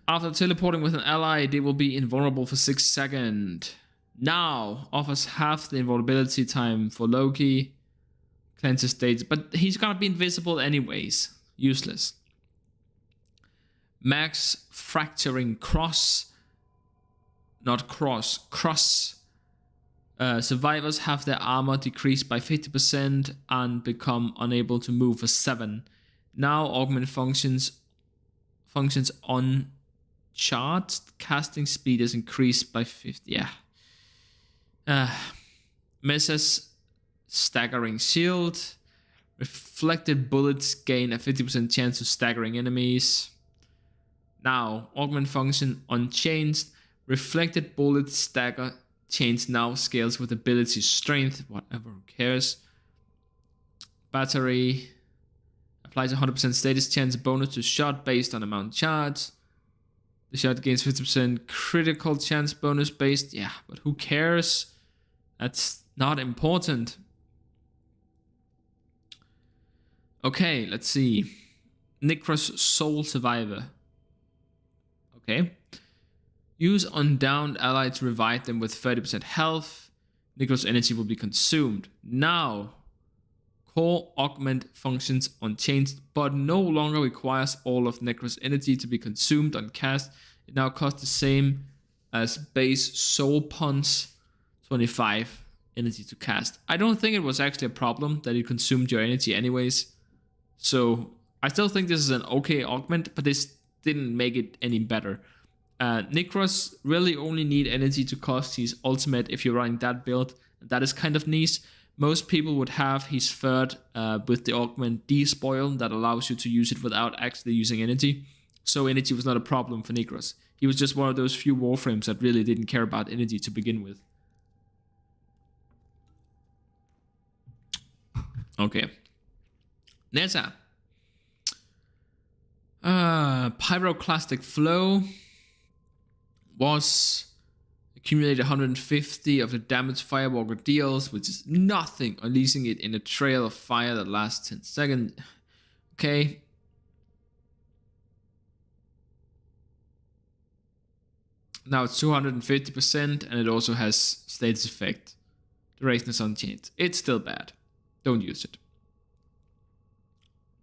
After teleporting with an ally, they will be invulnerable for 6 seconds. Now offers half the invulnerability time for Loki. Cleanses states, but he's gonna be invisible anyways. Useless. Max fracturing cross. Not cross. Cross. Survivors have their armor decreased by 50% and become unable to move for 7. Now augment functions uncharged. Casting speed is increased by 50. Yeah. Mesa's staggering shield. Reflected bullets gain a 50% chance of staggering enemies. Now, augment function unchanged. Reflected bullet stagger change now scales with ability strength. Whatever, who cares? Battery. Applies 100% status chance bonus to shot based on amount charged. The shot gains 50% critical chance bonus based. Yeah, but who cares? That's not important. Okay, let's see. Necros Soul Survivor. Okay. Use undowned ally to revive them with 30% health. Necros energy will be consumed. Now, core augment functions unchanged, but no longer requires all of Necros energy to be consumed on cast. It now costs the same as base Soul Punch. 25. energy to cast. I don't think it was actually a problem that it consumed your energy anyways. So I still think this is an okay augment, but this didn't make it any better. Nikros really only need energy to cast his ultimate if you're running that build. That is kind of niche. Most people would have his third with the augment Despoil that allows you to use it without actually using energy. So energy was not a problem for Nikros. He was just one of those few warframes that really didn't care about energy to begin with. Okay. Nessa. Pyroclastic Flow was accumulated 150 of the damage Firewalker deals, which is nothing, unleashing it in a trail of fire that lasts 10 seconds. Okay. Now it's 250%, and it also has status effect. Duration is unchanged. It's still bad. Don't use it.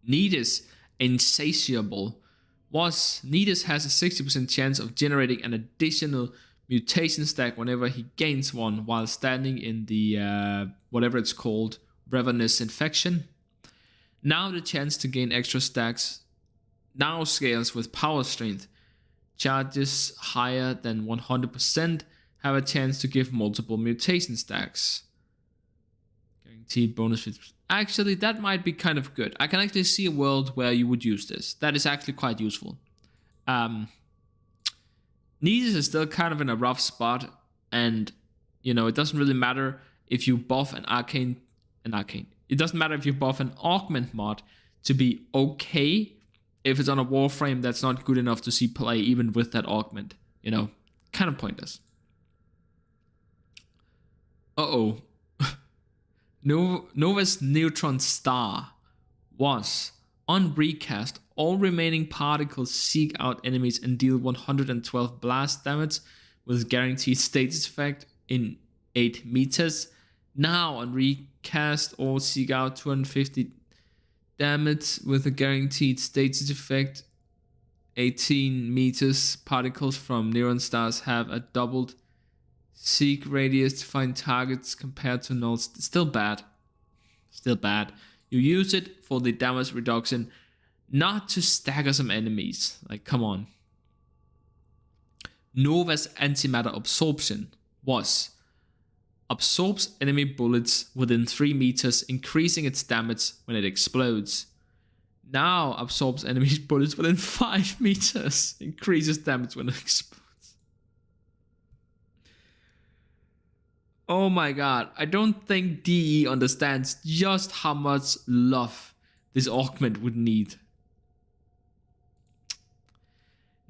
Nidus Insatiable Nidus has a 60% chance of generating an additional mutation stack whenever he gains one while standing in the whatever it's called, Ravenous Infection. Now the chance to gain extra stacks now scales with power strength. Charges higher than 100% have a chance to give multiple mutation stacks. Guaranteed bonus. Actually, that might be kind of good. I can actually see a world where you would use this. That is actually quite useful. Nidus is still kind of in a rough spot, and you know, it doesn't really matter if you buff an arcane. It doesn't matter if you buff an augment mod to be okay if it's on a warframe that's not good enough to see play even with that augment. You know, kind of pointless. Uh-oh. Nova's Neutron Star was, on recast, all remaining particles seek out enemies and deal 112 blast damage with guaranteed status effect in 8 meters. Now on recast, all seek out 250 damage with a guaranteed status effect 18 meters. Particles from Neutron Stars have a doubled seek radius to find targets compared to nulls. Still bad. Still bad. You use it for the damage reduction, not to stagger some enemies. Like, come on. Nova's Antimatter Absorption was absorbs enemy bullets within 3 meters, increasing its damage when it explodes. Now absorbs enemy bullets within 5 meters, increases damage when it explodes. Oh my god, I don't think DE understands just how much love this augment would need.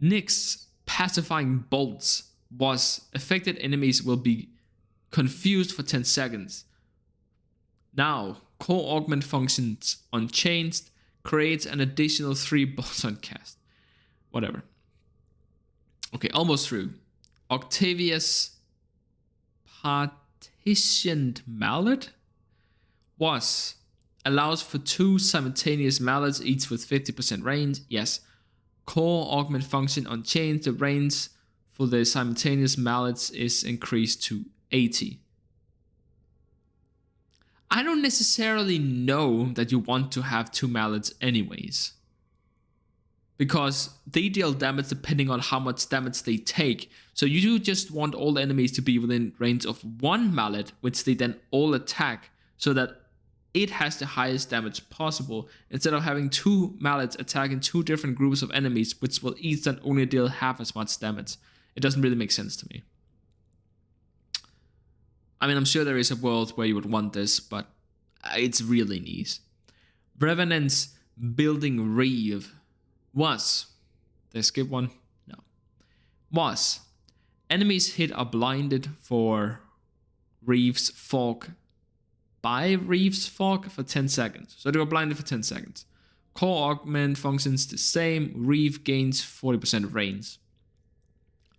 Nyx's Pacifying Bolts was affected enemies will be confused for 10 seconds. Now, core augment functions unchanged, creates an additional 3 bolts on cast. Whatever. Okay, almost through. Octavia's Partitioned Mallet allows for 2 simultaneous mallets, each with 50% range. Yes. Core augment function unchanged. The range for the simultaneous mallets is increased to 80. I don't necessarily know that you want to have 2 mallets anyways, because they deal damage depending on how much damage they take. So you do just want all the enemies to be within range of 1 mallet, which they then all attack, so that it has the highest damage possible, instead of having 2 mallets attacking 2 different groups of enemies, which will each then only deal half as much damage. It doesn't really make sense to me. I mean, I'm sure there is a world where you would want this, but it's really niche. Revenant's Building Reeve was... Did I skip one? No. Was. Enemies hit are blinded for Reeve's Fog. By Reeve's Fog for 10 seconds. So they were blinded for 10 seconds. Core augment functions the same. Reeve gains 40% range.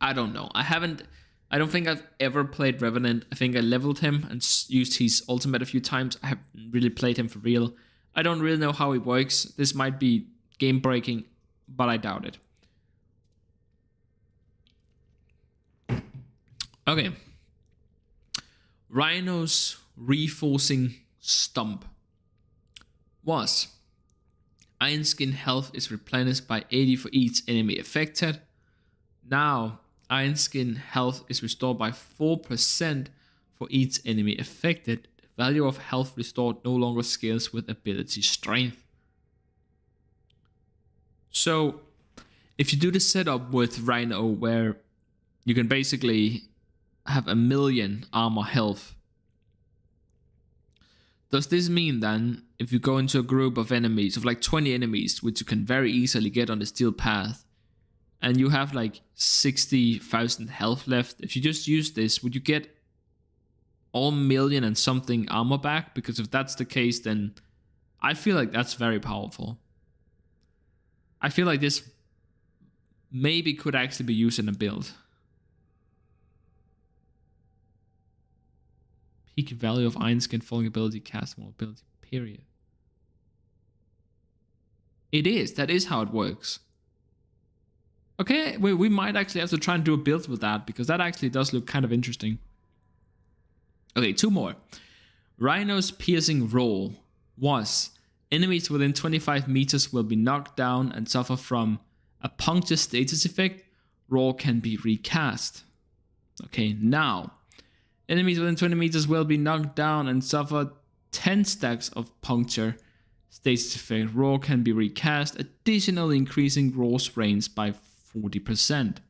I don't know. I don't think I've ever played Revenant. I think I leveled him and used his ultimate a few times. I haven't really played him for real. I don't really know how he works. This might be game breaking, but I doubt it. Okay. Rhino's reinforcing stump was Iron Skin health is replenished by 80 for each enemy affected. Now, Iron Skin health is restored by 4% for each enemy affected. The value of health restored no longer scales with ability strength. So, if you do the setup with Rhino where you can basically have 1,000,000 armor health, does this mean then if you go into a group of enemies, of like 20 enemies, which you can very easily get on the steel path, and you have like 60,000 health left, if you just use this, would you get all 1,000,000 and something armor back? Because if that's the case, then I feel like that's very powerful. I feel like this maybe could actually be used in a build. Peak value of Iron Skin falling ability, cast more ability, period. It is. That is how it works. Okay, we might actually have to try and do a build with that, because that actually does look kind of interesting. Okay, 2 more. Rhino's piercing roll was enemies within 25 meters will be knocked down and suffer from a puncture status effect. Roll can be recast. Okay, now enemies within 20 meters will be knocked down and suffer 10 stacks of puncture status effect. Roll can be recast, additionally increasing Roll's range by 40%.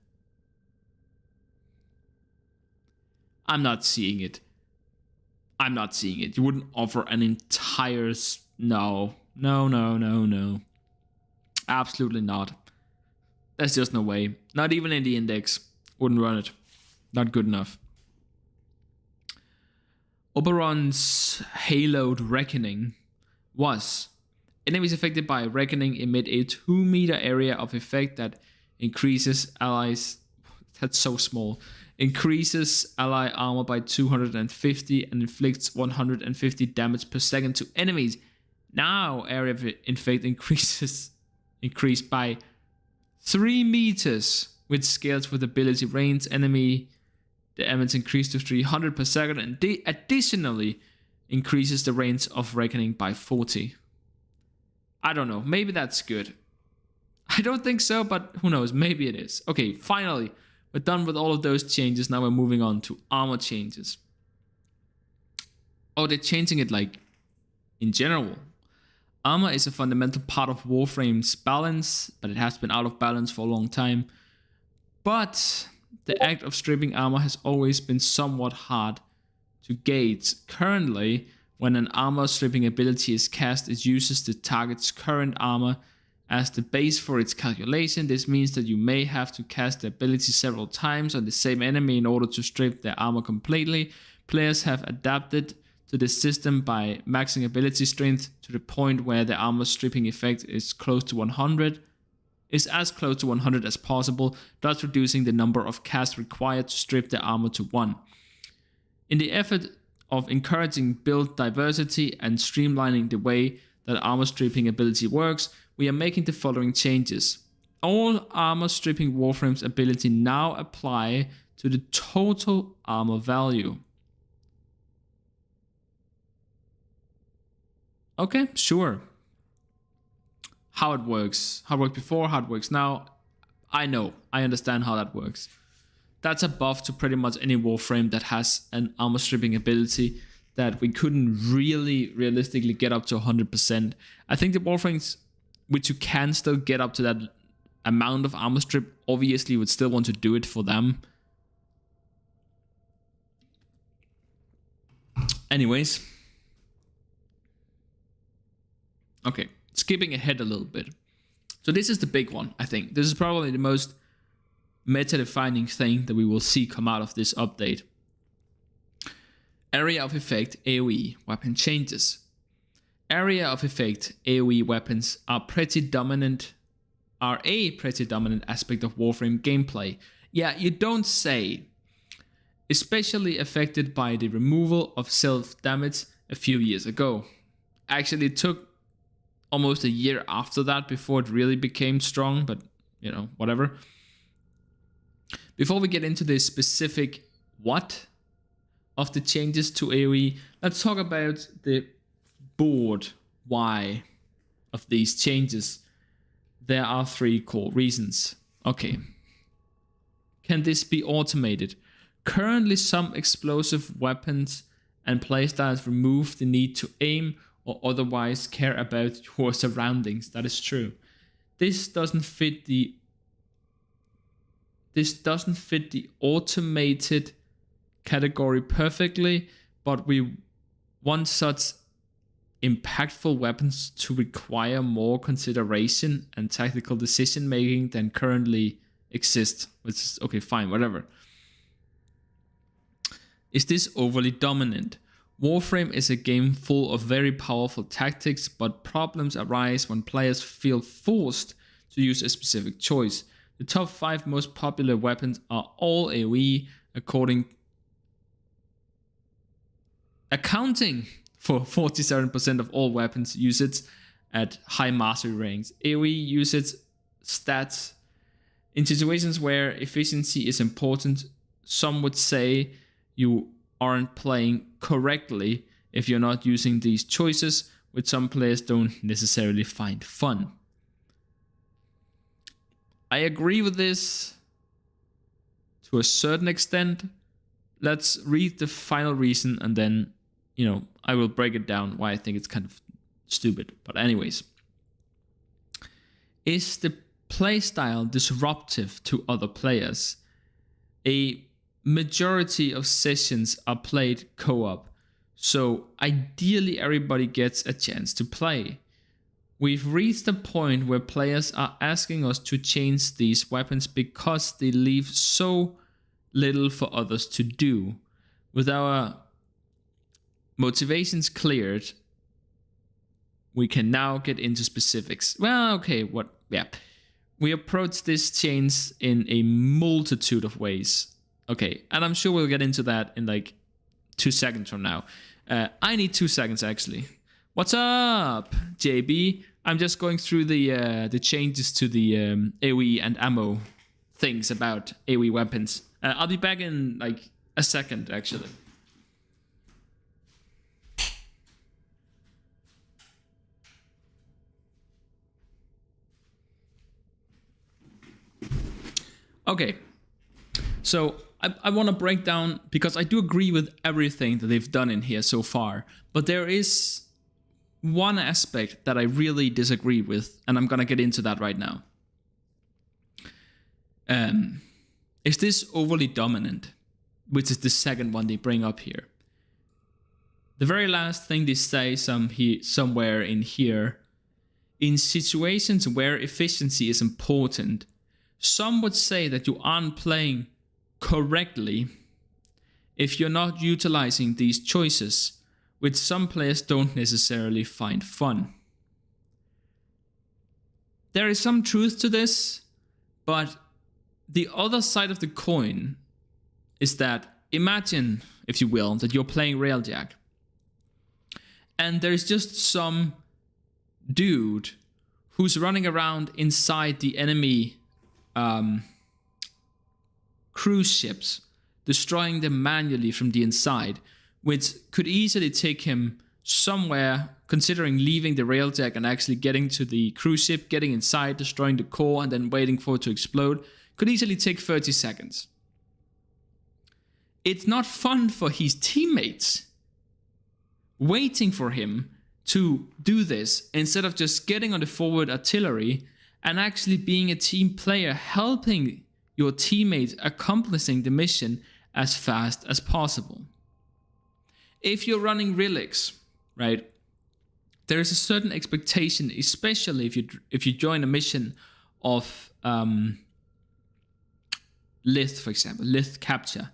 I'm not seeing it. I'm not seeing it. You wouldn't offer an entire... No. Absolutely not. There's just no way. Not even in the index. Wouldn't run it. Not good enough. Oberon's Haloed Reckoning was enemies affected by Reckoning emit a 2-meter area of effect that increases allies. That's so small. Increases ally armor by 250 and inflicts 150 damage per second to enemies. Now area of effect increased by 3 meters, which scales with ability range. Enemy damage increased to 300 per second, and additionally increases the range of Reckoning by 40. I don't know. Maybe that's good. I don't think so, but who knows? Maybe it is. Okay, finally, we're done with all of those changes. Now we're moving on to armor changes. Oh, they're changing it like in general. Armor is a fundamental part of Warframe's balance, but it has been out of balance for a long time. But the act of stripping armor has always been somewhat hard to gauge. Currently, when an armor stripping ability is cast, it uses the target's current armor as the base for its calculation. This means that you may have to cast the ability several times on the same enemy in order to strip their armor completely. Players have adapted to this system by maxing ability strength to the point where the armor stripping effect is close to 100. Is as close to 100 as possible, thus reducing the number of casts required to strip the armor to 1. In the effort of encouraging build diversity and streamlining the way that armor stripping ability works, we are making the following changes. All armor stripping Warframe's ability now apply to the total armor value. Okay, sure. How it works, how it worked before, how it works now, I know, I understand how that works. That's a buff to pretty much any Warframe that has an armor stripping ability that we couldn't really realistically get up to 100%. I think the Warframes which you can still get up to that amount of armor strip obviously would still want to do it for them. Anyways. Okay. Skipping ahead a little bit. So this is the big one, I think. This is probably the most meta-defining thing that we will see come out of this update. Area of effect AoE weapon changes. Area of effect AoE weapons are a pretty dominant aspect of Warframe gameplay. Yeah, you don't say. Especially affected by the removal of self-damage a few years ago. Actually, it took almost a year after that before it really became strong, but you know, whatever. Before we get into the specific what of the changes to AoE, let's talk about the board why of these changes. There are 3 core reasons. Okay. Can this be automated? Currently, some explosive weapons and playstyles remove the need to aim or otherwise care about your surroundings. That is true. This doesn't fit the automated category perfectly, but we want such impactful weapons to require more consideration and tactical decision making than currently exist. Which is okay, fine, whatever. Is this overly dominant? Warframe is a game full of very powerful tactics, but problems arise when players feel forced to use a specific choice. The top 5 most popular weapons are all AoE, accounting for 47% of all weapons usage at high mastery ranks. AoE usage stats in situations where efficiency is important. Some would say you aren't playing correctly if you're not using these choices, which some players don't necessarily find fun. I agree with this to a certain extent. Let's read the final reason and then, I will break it down why I think it's kind of stupid. But anyways, is the playstyle disruptive to other players? A majority of sessions are played co-op, so ideally everybody gets a chance to play. We've reached a point where players are asking us to change these weapons because they leave so little for others to do. With our motivations cleared, we can now get into specifics. Well, okay, we approach this change in a multitude of ways. Okay, and I'm sure we'll get into that in like 2 seconds from now. I need 2 seconds actually. What's up, JB? I'm just going through the changes to the AoE and ammo things about AoE weapons. I'll be back in like a second actually. Okay, so I want to break down, because I do agree with everything that they've done in here so far, but there is one aspect that I really disagree with, and I'm going to get into that right now. Is this overly dominant? Which is the second one they bring up here. The very last thing they say somewhere in here, in situations where efficiency is important, some would say that you aren't playing correctly if you're not utilizing these choices, which some players don't necessarily find fun. There is some truth to this, but the other side of the coin is that imagine, if you will, that you're playing Railjack, and there's just some dude who's running around inside the enemy cruise ships, destroying them manually from the inside, which could easily take him somewhere, considering leaving the Railjack and actually getting to the cruise ship, getting inside, destroying the core, and then waiting for it to explode, could easily take 30 seconds. It's not fun for his teammates waiting for him to do this, instead of just getting on the forward artillery and actually being a team player, helping your teammates accomplishing the mission as fast as possible. If you're running relics, right, there is a certain expectation, especially if you join a mission of Lith, for example, Lith capture.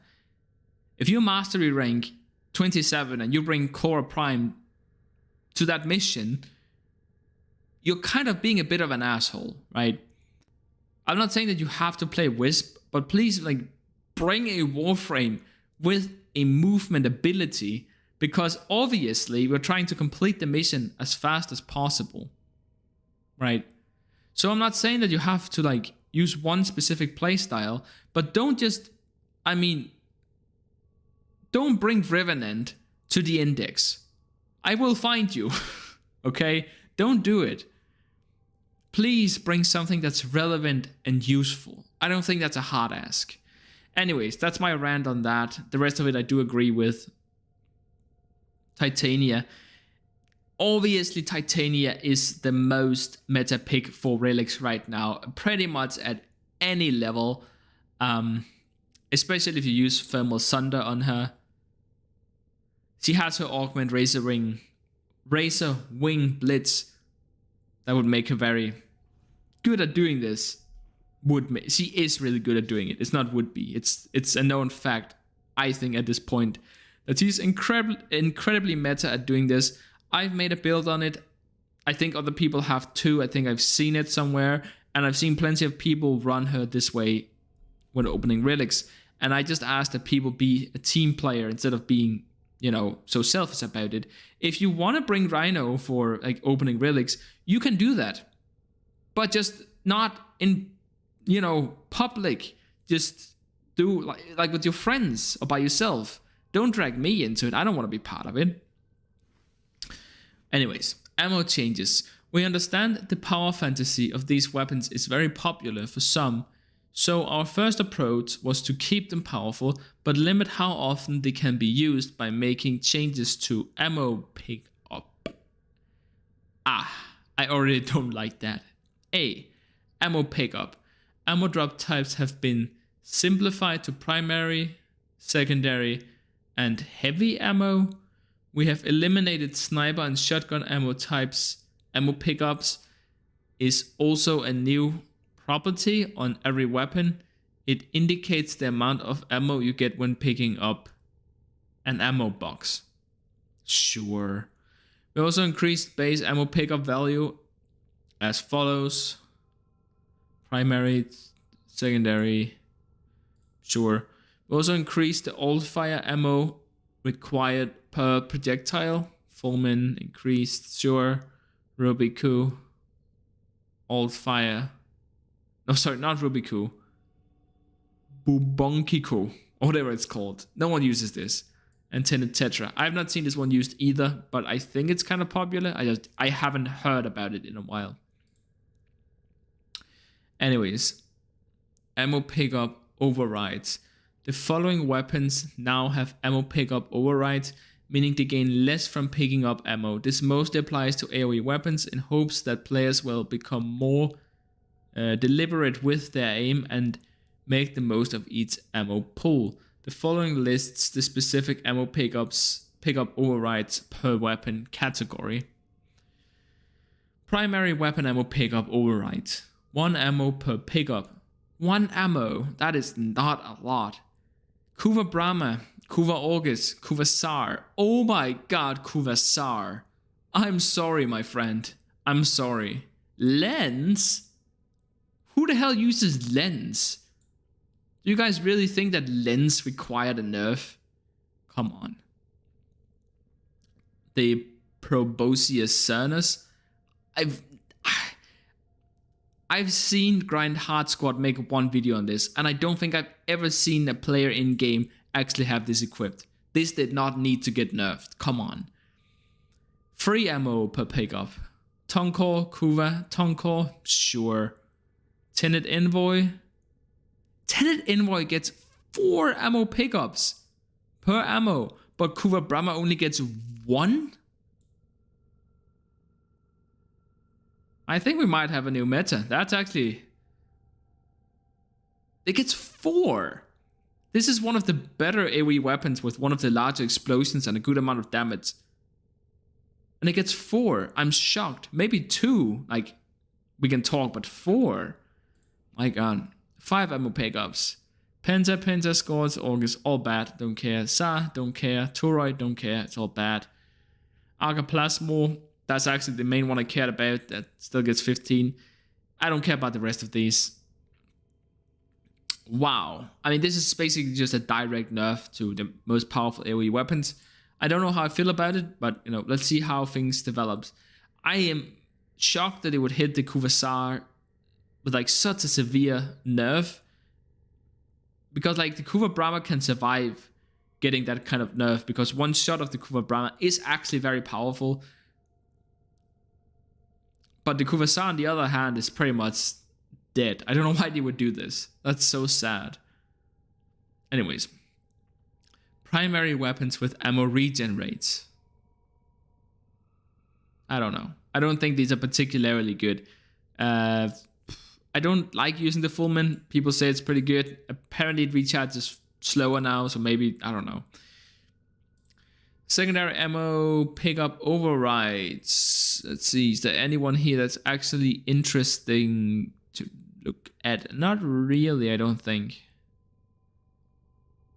If you're mastery rank 27 and you bring Cora Prime to that mission, you're kind of being a bit of an asshole, right? I'm not saying that you have to play Wisp, but please bring a Warframe with a movement ability, because obviously we're trying to complete the mission as fast as possible, right? So I'm not saying that you have to use one specific playstyle, but don't just, don't bring Revenant to the index. I will find you. Okay? Don't do it. Please bring something that's relevant and useful. I don't think that's a hard ask. Anyways, that's my rant on that. The rest of it I do agree with. Titania. Obviously, Titania is the most meta pick for relics right now. Pretty much at any level. Especially if you use Thermal Sunder on her. She has her Augment Razor Wing Blitz. That would make her very good at doing this. She is really good at doing it. It's not would be. It's a known fact, I think, at this point, that she's incredibly meta at doing this. I've made a build on it. I think other people have too. I think I've seen it somewhere, and I've seen plenty of people run her this way when opening relics. And I just ask that people be a team player instead of being, so selfish about it. If you want to bring Rhino for like opening relics, you can do that, but just not in, public. Just do like with your friends or by yourself. Don't drag me into it. I don't want to be part of it. Anyways, ammo changes. We understand the power fantasy of these weapons is very popular for some, so our first approach was to keep them powerful, but limit how often they can be used by making changes to ammo pickup. I already don't like that. Ammo pickup. Ammo drop types have been simplified to primary, secondary, and heavy ammo. We have eliminated sniper and shotgun ammo types. Ammo pickups is also a new property on every weapon. It indicates the amount of ammo you get when picking up an ammo box. Sure. We also increased base ammo pickup value as follows. Primary, secondary. Sure. We also increased the old fire ammo required per projectile. Fulmin increased. Sure. Rubiku. Old fire. No, sorry, not Rubiku. Bubonkiku, or whatever it's called. No one uses this. And Tinted Tetra. I've not seen this one used either, but I think it's kind of popular. I haven't heard about it in a while. Anyways, ammo pickup overrides. The following weapons now have ammo pickup overrides, meaning they gain less from picking up ammo. This mostly applies to AoE weapons in hopes that players will become more deliberate with their aim and make the most of each ammo pool. The following lists the specific ammo pickup overrides per weapon category. Primary weapon ammo pickup overrides. 1 ammo per pickup. 1 ammo, that is not a lot. Kuva Brahma, Kuva August, Kuva Sar. Oh my god, Kuva Sar. I'm sorry, my friend. I'm sorry. Lens? Who the hell uses lens? Do you guys really think that lens required a nerf? Come on. The Proboscis Cernus. I've seen Grind Hard Squad make one video on this, and I don't think I've ever seen a player in game actually have this equipped. This did not need to get nerfed. Come on. Free ammo per pickup. Tonkor, Kuva, Tonkor, sure. Tenet Envoy. Tenet Envoy gets 4 ammo pickups per ammo, but Kuva Brahma only gets 1? I think we might have a new meta. That's actually... It gets 4. This is one of the better AoE weapons with one of the larger explosions and a good amount of damage. And it gets 4. I'm shocked. Maybe 2. Like, we can talk, but 4. My god. 5 ammo pickups. Penta, Scores, August, all bad. Don't care. Sa, don't care. Toroid, don't care. It's all bad. Archaplasmo. That's actually the main one I cared about. That still gets 15. I don't care about the rest of these. Wow. I mean, this is basically just a direct nerf to the most powerful AoE weapons. I don't know how I feel about it, but, let's see how things develop. I am shocked that it would hit the Kuvasar with, like, such a severe nerf. Because, like, the Kuva Brahma can survive getting that kind of nerf, because one shot of the Kuva Brahma is actually very powerful. But the Kuvasar, on the other hand, is pretty much dead. I don't know why they would do this. That's so sad. Anyways. Primary weapons with ammo regen rates. I don't know. I don't think these are particularly good. I don't like using the Fullman. People say it's pretty good. Apparently it recharges slower now, so maybe, I don't know. Secondary ammo pickup overrides. Let's see, is there anyone here that's actually interesting to look at? Not really, I don't think.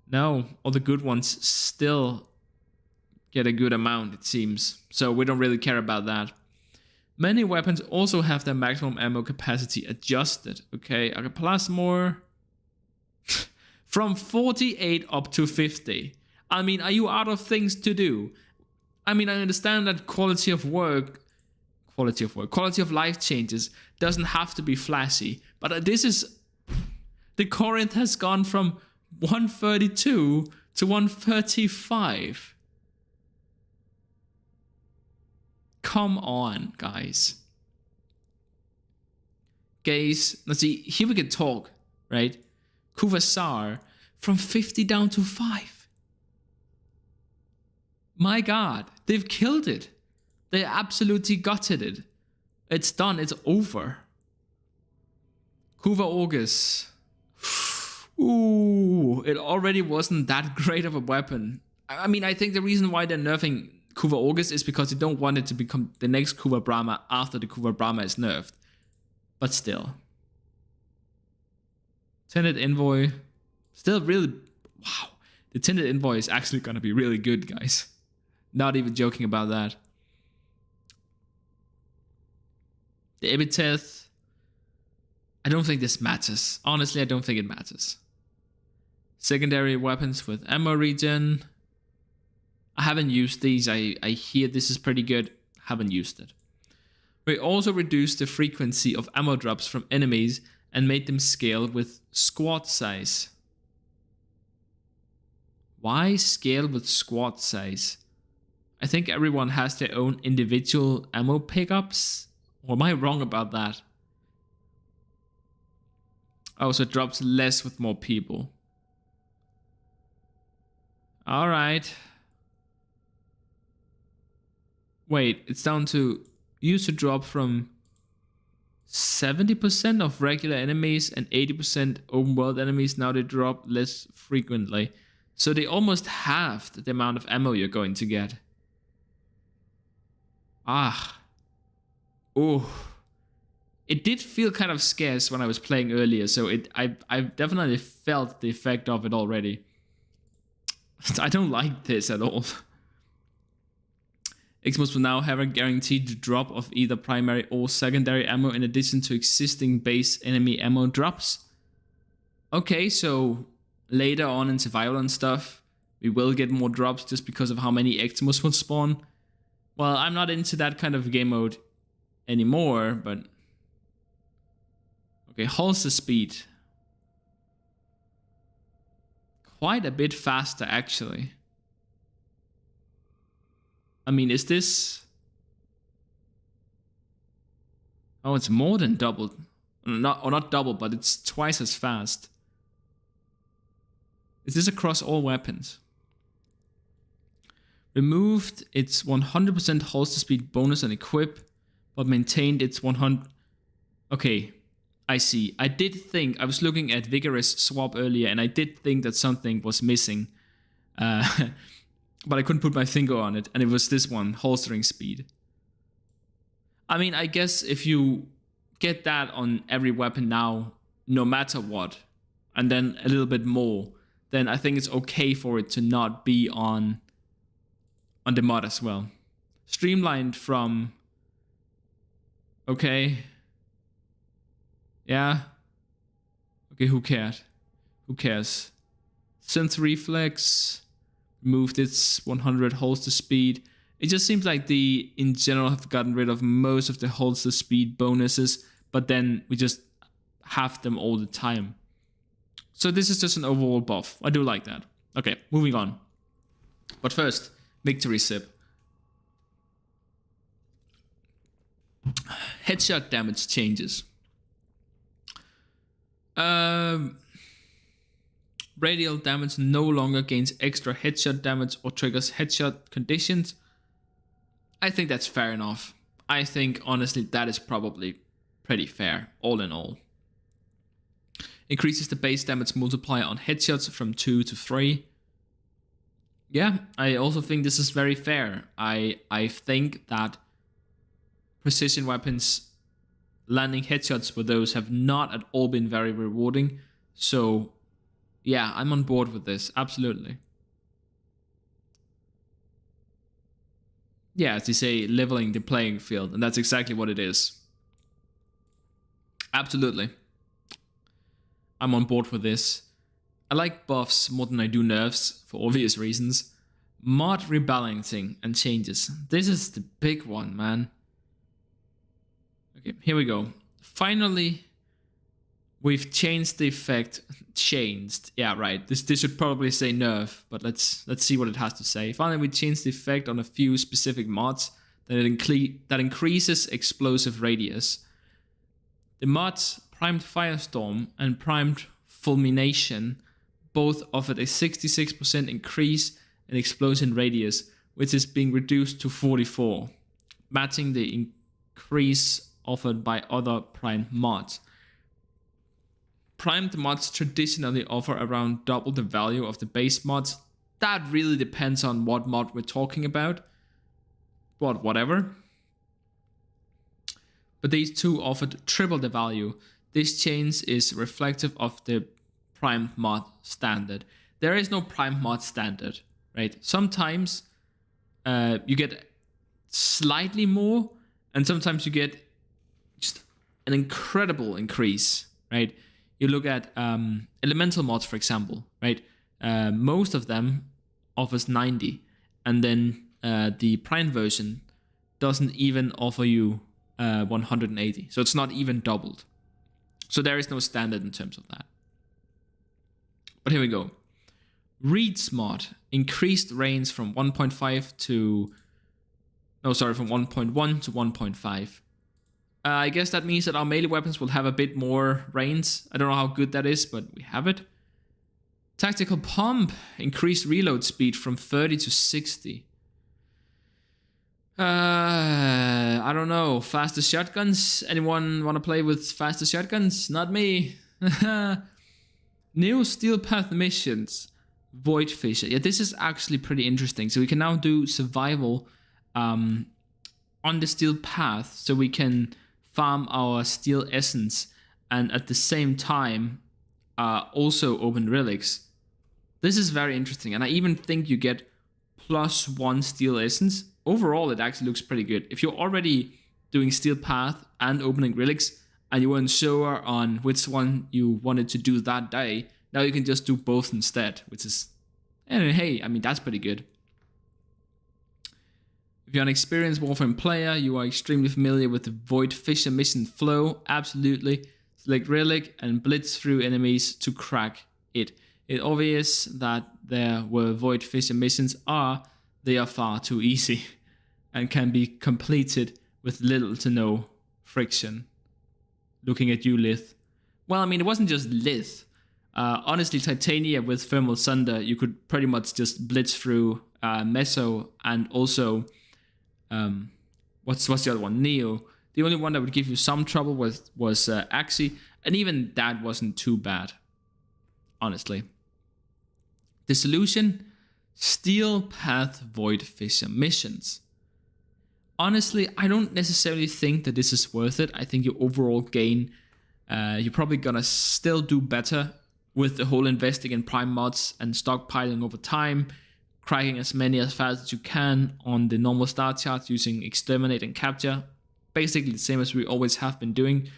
No, all the good ones still get a good amount, it seems. So we don't really care about that. Many weapons also have their maximum ammo capacity adjusted. Okay, I can plus more. From 48 up to 50. I mean, are you out of things to do? I mean, I understand that quality of life changes doesn't have to be flashy. But this is... The Corinth has gone from 132 to 135. Come on, guys. Guys, let's see. Here we can talk, right? Kuvasar from 50 down to 5. My God, they've killed it. They absolutely gutted it. It's done. It's over. Kuva August. Ooh, it already wasn't that great of a weapon. I mean, I think the reason why they're nerfing Kuva August is because they don't want it to become the next Kuva Brahma after the Kuva Brahma is nerfed. But still. Tinted Envoy. Still really... Wow. The Tinted Envoy is actually going to be really good, guys. Not even joking about that. The Epitaph. I don't think this matters. Honestly, I don't think it matters. Secondary weapons with ammo regen. I haven't used these. I hear this is pretty good. Haven't used it. We also reduced the frequency of ammo drops from enemies and made them scale with squad size. Why scale with squad size? I think everyone has their own individual ammo pickups. Or am I wrong about that? Oh, so it drops less with more people. Alright. Wait, it's down to... Used to drop from 70% of regular enemies and 80% open world enemies. Now they drop less frequently. So they almost halved the amount of ammo you're going to get. Ah. Oh. It did feel kind of scarce when I was playing earlier, so I definitely felt the effect of it already. I don't like this at all. Xbox will now have a guaranteed drop of either primary or secondary ammo in addition to existing base enemy ammo drops. Okay, so later on in survival and stuff, we will get more drops just because of how many Xmas will spawn. Well, I'm not into that kind of game mode anymore, but... Okay, holster speed. Quite a bit faster, actually. I mean, is this... Oh, it's more than doubled. Not double, but it's twice as fast. Is this across all weapons? Removed its 100% holster speed bonus and equip, but maintained its 100... Okay, I see. I did think... I was looking at Vigorous Swap earlier, and I did think that something was missing. But I couldn't put my finger on it, and it was this one, holstering speed. I mean, I guess if you get that on every weapon now, no matter what, and then a little bit more, then I think it's okay for it to not be on the mod as well. Streamlined from... Okay. Yeah. Okay, who cared? Who cares? Synth Reflex... Moved its 100 holster speed. It just seems like they, in general, have gotten rid of most of the holster speed bonuses, but then we just have them all the time. So this is just an overall buff. I do like that. Okay, moving on. But first, victory sip. Headshot damage changes. Radial damage no longer gains extra headshot damage or triggers headshot conditions. I think that's fair enough. I think honestly that is probably pretty fair, all in all. Increases the base damage multiplier on headshots from 2 to 3. Yeah, I also think this is very fair. I think that precision weapons landing headshots with those have not at all been very rewarding. So yeah, I'm on board with this, absolutely. Yeah, as they say, leveling the playing field, and that's exactly what it is. Absolutely. I'm on board with this. I like buffs more than I do nerfs, for obvious reasons. Mod rebalancing and changes. This is the big one, man. Okay, here we go. Finally, we've changed the effect. Changed. Yeah, right. This should probably say nerf, but let's see what it has to say. Finally, we changed the effect on a few specific mods that increases explosive radius. The mods Primed Firestorm and Primed Fulmination both offered a 66% increase in explosion radius, which is being reduced to 44, matching the increase offered by other primed mods. Primed mods traditionally offer around double the value of the base mods. That really depends on what mod we're talking about. But whatever. But these two offered triple the value. This change is reflective of the primed mod standard. There is no primed mod standard, right? Sometimes you get slightly more, and sometimes you get just an incredible increase, right? You look at elemental mods, for example, right? Most of them offers 90, and then the prime version doesn't even offer you 180, so it's not even doubled. So there is no standard in terms of that. But here we go. Reed's mod increased range from 1.5 to... No, sorry, from 1.1 to 1.5. I guess that means that our melee weapons will have a bit more range. I don't know how good that is, but we have it. Tactical Pump increased reload speed from 30 to 60. I don't know. Faster shotguns? Anyone want to play with faster shotguns? Not me. New Steel Path missions. Void Fisher. Yeah, this is actually pretty interesting. So we can now do survival on the Steel Path. So we can farm our Steel Essence and at the same time also open relics. This is very interesting. And I even think you get +1 Steel Essence. Overall, it actually looks pretty good. If you're already doing Steel Path and opening relics, and you weren't sure on which one you wanted to do that day, now you can just do both instead, which is, hey, I mean, that's pretty good. If you're an experienced Warframe player, you are extremely familiar with the Void Fisher mission flow. Absolutely. Select relic and blitz through enemies to crack it. It's obvious that there were Void Fisher missions they are far too easy and can be completed with little to no friction. Looking at you, Lith. Well, I mean, it wasn't just Lith. Honestly, Titania with Thermal Sunder, you could pretty much just blitz through Meso and also, what's the other one? Neo. The only one that would give you some trouble was Axie, and even that wasn't too bad, honestly. The solution? Steel Path Void Fisher missions. Honestly, I don't necessarily think that this is worth it. I think your overall gain, you're probably gonna still do better with the whole investing in prime mods and stockpiling over time, cracking as many as fast as you can on the normal star charts using exterminate and capture. Basically the same as we always have been doing.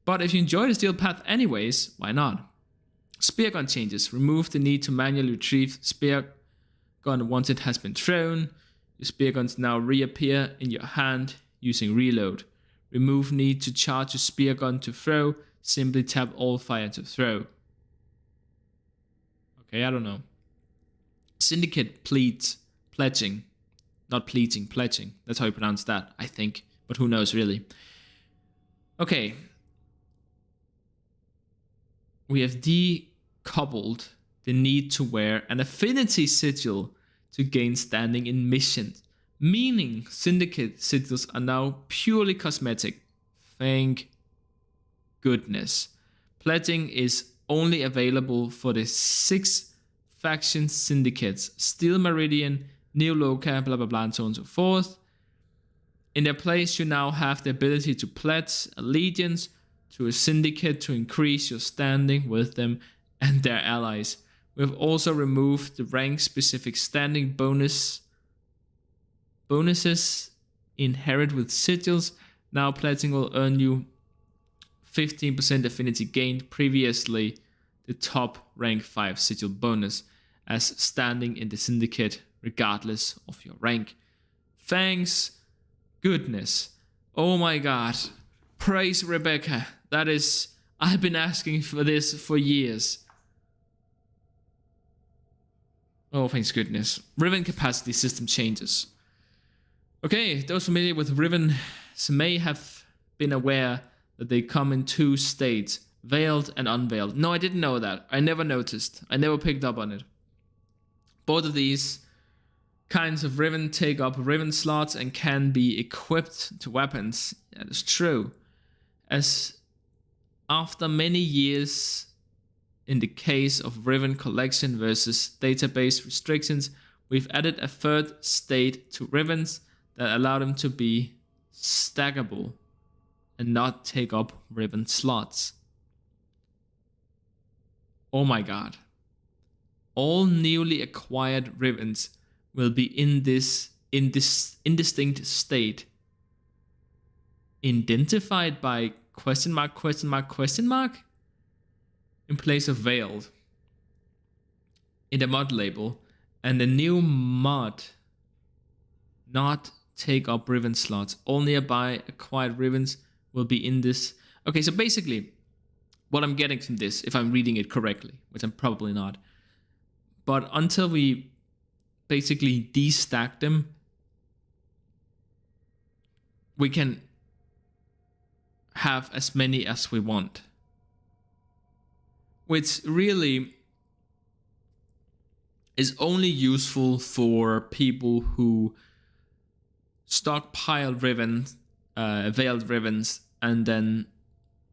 But if you enjoy the Steel Path anyways, why not? Spear gun changes. Remove the need to manually retrieve spear gun once it has been thrown. Your spear guns now reappear in your hand using reload. Remove need to charge your spear gun to throw. Simply tap all fire to throw. Okay, I don't know. Syndicate pledging. Not pleading, pledging. That's how you pronounce that, I think. But who knows, really. Okay. We have decoupled the need to wear an affinity sigil to gain standing in missions, meaning Syndicate sigils are now purely cosmetic. Thank goodness. Pledging is only available for the 6 faction syndicates: Steel Meridian, Neo Loka, blah blah blah, and so on and so forth. In their place, you now have the ability to pledge allegiance to a syndicate to increase your standing with them and their allies. We have also removed the rank-specific standing bonuses inherent with sigils. Now pledging will earn you 15% affinity gained. Previously, the top rank 5 sigil bonus as standing in the syndicate regardless of your rank. Thanks goodness. Oh my god. Praise Rebecca. That is, I've been asking for this for years. Oh, thanks goodness. Riven capacity system changes. Okay, those familiar with Riven may have been aware that they come in 2 states, veiled and unveiled. No, I didn't know that. I never noticed. I never picked up on it. Both of these kinds of Riven take up Riven slots and can be equipped to weapons. That is true. As after many years, in the case of Riven collection versus database restrictions, we've added a 3rd state to Rivens that allow them to be stackable and not take up Riven slots. Oh my god. All newly acquired Rivens will be in this indistinct state, identified by question mark in place of veiled in the mod label, and the new mod not take up Riven slots. All nearby acquired Rivens will be in this. Okay, so basically what I'm getting from this, if I'm reading it correctly, which I'm probably not, but until we basically destack them, we can have as many as we want, which really is only useful for people who stockpile Rivens, veiled Rivens, and then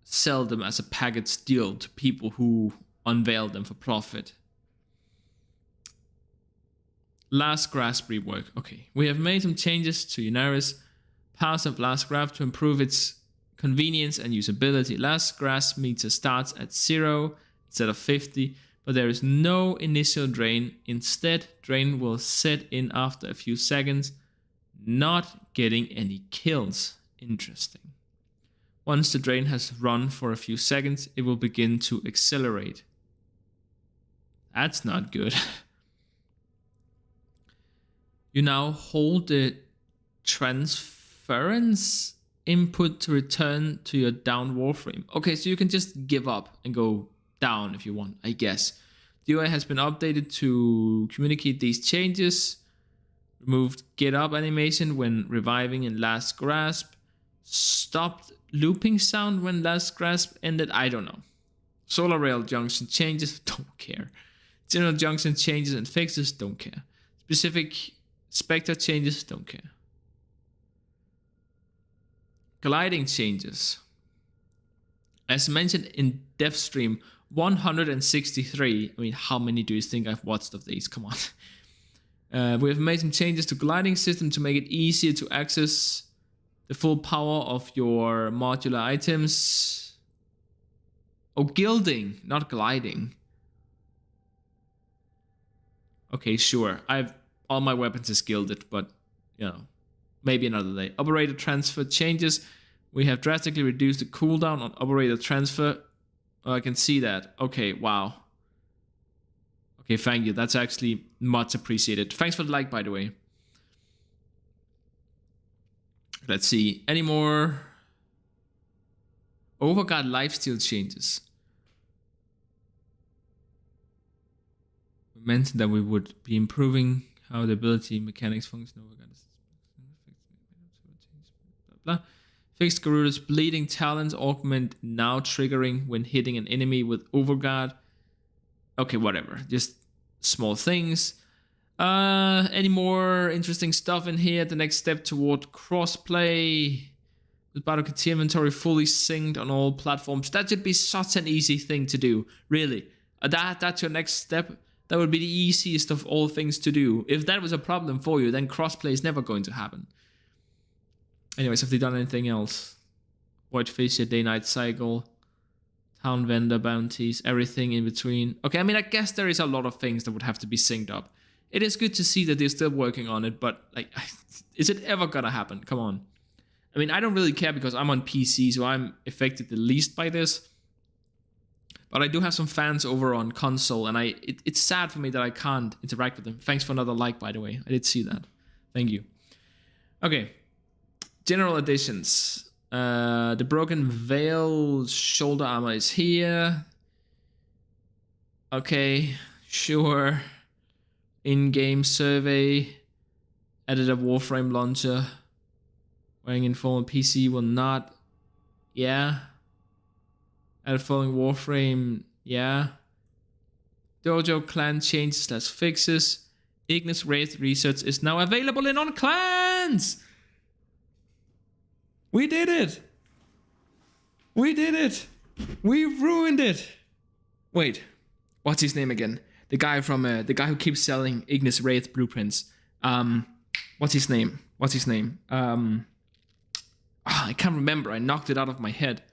sell them as a package deal to people who unveil them for profit. Last Grasp rework. Okay, we have made some changes to Yunaris Pass of Last Grasp to improve its convenience and usability. Last Grasp meter starts at 0 instead of 50, but there is no initial drain. Instead, drain will set in after a few seconds, not getting any kills. Interesting. Once the drain has run for a few seconds, it will begin to accelerate. That's not good. You now hold the transference input to return to your down warframe. Okay, so you can just give up and go down if you want, I guess. The UI has been updated to communicate these changes. Removed get up animation when reviving in Last Grasp. Stopped looping sound when Last Grasp ended. I don't know. Solar Rail junction changes. Don't care. General junction changes and fixes. Don't care. Specific Spectre changes. Don't care. Gliding changes. As mentioned in Dev Stream 163. I mean, how many do you think I've watched of these? Come on. We have made some changes to gliding system to make it easier to access the full power of your modular items. Oh, gilding, not gliding. Okay, sure. All my weapons is gilded, but you know, maybe another day. Operator transfer changes. We have drastically reduced the cooldown on operator transfer. Oh, I can see that. Okay, wow. Okay, thank you. That's actually much appreciated. Thanks for the like, by the way. Let's see. Any more Overguard lifesteal changes? mentioned that we would be improving how the ability mechanics function. Blah, blah. Fixed Garuda's bleeding talents augment now triggering when hitting an enemy with Overguard. Okay, whatever. Just small things. Any more interesting stuff in here? The next step toward crossplay with BattleKit inventory fully synced on all platforms. That should be such an easy thing to do, really. That's your next step. That would be the easiest of all things to do. If that was a problem for you, then crossplay is never going to happen. Anyways, have they done anything else? Void Fisher, Day-Night Cycle, Town Vendor bounties, everything in between. Okay, I mean, I guess there is a lot of things that would have to be synced up. It is good to see that they're still working on it, but like, is it ever gonna happen? Come on. I mean, I don't really care because I'm on PC, so I'm affected the least by this. But I do have some fans over on console, and it's sad for me that I can't interact with them. Thanks for another like, by the way. I did see that. Thank you. Okay. General additions. The broken veil shoulder armor is here. Okay, sure. In-game survey. Added a Warframe launcher. Wearing informal PC will not. Yeah. Added following Warframe. Yeah. Dojo clan changes / fixes. Ignis Wraith research is now available in on clans. We did it! We did it! We ruined it! Wait, what's his name again? The guy from the guy who keeps selling Ignis Wraith blueprints. What's his name? I can't remember. I knocked it out of my head.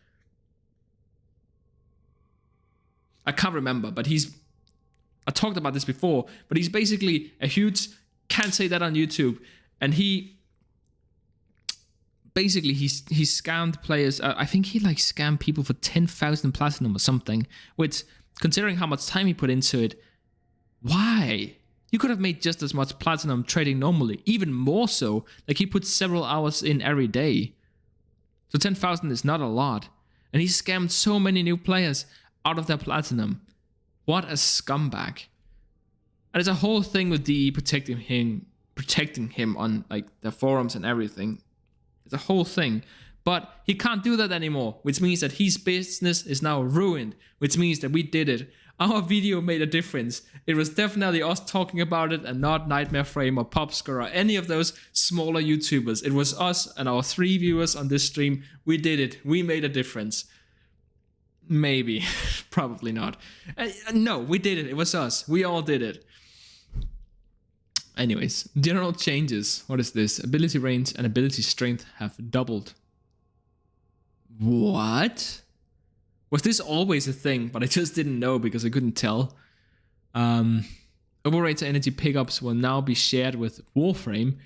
I can't remember, but I talked about this before, but he's basically a huge, can't say that on YouTube, and he scammed players. I think he like scammed people for 10,000 platinum or something, which, considering how much time he put into it, why? You could have made just as much platinum trading normally, even more so. Like, he put several hours in every day. So 10,000 is not a lot. And he scammed so many new players out of their platinum. What a scumbag. And there's a whole thing with DE protecting him on like the forums and everything. It's a whole thing. But he can't do that anymore, which means that his business is now ruined, which means that we did it. Our video made a difference. It was definitely us talking about it and not Nightmare Frame or Popscore or any of those smaller YouTubers. It was us and our 3 viewers on this stream. We did it. We made a difference. Maybe. Probably not. No, we did it. It was us. We all did it. Anyways, general changes. What is this? Ability range and ability strength have doubled. What? Was this always a thing, but I just didn't know because I couldn't tell? Operator energy pickups will now be shared with Warframe.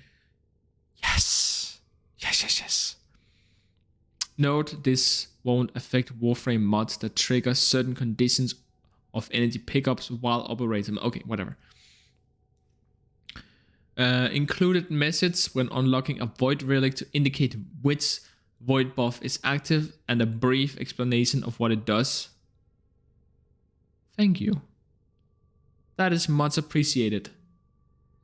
Yes. Yes. Note this won't affect Warframe mods that trigger certain conditions of energy pickups while operating. Okay, whatever. Included message when unlocking a Void Relic to indicate which Void buff is active and a brief explanation of what it does. Thank you. That is much appreciated.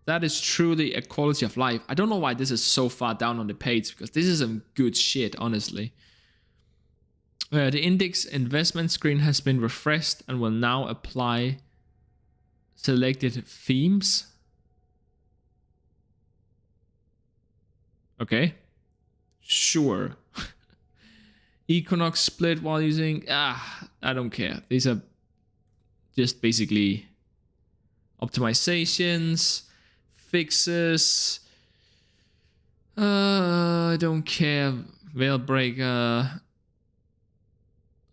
That is truly a quality of life. I don't know why this is so far down on the page, because this is some good shit, honestly. The index investment screen has been refreshed and will now apply selected themes. Okay. Sure. Equinox split while using... I don't care. These are just basically optimizations, fixes. I don't care. VeilBreaker.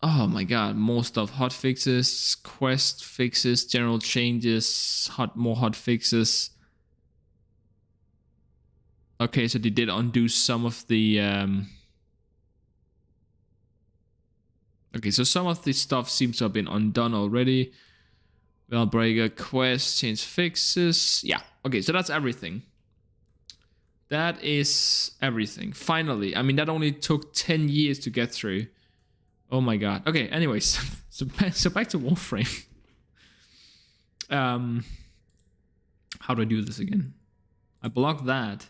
Oh my god, more stuff. Hot fixes, quest fixes, general changes, more hot fixes. Okay, so they did undo some of the... Okay, so some of this stuff seems to have been undone already. VeilBreaker Quest, change fixes. Yeah, okay, so that's everything. That is everything. Finally. I mean, that only took 10 years to get through. Oh my god. Okay, anyways. So back to Warframe. How do I do this again? I block that.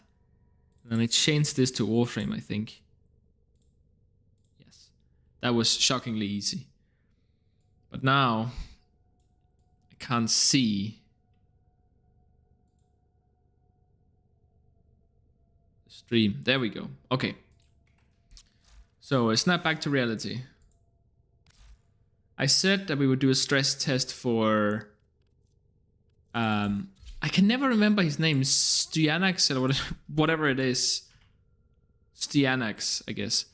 And then I change this to Warframe, I think. Yes. That was shockingly easy. But now I can't see the stream. There we go. Okay. So snap back to reality. I said that we would do a stress test for I can never remember his name. Styanax or whatever it is. Styanax, I guess.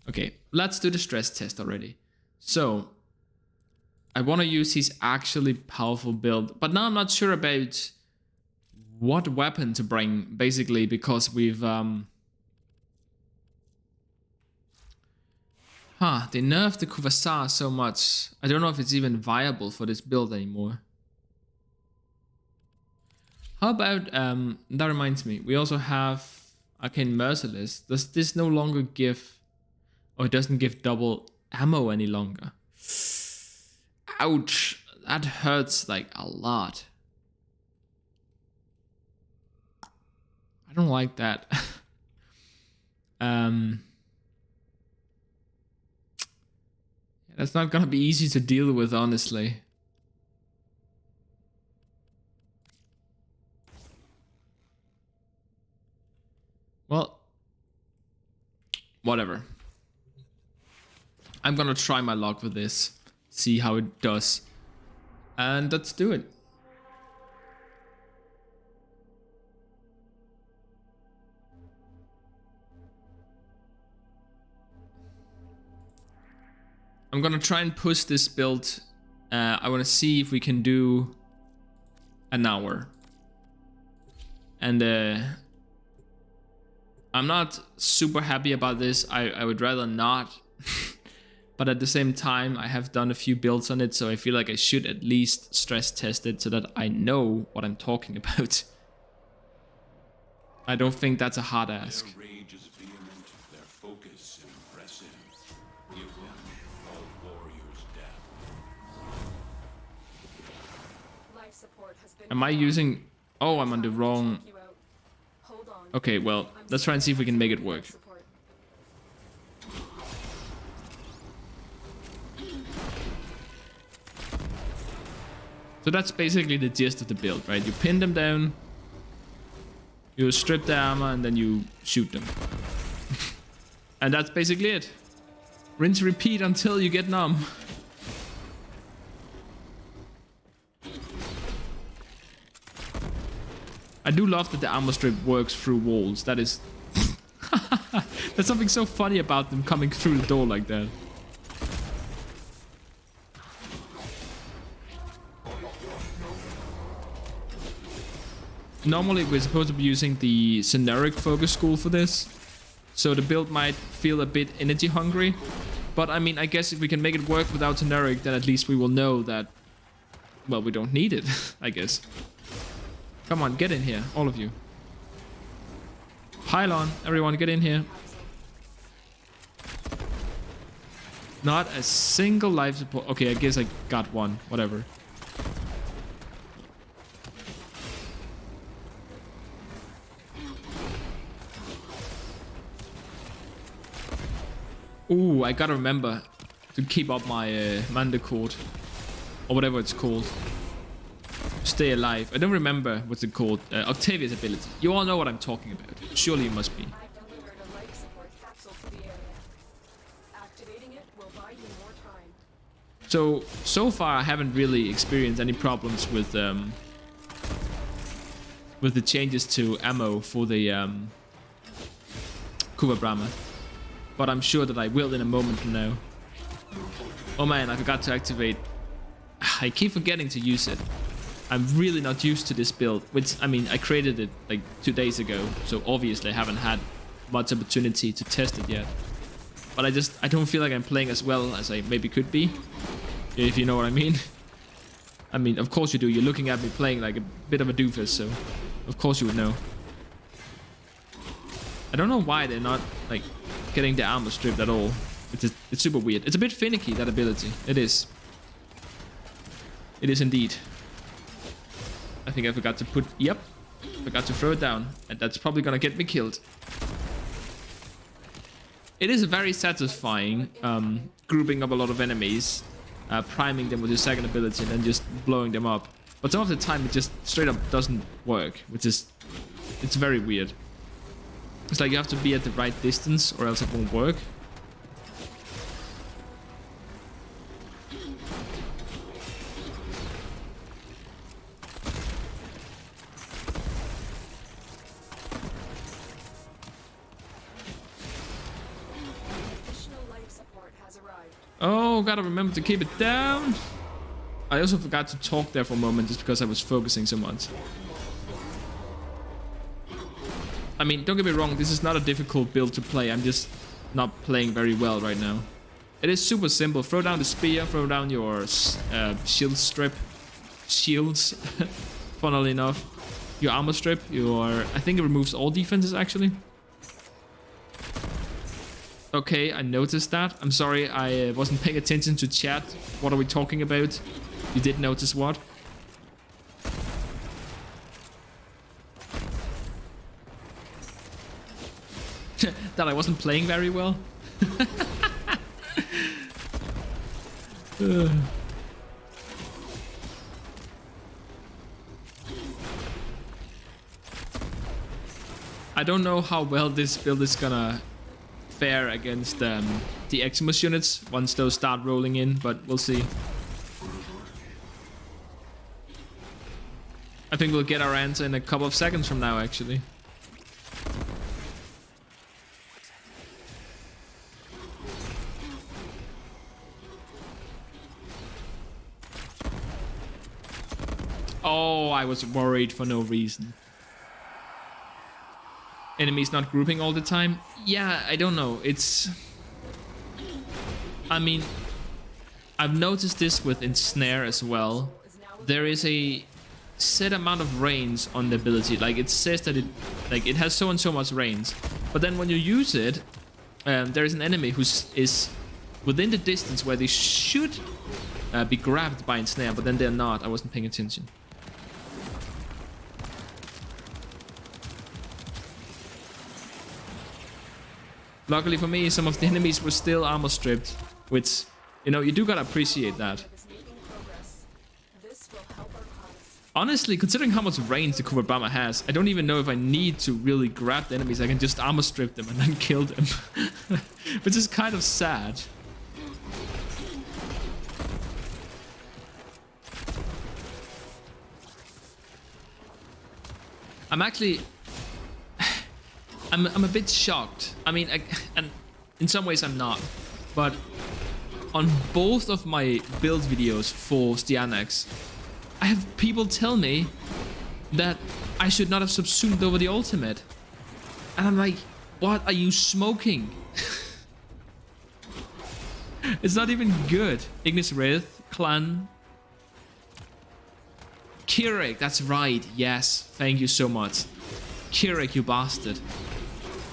Okay, let's do the stress test already. So I want to use his actually powerful build, but now I'm not sure about what weapon to bring, basically, because we've they nerfed the Kuvasar so much. I don't know if it's even viable for this build anymore. How about, that reminds me, we also have Arcane Merciless. Does this no longer give, or it doesn't give double ammo any longer? Ouch, that hurts like a lot. I don't like that. That's not gonna be easy to deal with, honestly. Well, whatever. I'm gonna try my luck with this, see how it does, and let's do it. I'm gonna try and push this build. I wanna see if we can do an hour. And I'm not super happy about this. I would rather not. But at the same time, I have done a few builds on it, so I feel like I should at least stress test it so that I know what I'm talking about. I don't think that's a hard ask. Their rage is vehement, their focus impressive. Give them all warriors death. Life support has been Am I using... Oh, I'm on the wrong... you out. Hold on. Okay, well, let's try and see if we can make it work. Support. So that's basically the gist of the build, right? You pin them down, you strip their armor, and then you shoot them. And that's basically it. Rinse, repeat until you get numb. I do love that the armor strip works through walls. That is... There's something so funny about them coming through the door like that. Normally we're supposed to be using the generic focus school for this, so the build might feel a bit energy hungry, but I mean, I guess if we can make it work without generic, then at least we will know that, well, we don't need it, I guess. Come on, get in here, all of you. Pile on, everyone, get in here. Not a single life support. Okay, I guess I got one, whatever. Ooh, I gotta remember to keep up my Mandicord, or whatever it's called. Stay alive. I don't remember what's it called. Octavia's ability. You all know what I'm talking about. Surely you must be. I've delivered a life support capsule to the area. Activating it will buy you more time. So far I haven't really experienced any problems with the changes to ammo for the Kuva Brahma. But I'm sure that I will in a moment from now. Oh man, I forgot to activate. I keep forgetting to use it. I'm really not used to this build, which, I mean, I created it like 2 days ago, so obviously I haven't had much opportunity to test it yet. But I don't feel like I'm playing as well as I maybe could be, if you know what I mean. I mean, of course you do. You're looking at me playing like a bit of a doofus, so of course you would know. I don't know why they're not like getting the armor stripped at all. It's super weird. It's a bit finicky, that ability. It is. It is indeed. I think I forgot to put... Yep. Forgot to throw it down. And that's probably gonna get me killed. It is very satisfying grouping up a lot of enemies, priming them with your second ability and then just blowing them up. But some of the time it just straight up doesn't work, which is... It's very weird. It's like you have to be at the right distance or else it won't work. Oh, gotta remember to keep it down. I also forgot to talk there for a moment just because I was focusing so much. I mean, don't get me wrong, this is not a difficult build to play. I'm just not playing very well right now. It is super simple. Throw down the spear, throw down your shield strip. Shields, funnily enough. Your armor strip, I think it removes all defenses actually. Okay, I noticed that. I'm sorry, I wasn't paying attention to chat. What are we talking about? You did notice what? That I wasn't playing very well? I don't know how well this build is gonna fare against the Eximus units once those start rolling in, but we'll see. I think we'll get our answer in a couple of seconds from now, actually. Oh, I was worried for no reason. Enemies not grouping all the time? Yeah, I don't know. I mean, I've noticed this with Ensnare as well. There is a set amount of range on the ability. Like, it says that it has so and so much range. But then when you use it, there is an enemy who is within the distance where they should be grabbed by Ensnare, but then they're not. I wasn't paying attention. Luckily for me, some of the enemies were still armor stripped, which, you know, you do gotta appreciate that. Honestly, considering how much range the Kubabama has, I don't even know if I need to really grab the enemies. I can just armor strip them and then kill them. Which is kind of sad. I'm actually... I'm a bit shocked. I mean, and in some ways I'm not. But on both of my build videos for Styanax, I have people tell me that I should not have subsumed over the ultimate. And I'm like, what are you smoking? It's not even good. Ignis Wraith, Clan. Kirek, that's right. Yes, thank you so much. Kirek, you bastard.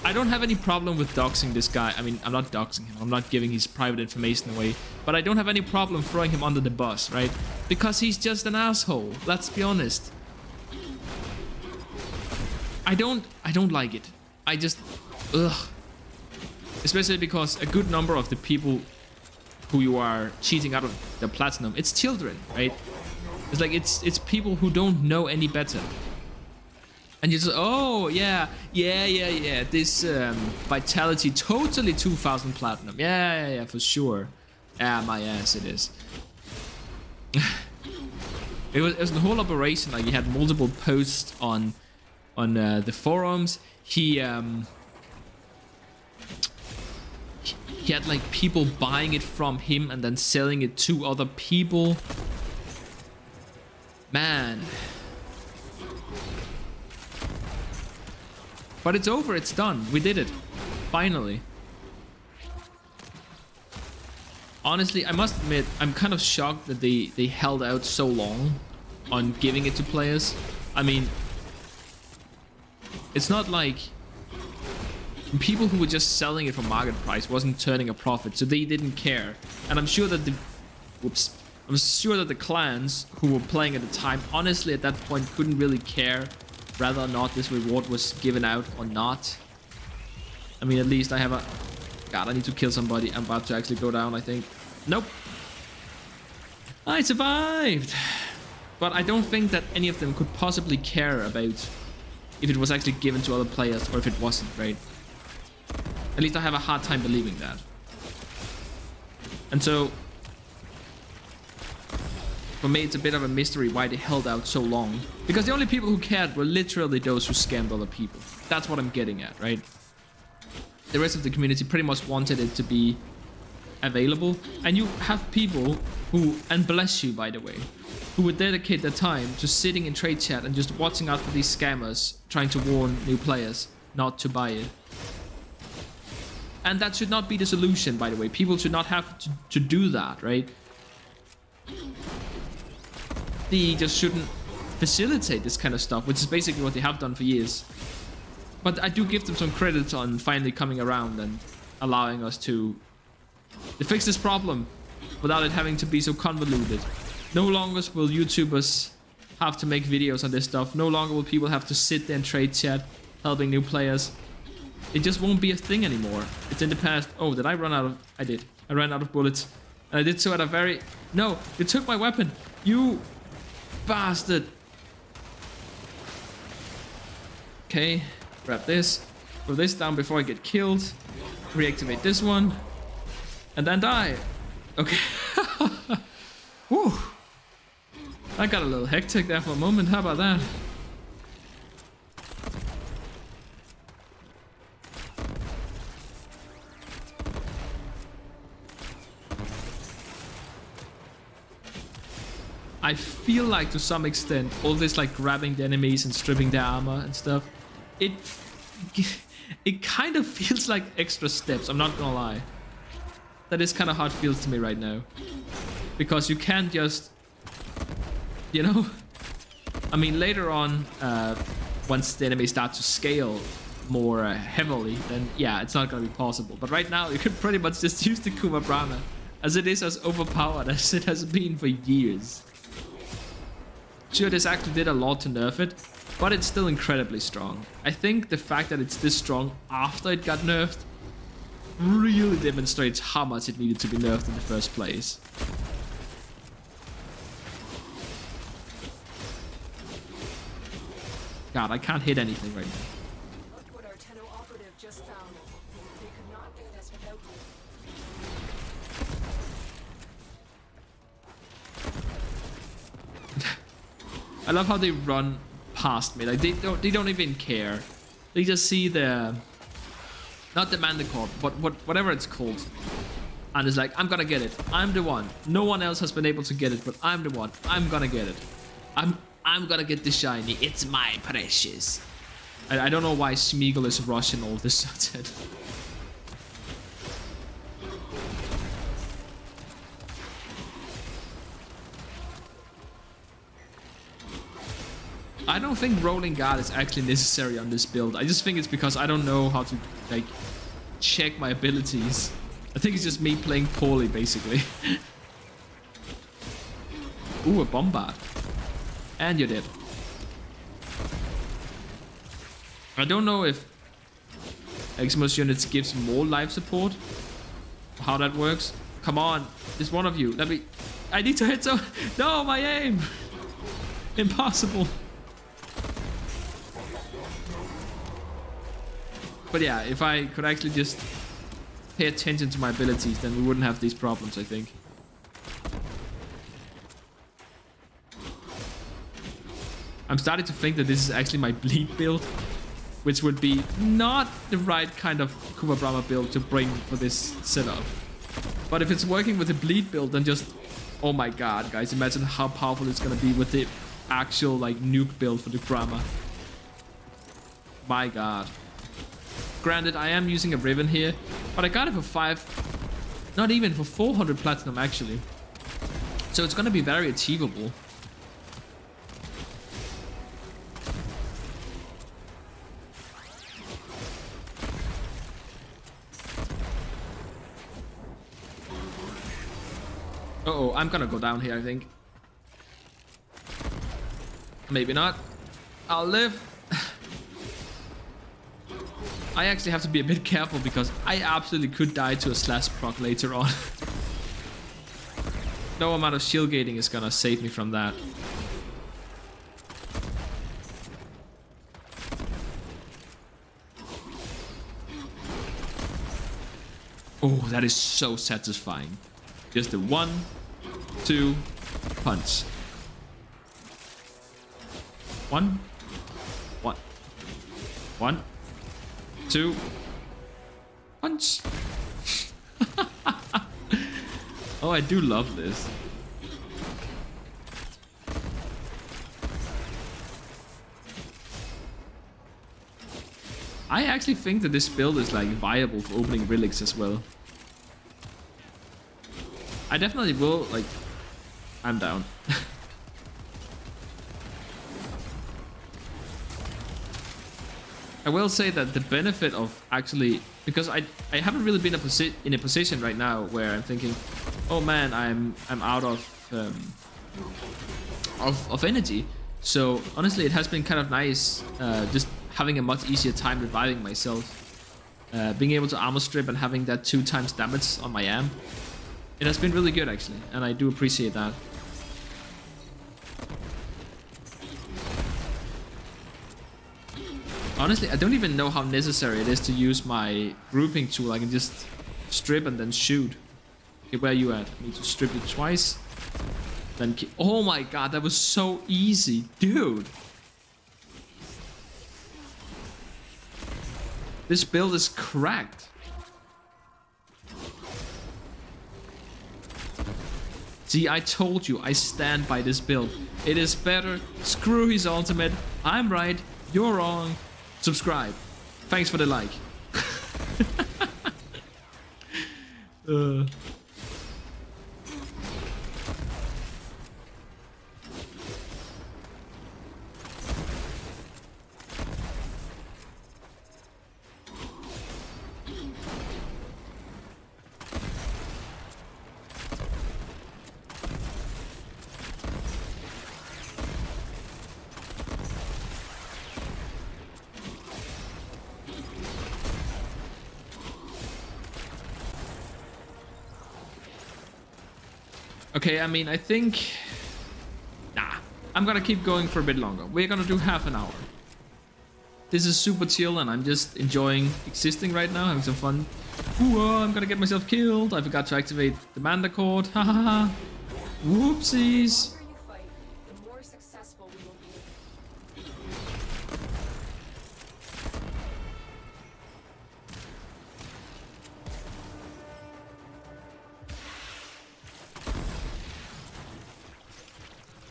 I don't have any problem with doxing this guy. I mean, I'm not doxing him. I'm not giving his private information away. But I don't have any problem throwing him under the bus, right? Because he's just an asshole. Let's be honest. I don't like it. I just... Ugh. Especially because a good number of the people who you are cheating out of the platinum, it's children, right? It's like, it's people who don't know any better. And you just, oh, yeah, this Vitality, totally 2000 platinum. Yeah, for sure. Yeah, my ass, it is. It was a whole operation. Like, he had multiple posts on the forums. He had, like, people buying it from him and then selling it to other people. Man. But it's over, it's done. We did it. Finally. Honestly, I must admit, I'm kind of shocked that they held out so long on giving it to players. I mean, it's not like people who were just selling it for market price wasn't turning a profit, so they didn't care. And I'm sure that I'm sure that the clans who were playing at the time, honestly, at that point, couldn't really care whether or not this reward was given out or not. I mean, at least I have a... God, I need to kill somebody. I'm about to actually go down, I think. Nope. I survived. But I don't think that any of them could possibly care about if it was actually given to other players or if it wasn't, right? At least I have a hard time believing that. And so, for me, it's a bit of a mystery why they held out so long. Because the only people who cared were literally those who scammed other people. That's what I'm getting at, right? The rest of the community pretty much wanted it to be available. And you have people who, and bless you by the way, who would dedicate their time to sitting in trade chat and just watching out for these scammers trying to warn new players not to buy it. And that should not be the solution, by the way. People should not have to do that, right? They just shouldn't facilitate this kind of stuff, which is basically what they have done for years. But I do give them some credit on finally coming around and allowing us to fix this problem without it having to be so convoluted. No longer will YouTubers have to make videos on this stuff. No longer will people have to sit there and trade chat, helping new players. It just won't be a thing anymore. It's in the past. Oh, did I run out of... I did. I ran out of bullets. And I did so at a very... No, you took my weapon. You bastard. Okay, grab this. Throw this down before I get killed. Reactivate this one. And then die. Okay. Whew. I got a little hectic there for a moment. How about that? I feel like to some extent all this like grabbing the enemies and stripping their armor and stuff, it kind of feels like extra steps. I'm not gonna lie. That is kind of how it feels to me right now, because you can't just, you know, I mean later on once the enemies start to scale more heavily, then yeah, it's not gonna be possible. But right now you can pretty much just use the Kuma Brahma, as it is as overpowered as it has been for years. Sure, this actually did a lot to nerf it, but it's still incredibly strong. I think the fact that it's this strong after it got nerfed really demonstrates how much it needed to be nerfed in the first place. God, I can't hit anything right now. Look what our Tenno operative just found. They could not do this without you. I love how they run past me. Like they don't even care. They just see the, not the Manticore, but whatever it's called, and it's like, I'm gonna get it. I'm the one. No one else has been able to get it, but I'm the one. I'm gonna get it. I'm gonna get the shiny. It's my precious. I don't know why Smeagol is Russian all of a sudden. I don't think rolling guard is actually necessary on this build. I just think it's because I don't know how to like check my abilities. I think it's just me playing poorly, basically. Ooh, a bombard. And you're dead. I don't know if Eximus units gives more life support. How that works. Come on, there's one of you. Let me... I need to hit some... No, my aim! Impossible. But yeah, if I could actually just pay attention to my abilities, then we wouldn't have these problems, I think. I'm starting to think that this is actually my bleed build, which would be not the right kind of Kuma Brahma build to bring for this setup. But if it's working with the bleed build, then just... Oh my god, guys, imagine how powerful it's gonna be with the actual, like, nuke build for the Brahma. My god. Granted, I am using a Riven here, but I got it for 5... Not even, for 400 platinum, actually. So it's gonna be very achievable. Uh-oh, I'm gonna go down here, I think. Maybe not. I'll live. I actually have to be a bit careful because I absolutely could die to a slash proc later on. No amount of shield gating is gonna save me from that. Oh, that is so satisfying. Just the 1, 2 punch. 1, 1, 1, 2 punch. Oh, I do love this. I actually think that this build is like viable for opening relics as well. I definitely will, like, I'm down. I will say that the benefit of actually, because I haven't really been in a position right now where I'm thinking, oh man, I'm out of energy. So honestly, it has been kind of nice just having a much easier time reviving myself. Being able to armor strip and having that 2 times damage on my amp. It has been really good actually, and I do appreciate that. Honestly, I don't even know how necessary it is to use my grouping tool. I can just strip and then shoot. Okay, where are you at? I need to strip it twice. Then oh my god, that was so easy, dude. This build is cracked. See, I told you, I stand by this build. It is better. Screw his ultimate. I'm right. You're wrong. Subscribe. Thanks for the like. Okay, I mean, I think... Nah, I'm gonna keep going for a bit longer. We're gonna do half an hour. This is super chill and I'm just enjoying existing right now, having some fun. Ooh, I'm gonna get myself killed. I forgot to activate the Manda Cord. Ha ha ha. Whoopsies. The longer you fight, the more successful we will be.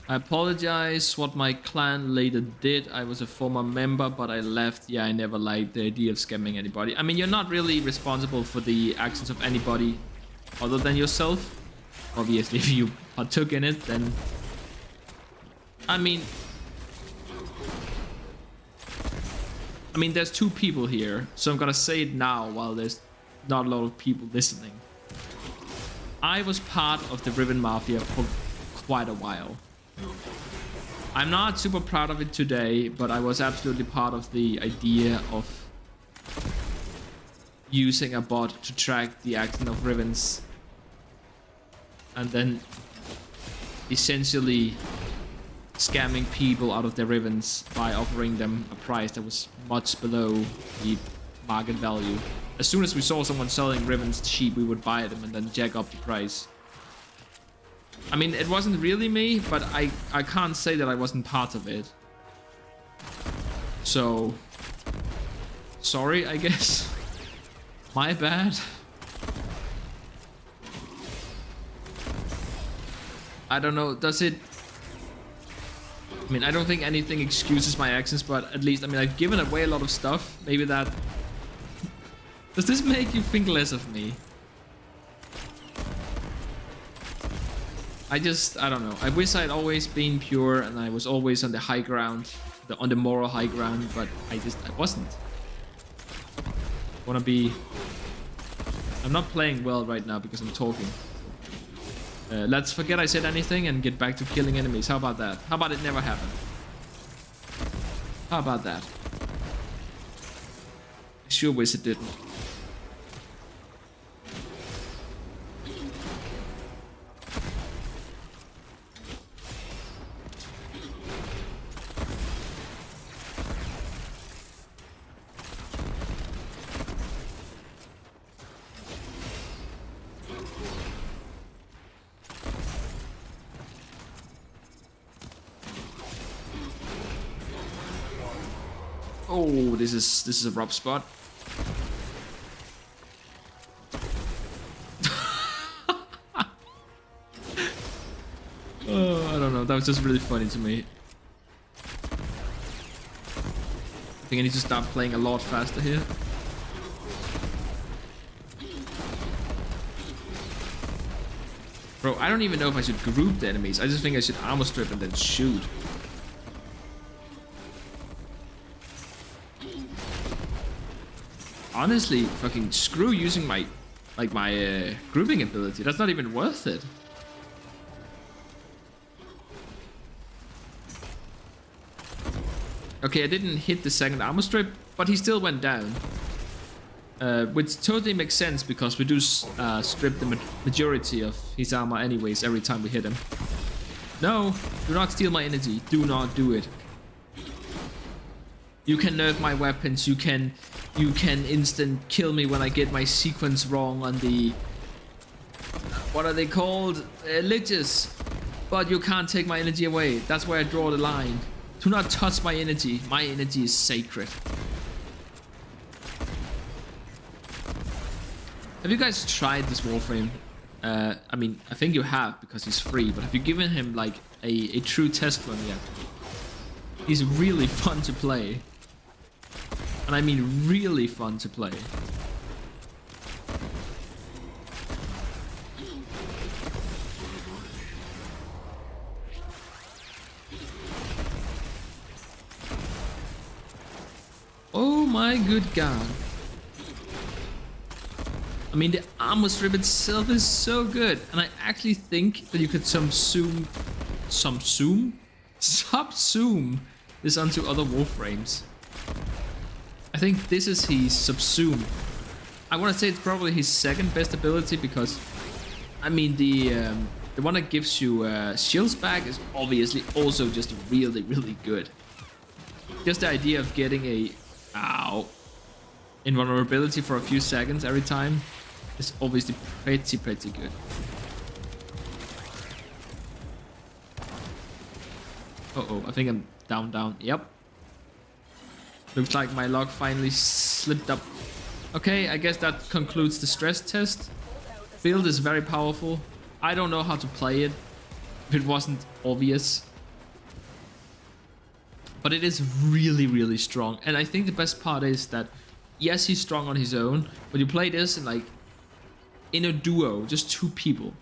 I apologize what my clan later did. I was a former member, but I left. Yeah, I never liked the idea of scamming anybody. I mean, you're not really responsible for the actions of anybody other than yourself. Obviously, if you partook in it, then... I mean, there's 2 people here, so I'm gonna say it now while there's not a lot of people listening. I was part of the Riven Mafia for quite a while. I'm not super proud of it today, but I was absolutely part of the idea of using a bot to track the action of Rivens and then essentially scamming people out of their Rivens by offering them a price that was much below the market value. As soon as we saw someone selling Rivens cheap, we would buy them and then jack up the price. I mean, it wasn't really me, but I can't say that I wasn't part of it. So, sorry, I guess. My bad. I don't know, does it... I mean, I don't think anything excuses my actions, but at least, I mean, I've given away a lot of stuff. Maybe that... Does this make you think less of me? I don't know. I wish I'd always been pure and I was always on the high ground, on the moral high ground, but I wasn't. I'm not playing well right now because I'm talking. Let's forget I said anything and get back to killing enemies. How about that? How about it never happened? How about that? I sure wish it didn't. Oh, this is a rough spot. Oh, I don't know. That was just really funny to me. I think I need to start playing a lot faster here. Bro, I don't even know if I should group the enemies. I just think I should armor strip and then shoot. Honestly, fucking screw using my grouping ability. That's not even worth it. Okay, I didn't hit the second armor strip, but he still went down. Which totally makes sense because we do strip the majority of his armor anyways every time we hit him. No, do not steal my energy. Do not do it. You can nerf my weapons. You can instant kill me when I get my sequence wrong on the... What are they called? Liches. But you can't take my energy away. That's where I draw the line. Do not touch my energy. My energy is sacred. Have you guys tried this Warframe? I mean, I think you have because he's free. But have you given him like a true test run yet? He's really fun to play. And I mean really fun to play. Oh my good god. I mean, the armor strip itself is so good. And I actually think that you could subsume this onto other Warframes. I think this is his subsume. I want to say it's probably his second best ability because, I mean, the one that gives you shields back is obviously also just really, really good. Just the idea of getting a invulnerability for a few seconds every time is obviously pretty good. Uh-oh, I think I'm down. Yep. Looks like my log finally slipped up. Okay, I guess that concludes the stress test. Build is very powerful. I don't know how to play it if it wasn't obvious. But it is really, really strong. And I think the best part is that, yes, he's strong on his own, but you play this in a duo, just two people.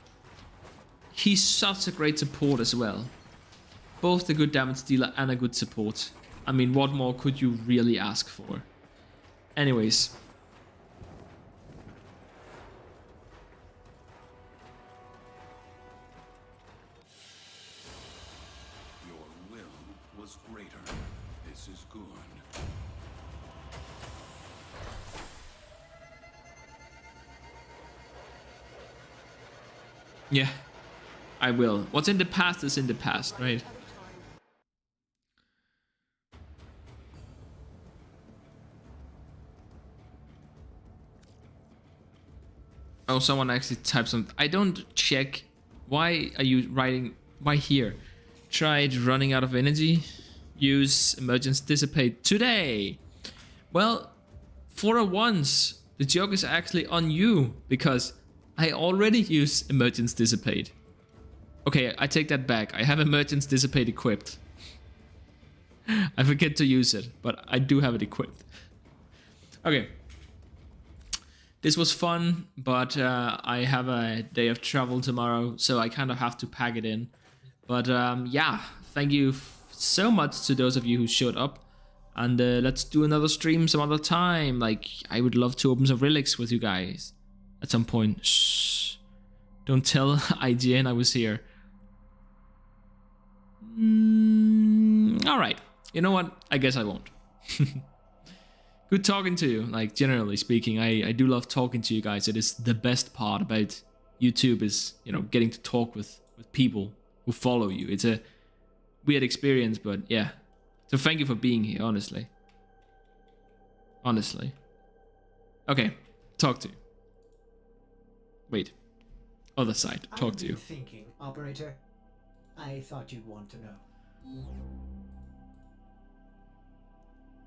He's such a great support as well. Both a good damage dealer and a good support. I mean, what more could you really ask for? Anyways. Your will was greater. This is good. Yeah, I will. What's in the past is in the past, right? Oh, someone actually typed something. I don't check. Why are you writing? Why here? Tried running out of energy. Use emergency dissipate today. Well, for a once, the joke is actually on you because I already use emergency dissipate. Okay, I take that back. I have emergency dissipate equipped. I forget to use it, but I do have it equipped. Okay. This was fun, but I have a day of travel tomorrow, so I kind of have to pack it in. But yeah, thank you so much to those of you who showed up. And let's do another stream some other time. Like, I would love to open some relics with you guys at some point. Shh. Don't tell IGN I was here. All right. You know what? I guess I won't. Good talking to you. Like, generally speaking, I do love talking to you guys. It is the best part about YouTube is, you know, getting to talk with people who follow you. It's a weird experience, but yeah. So thank you for being here, honestly. Honestly. Okay, talk to you. Wait. Other side, talk to you. I've been thinking, operator. I thought you'd want to know.